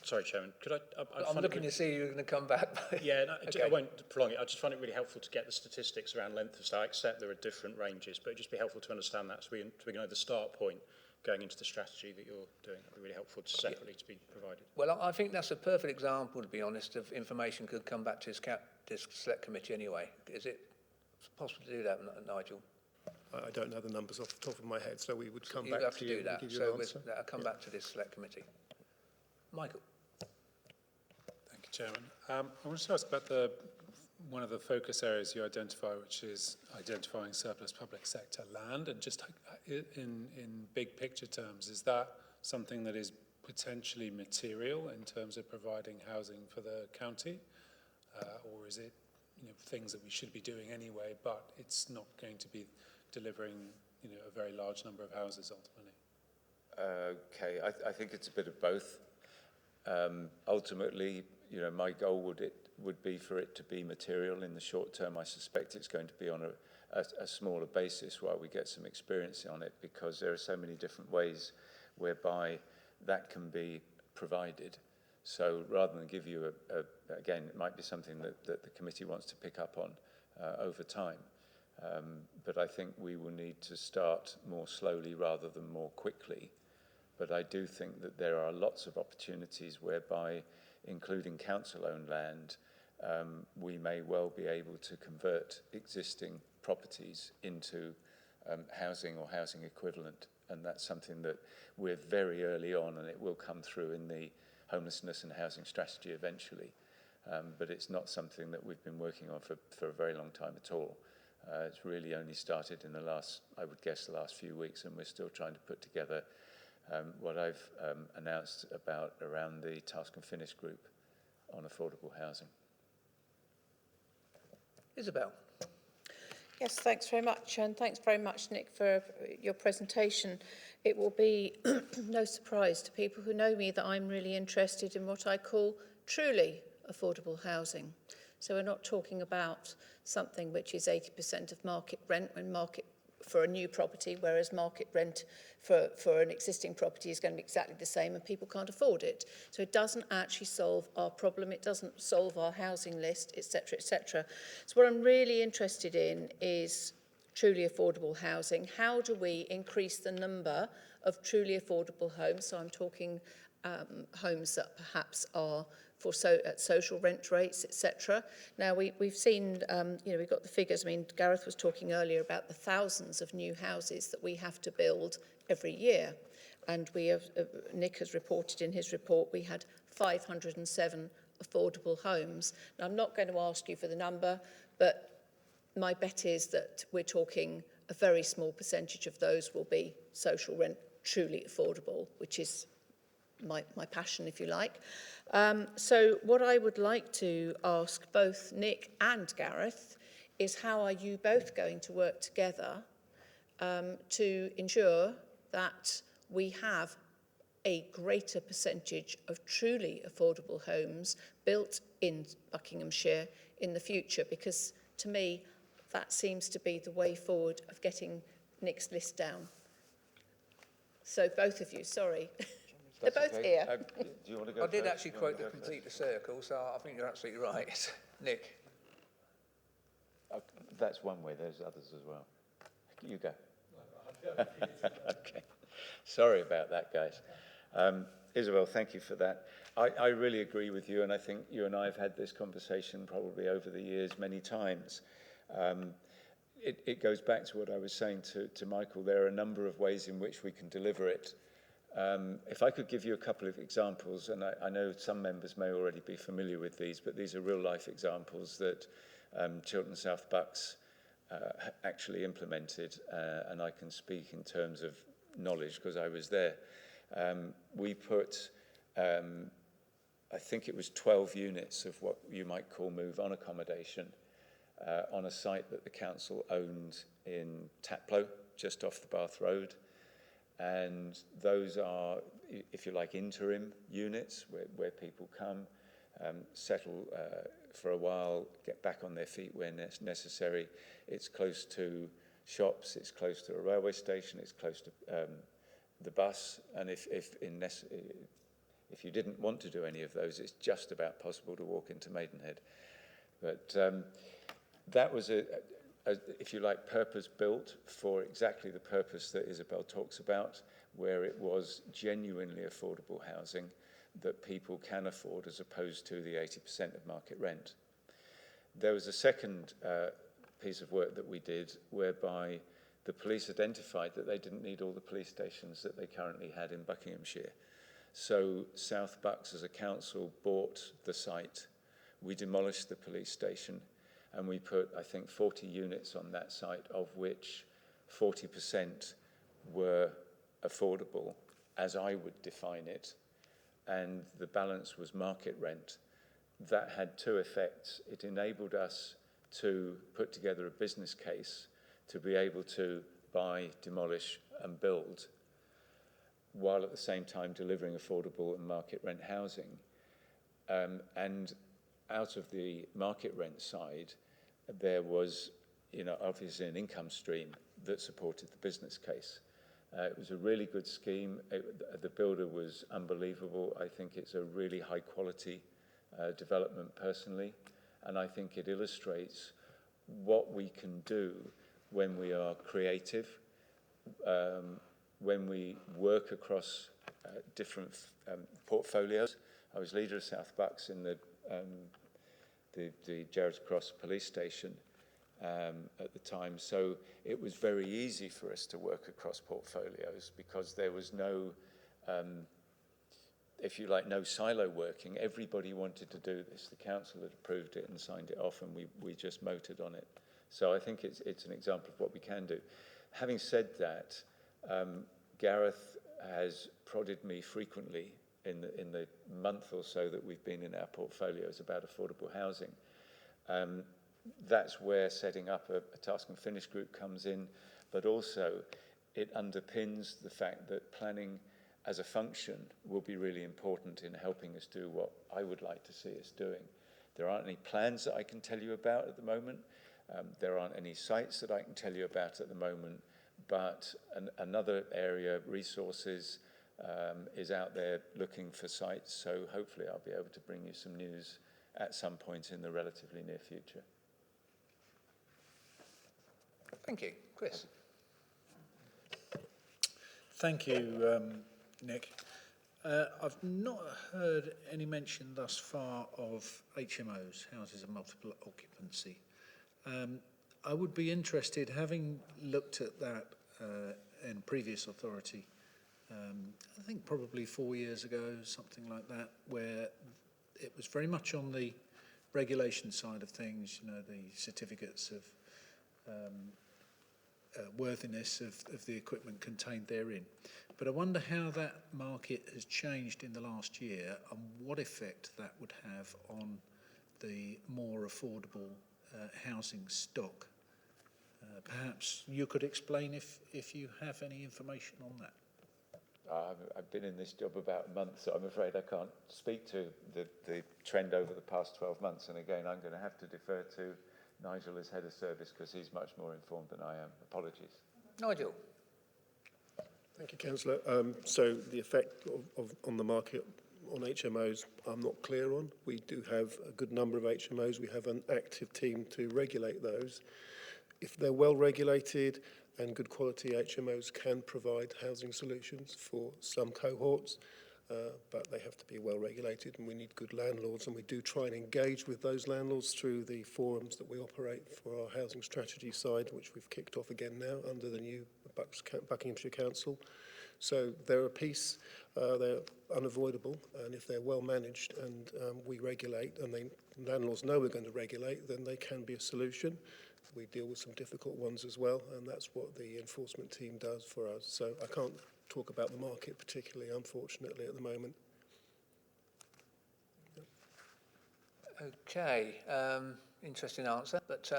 Sorry, Chairman. I'm looking to see you're going to come back. Yeah, no, okay. I won't prolong it. I just find it really helpful to get the statistics around length of stay. I accept there are different ranges, but it'd just be helpful to understand that so we can know the start point going into the strategy that you're doing. It'd be really helpful to separately to be provided. Well, I think that's a perfect example, to be honest, of information could come back to this select committee anyway. Is it possible to do that, Nigel? I don't know the numbers off the top of my head, so we would come You'd back have to to you do and that. give you So an answer. I'll come back to this select committee. Michael. Thank you, Chairman. I want to ask about one of the focus areas you identify, which is identifying surplus public sector land, and just in big picture terms, is that something that is potentially material in terms of providing housing for the county, or is it things that we should be doing anyway, but it's not going to be delivering a very large number of houses ultimately? Okay, I think it's a bit of both. Ultimately, my goal would be for it to be material in the short term. I suspect it's going to be on a smaller basis while we get some experience on it, because there are so many different ways whereby that can be provided. So rather than give you again, it might be something that the committee wants to pick up on over time. But I think we will need to start more slowly rather than more quickly. But I do think that there are lots of opportunities whereby, including council-owned land, we may well be able to convert existing properties into housing or housing equivalent. And that's something that we're very early on, and it will come through in the homelessness and housing strategy eventually. But it's not something that we've been working on for a very long time at all. It's really only started in the last few weeks, and we're still trying to put together what I've announced around the Task and Finish group on affordable housing. Isabel. Yes, thanks very much, and thanks very much, Nick, for your presentation. It will be no surprise to people who know me that I'm really interested in what I call truly affordable housing. So we're not talking about something which is 80% of market rent for a new property, whereas market rent for an existing property is going to be exactly the same and people can't afford it. So it doesn't actually solve our problem, it doesn't solve our housing list, etc., etc. So what I'm really interested in is truly affordable housing. How do we increase the number of truly affordable homes? So I'm talking homes that perhaps are at social rent rates, etc. Now, we've seen, we've got the figures. I mean, Gareth was talking earlier about the thousands of new houses that we have to build every year. And Nick has reported in his report, we had 507 affordable homes. Now, I'm not going to ask you for the number, but my bet is that we're talking a very small percentage of those will be social rent, truly affordable, which is my passion, if you like. So what I would like to ask both Nick and Gareth is, how are you both going to work together to ensure that we have a greater percentage of truly affordable homes built in Buckinghamshire in the future? Because to me, that seems to be the way forward of getting Nick's list down. So both of you, sorry. They're both here. Do you want to go I did first? actually Do you want quote to the go complete the first? circle, so I think you're absolutely right. Nick. That's one way, there's others as well. You go. Okay. Sorry about that, guys. Isabel, thank you for that. I really agree with you, and I think you and I have had this conversation probably over the years many times. It goes back to what I was saying to Michael. There are a number of ways in which we can deliver it. If I could give you a couple of examples, and I know some members may already be familiar with these, but these are real-life examples that Chiltern South Bucks actually implemented, and I can speak in terms of knowledge because I was there. We put, I think it was 12 units of what you might call move-on accommodation on a site that the council owned in Taplow, just off the Bath Road. And those are, if you like, interim units where people come, settle for a while, get back on their feet when necessary. It's close to shops, it's close to a railway station, it's close to the bus, and if you didn't want to do any of those, it's just about possible to walk into Maidenhead. But that was if you like, purpose-built for exactly the purpose that Isabel talks about, where it was genuinely affordable housing that people can afford as opposed to the 80% of market rent. There was a second piece of work that we did whereby the police identified that they didn't need all the police stations that they currently had in Buckinghamshire. So South Bucks as a council bought the site, we demolished the police station, and we put, I think, 40 units on that site, of which 40% were affordable, as I would define it, and the balance was market rent. That had two effects. It enabled us to put together a business case to be able to buy, demolish, and build, while at the same time delivering affordable and market rent housing. And out of the market rent side, there was, obviously an income stream that supported the business case. It was a really good scheme. The builder was unbelievable. I think it's a really high quality development personally, and I think it illustrates what we can do when we are creative, when we work across different portfolios. I was leader of South Bucks in the Gerrards Cross police station at the time, so it was very easy for us to work across portfolios because there was no, if you like, no silo working. Everybody wanted to do this. The council had approved it and signed it off, and we just motored on it. So I think it's an example of what we can do. Having said that, Gareth has prodded me frequently in the month or so that we've been in our portfolios about affordable housing. That's where setting up a task and finish group comes in, but also it underpins the fact that planning as a function will be really important in helping us do what I would like to see us doing. There aren't any plans that I can tell you about at the moment. There aren't any sites that I can tell you about at the moment, but another area, resources, is out there looking for sites, so hopefully I'll be able to bring you some news at some point in the relatively near future. Thank you. Chris. Thank you, Nick. I've not heard any mention thus far of HMOs, houses of multiple occupancy. I would be interested, having looked at that in previous authority, I think probably 4 years ago, something like that, where it was very much on the regulation side of things, the certificates of worthiness of the equipment contained therein. But I wonder how that market has changed in the last year and what effect that would have on the more affordable housing stock. Perhaps you could explain if you have any information on that. I've been in this job about a month, so I'm afraid I can't speak to the trend over the past 12 months. And again, I'm going to have to defer to Nigel as head of service because he's much more informed than I am. Apologies. Nigel. Thank you, Councillor. So the effect on the market on HMOs, I'm not clear on. We do have a good number of HMOs. We have an active team to regulate those. If they're well regulated and good quality, HMOs can provide housing solutions for some cohorts, but they have to be well regulated, and we need good landlords, and we do try and engage with those landlords through the forums that we operate for our housing strategy side, which we've kicked off again now under the new Buckinghamshire Council. So they're a piece, they're unavoidable, and if they're well managed and we regulate, and landlords know we're going to regulate, then they can be a solution. We deal with some difficult ones as well, and that's what the enforcement team does for us. So I can't talk about the market particularly, unfortunately, at the moment. Okay, interesting answer. But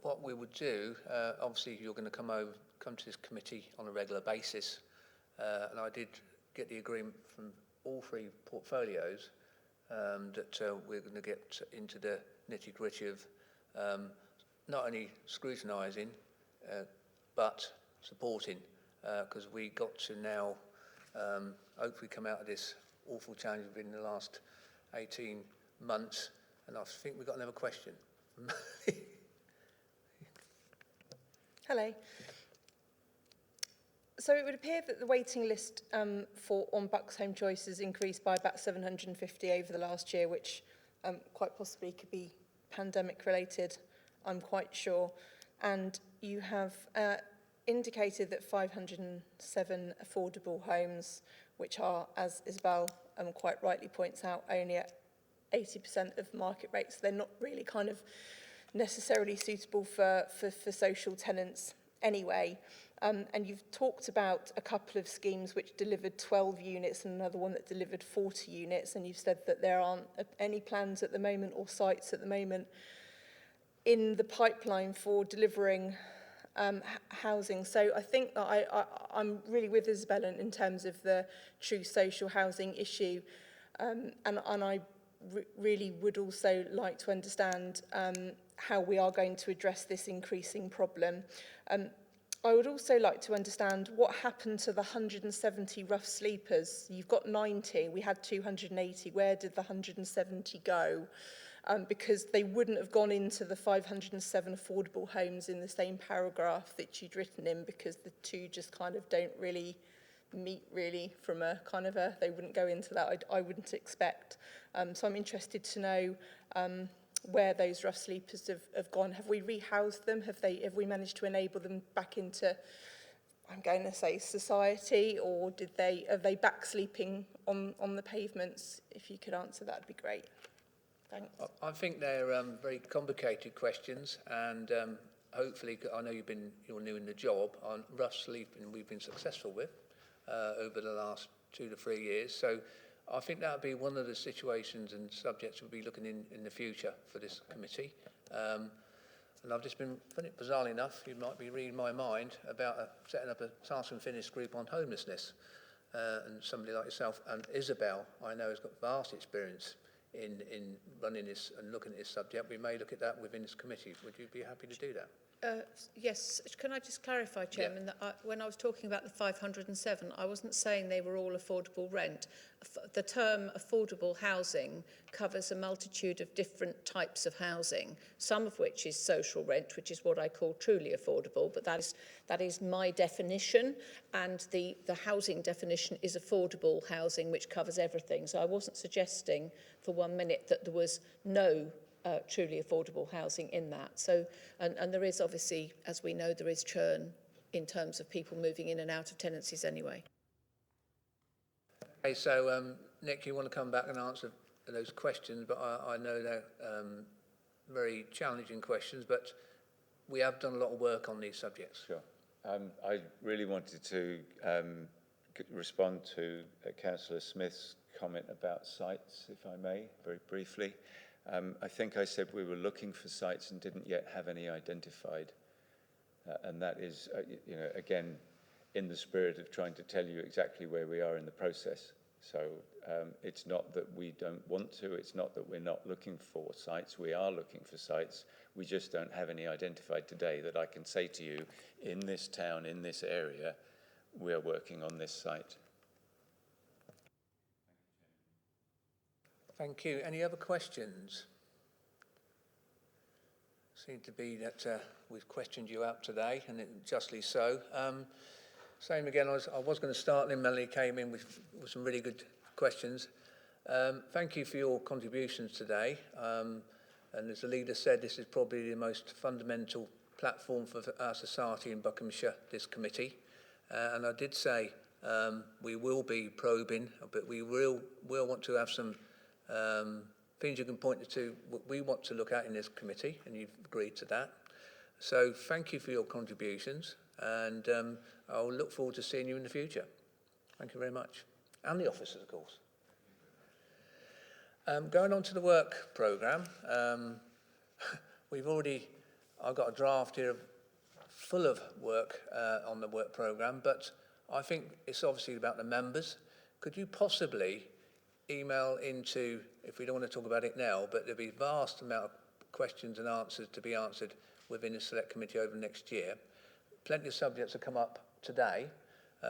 what we would do, obviously you're going to come to this committee on a regular basis, and I did get the agreement from all three portfolios that we're going to get into the nitty-gritty of not only scrutinising, but supporting, because we got to now hopefully come out of this awful challenge within the last 18 months. And I think we've got another question. Hello. So it would appear that the waiting list on Bucks Home Choice has increased by about 750 over the last year, which quite possibly could be pandemic related, I'm quite sure. And you have indicated that 507 affordable homes, which are, as Isabel quite rightly points out, only at 80% of market rates. They're not really kind of necessarily suitable for social tenants anyway. And you've talked about a couple of schemes which delivered 12 units and another one that delivered 40 units. And you've said that there aren't any plans at the moment or sites at the moment in the pipeline for delivering housing. So I think that I'm really with Isabel in terms of the true social housing issue. And I really would also like to understand how we are going to address this increasing problem. I would also like to understand what happened to the 170 rough sleepers. You've got 90, we had 280. Where did the 170 go? Because they wouldn't have gone into the 507 affordable homes in the same paragraph that you'd written in, because the two just kind of don't really meet really from a kind of they wouldn't go into that, I wouldn't expect. So I'm interested to know where those rough sleepers have gone. Have we rehoused them? Have we managed to enable them back into, I'm going to say, society, or are they back sleeping on the pavements? If you could answer, that'd be great. Thanks. I think they're very complicated questions, and hopefully, I know you're new in the job. On rough sleeping, we've been successful with over the last 2 to 3 years. So I think that would be one of the situations and subjects we'll be looking in the future for this committee. And I've just been, bizarrely enough, you might be reading my mind about setting up a task and finish group on homelessness. And somebody like yourself and Isabel, I know, has got vast experience in running this and looking at this subject. We may look at that within this committee. Would you be happy to do that? Yes, can I just clarify, Chairman, that when I was talking about the 507, I wasn't saying they were all affordable rent. The term affordable housing covers a multitude of different types of housing, some of which is social rent, which is what I call truly affordable, but that is my definition, and the housing definition is affordable housing, which covers everything. So I wasn't suggesting for 1 minute that there was no truly affordable housing in that. So, and there is obviously, as we know, there is churn in terms of people moving in and out of tenancies anyway. Okay, so Nick, you want to come back and answer those questions, but I know they're very challenging questions, but we have done a lot of work on these subjects. Sure. I really wanted to respond to Councillor Smith's comment about sites, if I may, very briefly. I think I said we were looking for sites and didn't yet have any identified. And that is, again, in the spirit of trying to tell you exactly where we are in the process. So it's not that we don't want to, it's not that we're not looking for sites, we are looking for sites, we just don't have any identified today that I can say to you, in this town, in this area, we're working on this site. Thank you. Any other questions? Seemed to be that we've questioned you out today, and justly so. Same again, I was going to start, and then Melanie came in with some really good questions. Thank you for your contributions today. And as the leader said, this is probably the most fundamental platform for our society in Buckinghamshire, this committee. And I did say we will be probing, but we will want to have some things you can point to what we want to look at in this committee, and you've agreed to that. So thank you for your contributions, and I'll look forward to seeing you in the future. Thank you very much. And the officers, of course. Going on to the work programme, I've got a draft here full of work on the work programme, but I think it's obviously about the members. Could you possibly email into, if we don't want to talk about it now, but there'll be a vast amount of questions and answers to be answered within the select committee over the next year. Plenty of subjects have come up today.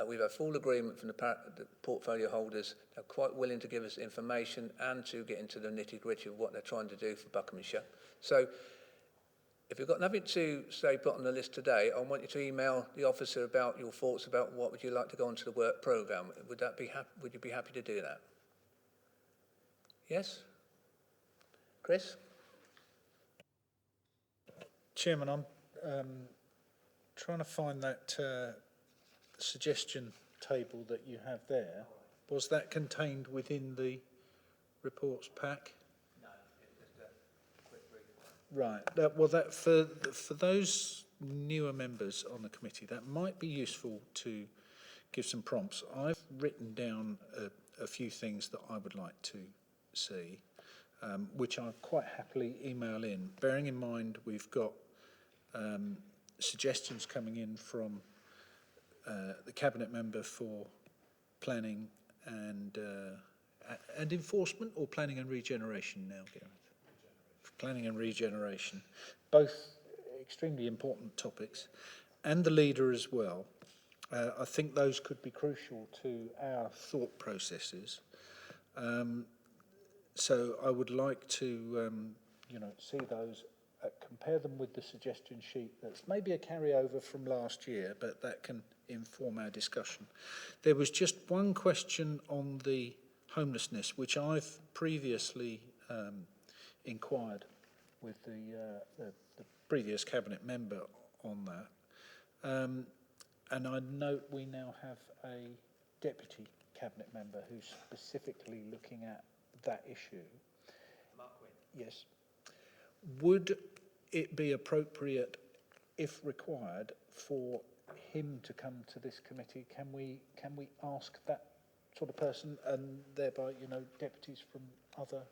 We've had full agreement from the portfolio holders. They're quite willing to give us information and to get into the nitty-gritty of what they're trying to do for Buckinghamshire. So if you've got nothing to say put on the list today, I want you to email the officer about your thoughts about what would you like to go onto the work programme. Would you be happy to do that? Yes? Chris? Chairman, I'm trying to find that suggestion table that you have there. Was that contained within the reports pack? No, it's just a quick read. Right. Well, that for those newer members on the committee, that might be useful to give some prompts. I've written down a few things that I would like to see, which I'll quite happily email in, bearing in mind we've got suggestions coming in from the Cabinet Member for Planning and Enforcement, or Planning and Regeneration now, Gareth? Planning and Regeneration, both extremely important topics, and the leader as well. I think those could be crucial to our thought processes. So I would like to, see those, compare them with the suggestion sheet that's maybe a carryover from last year, but that can inform our discussion. There was just one question on the homelessness, which I've previously inquired with the previous Cabinet Member on that. And I note we now have a Deputy Cabinet Member who's specifically looking at that issue. Mark Quinn. Yes. Would it be appropriate, if required, for him to come to this committee? Can we ask that sort of person, and thereby, deputies from other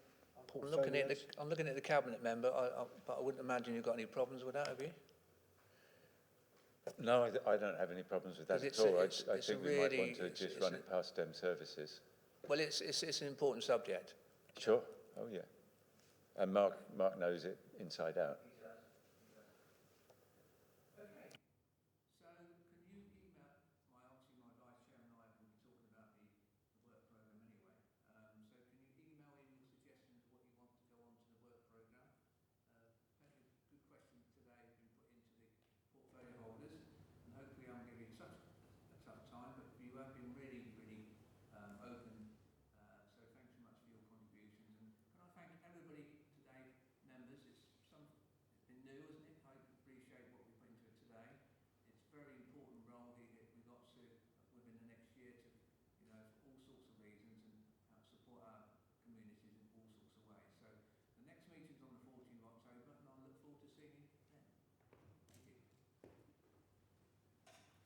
portfolios? I'm looking at the Cabinet Member, but I wouldn't imagine you've got any problems with that, have you? No, I don't have any problems with that at all. I think we might want to just run it past them services. Well, it's an important subject. Sure. Oh, yeah. And Mark knows it inside out.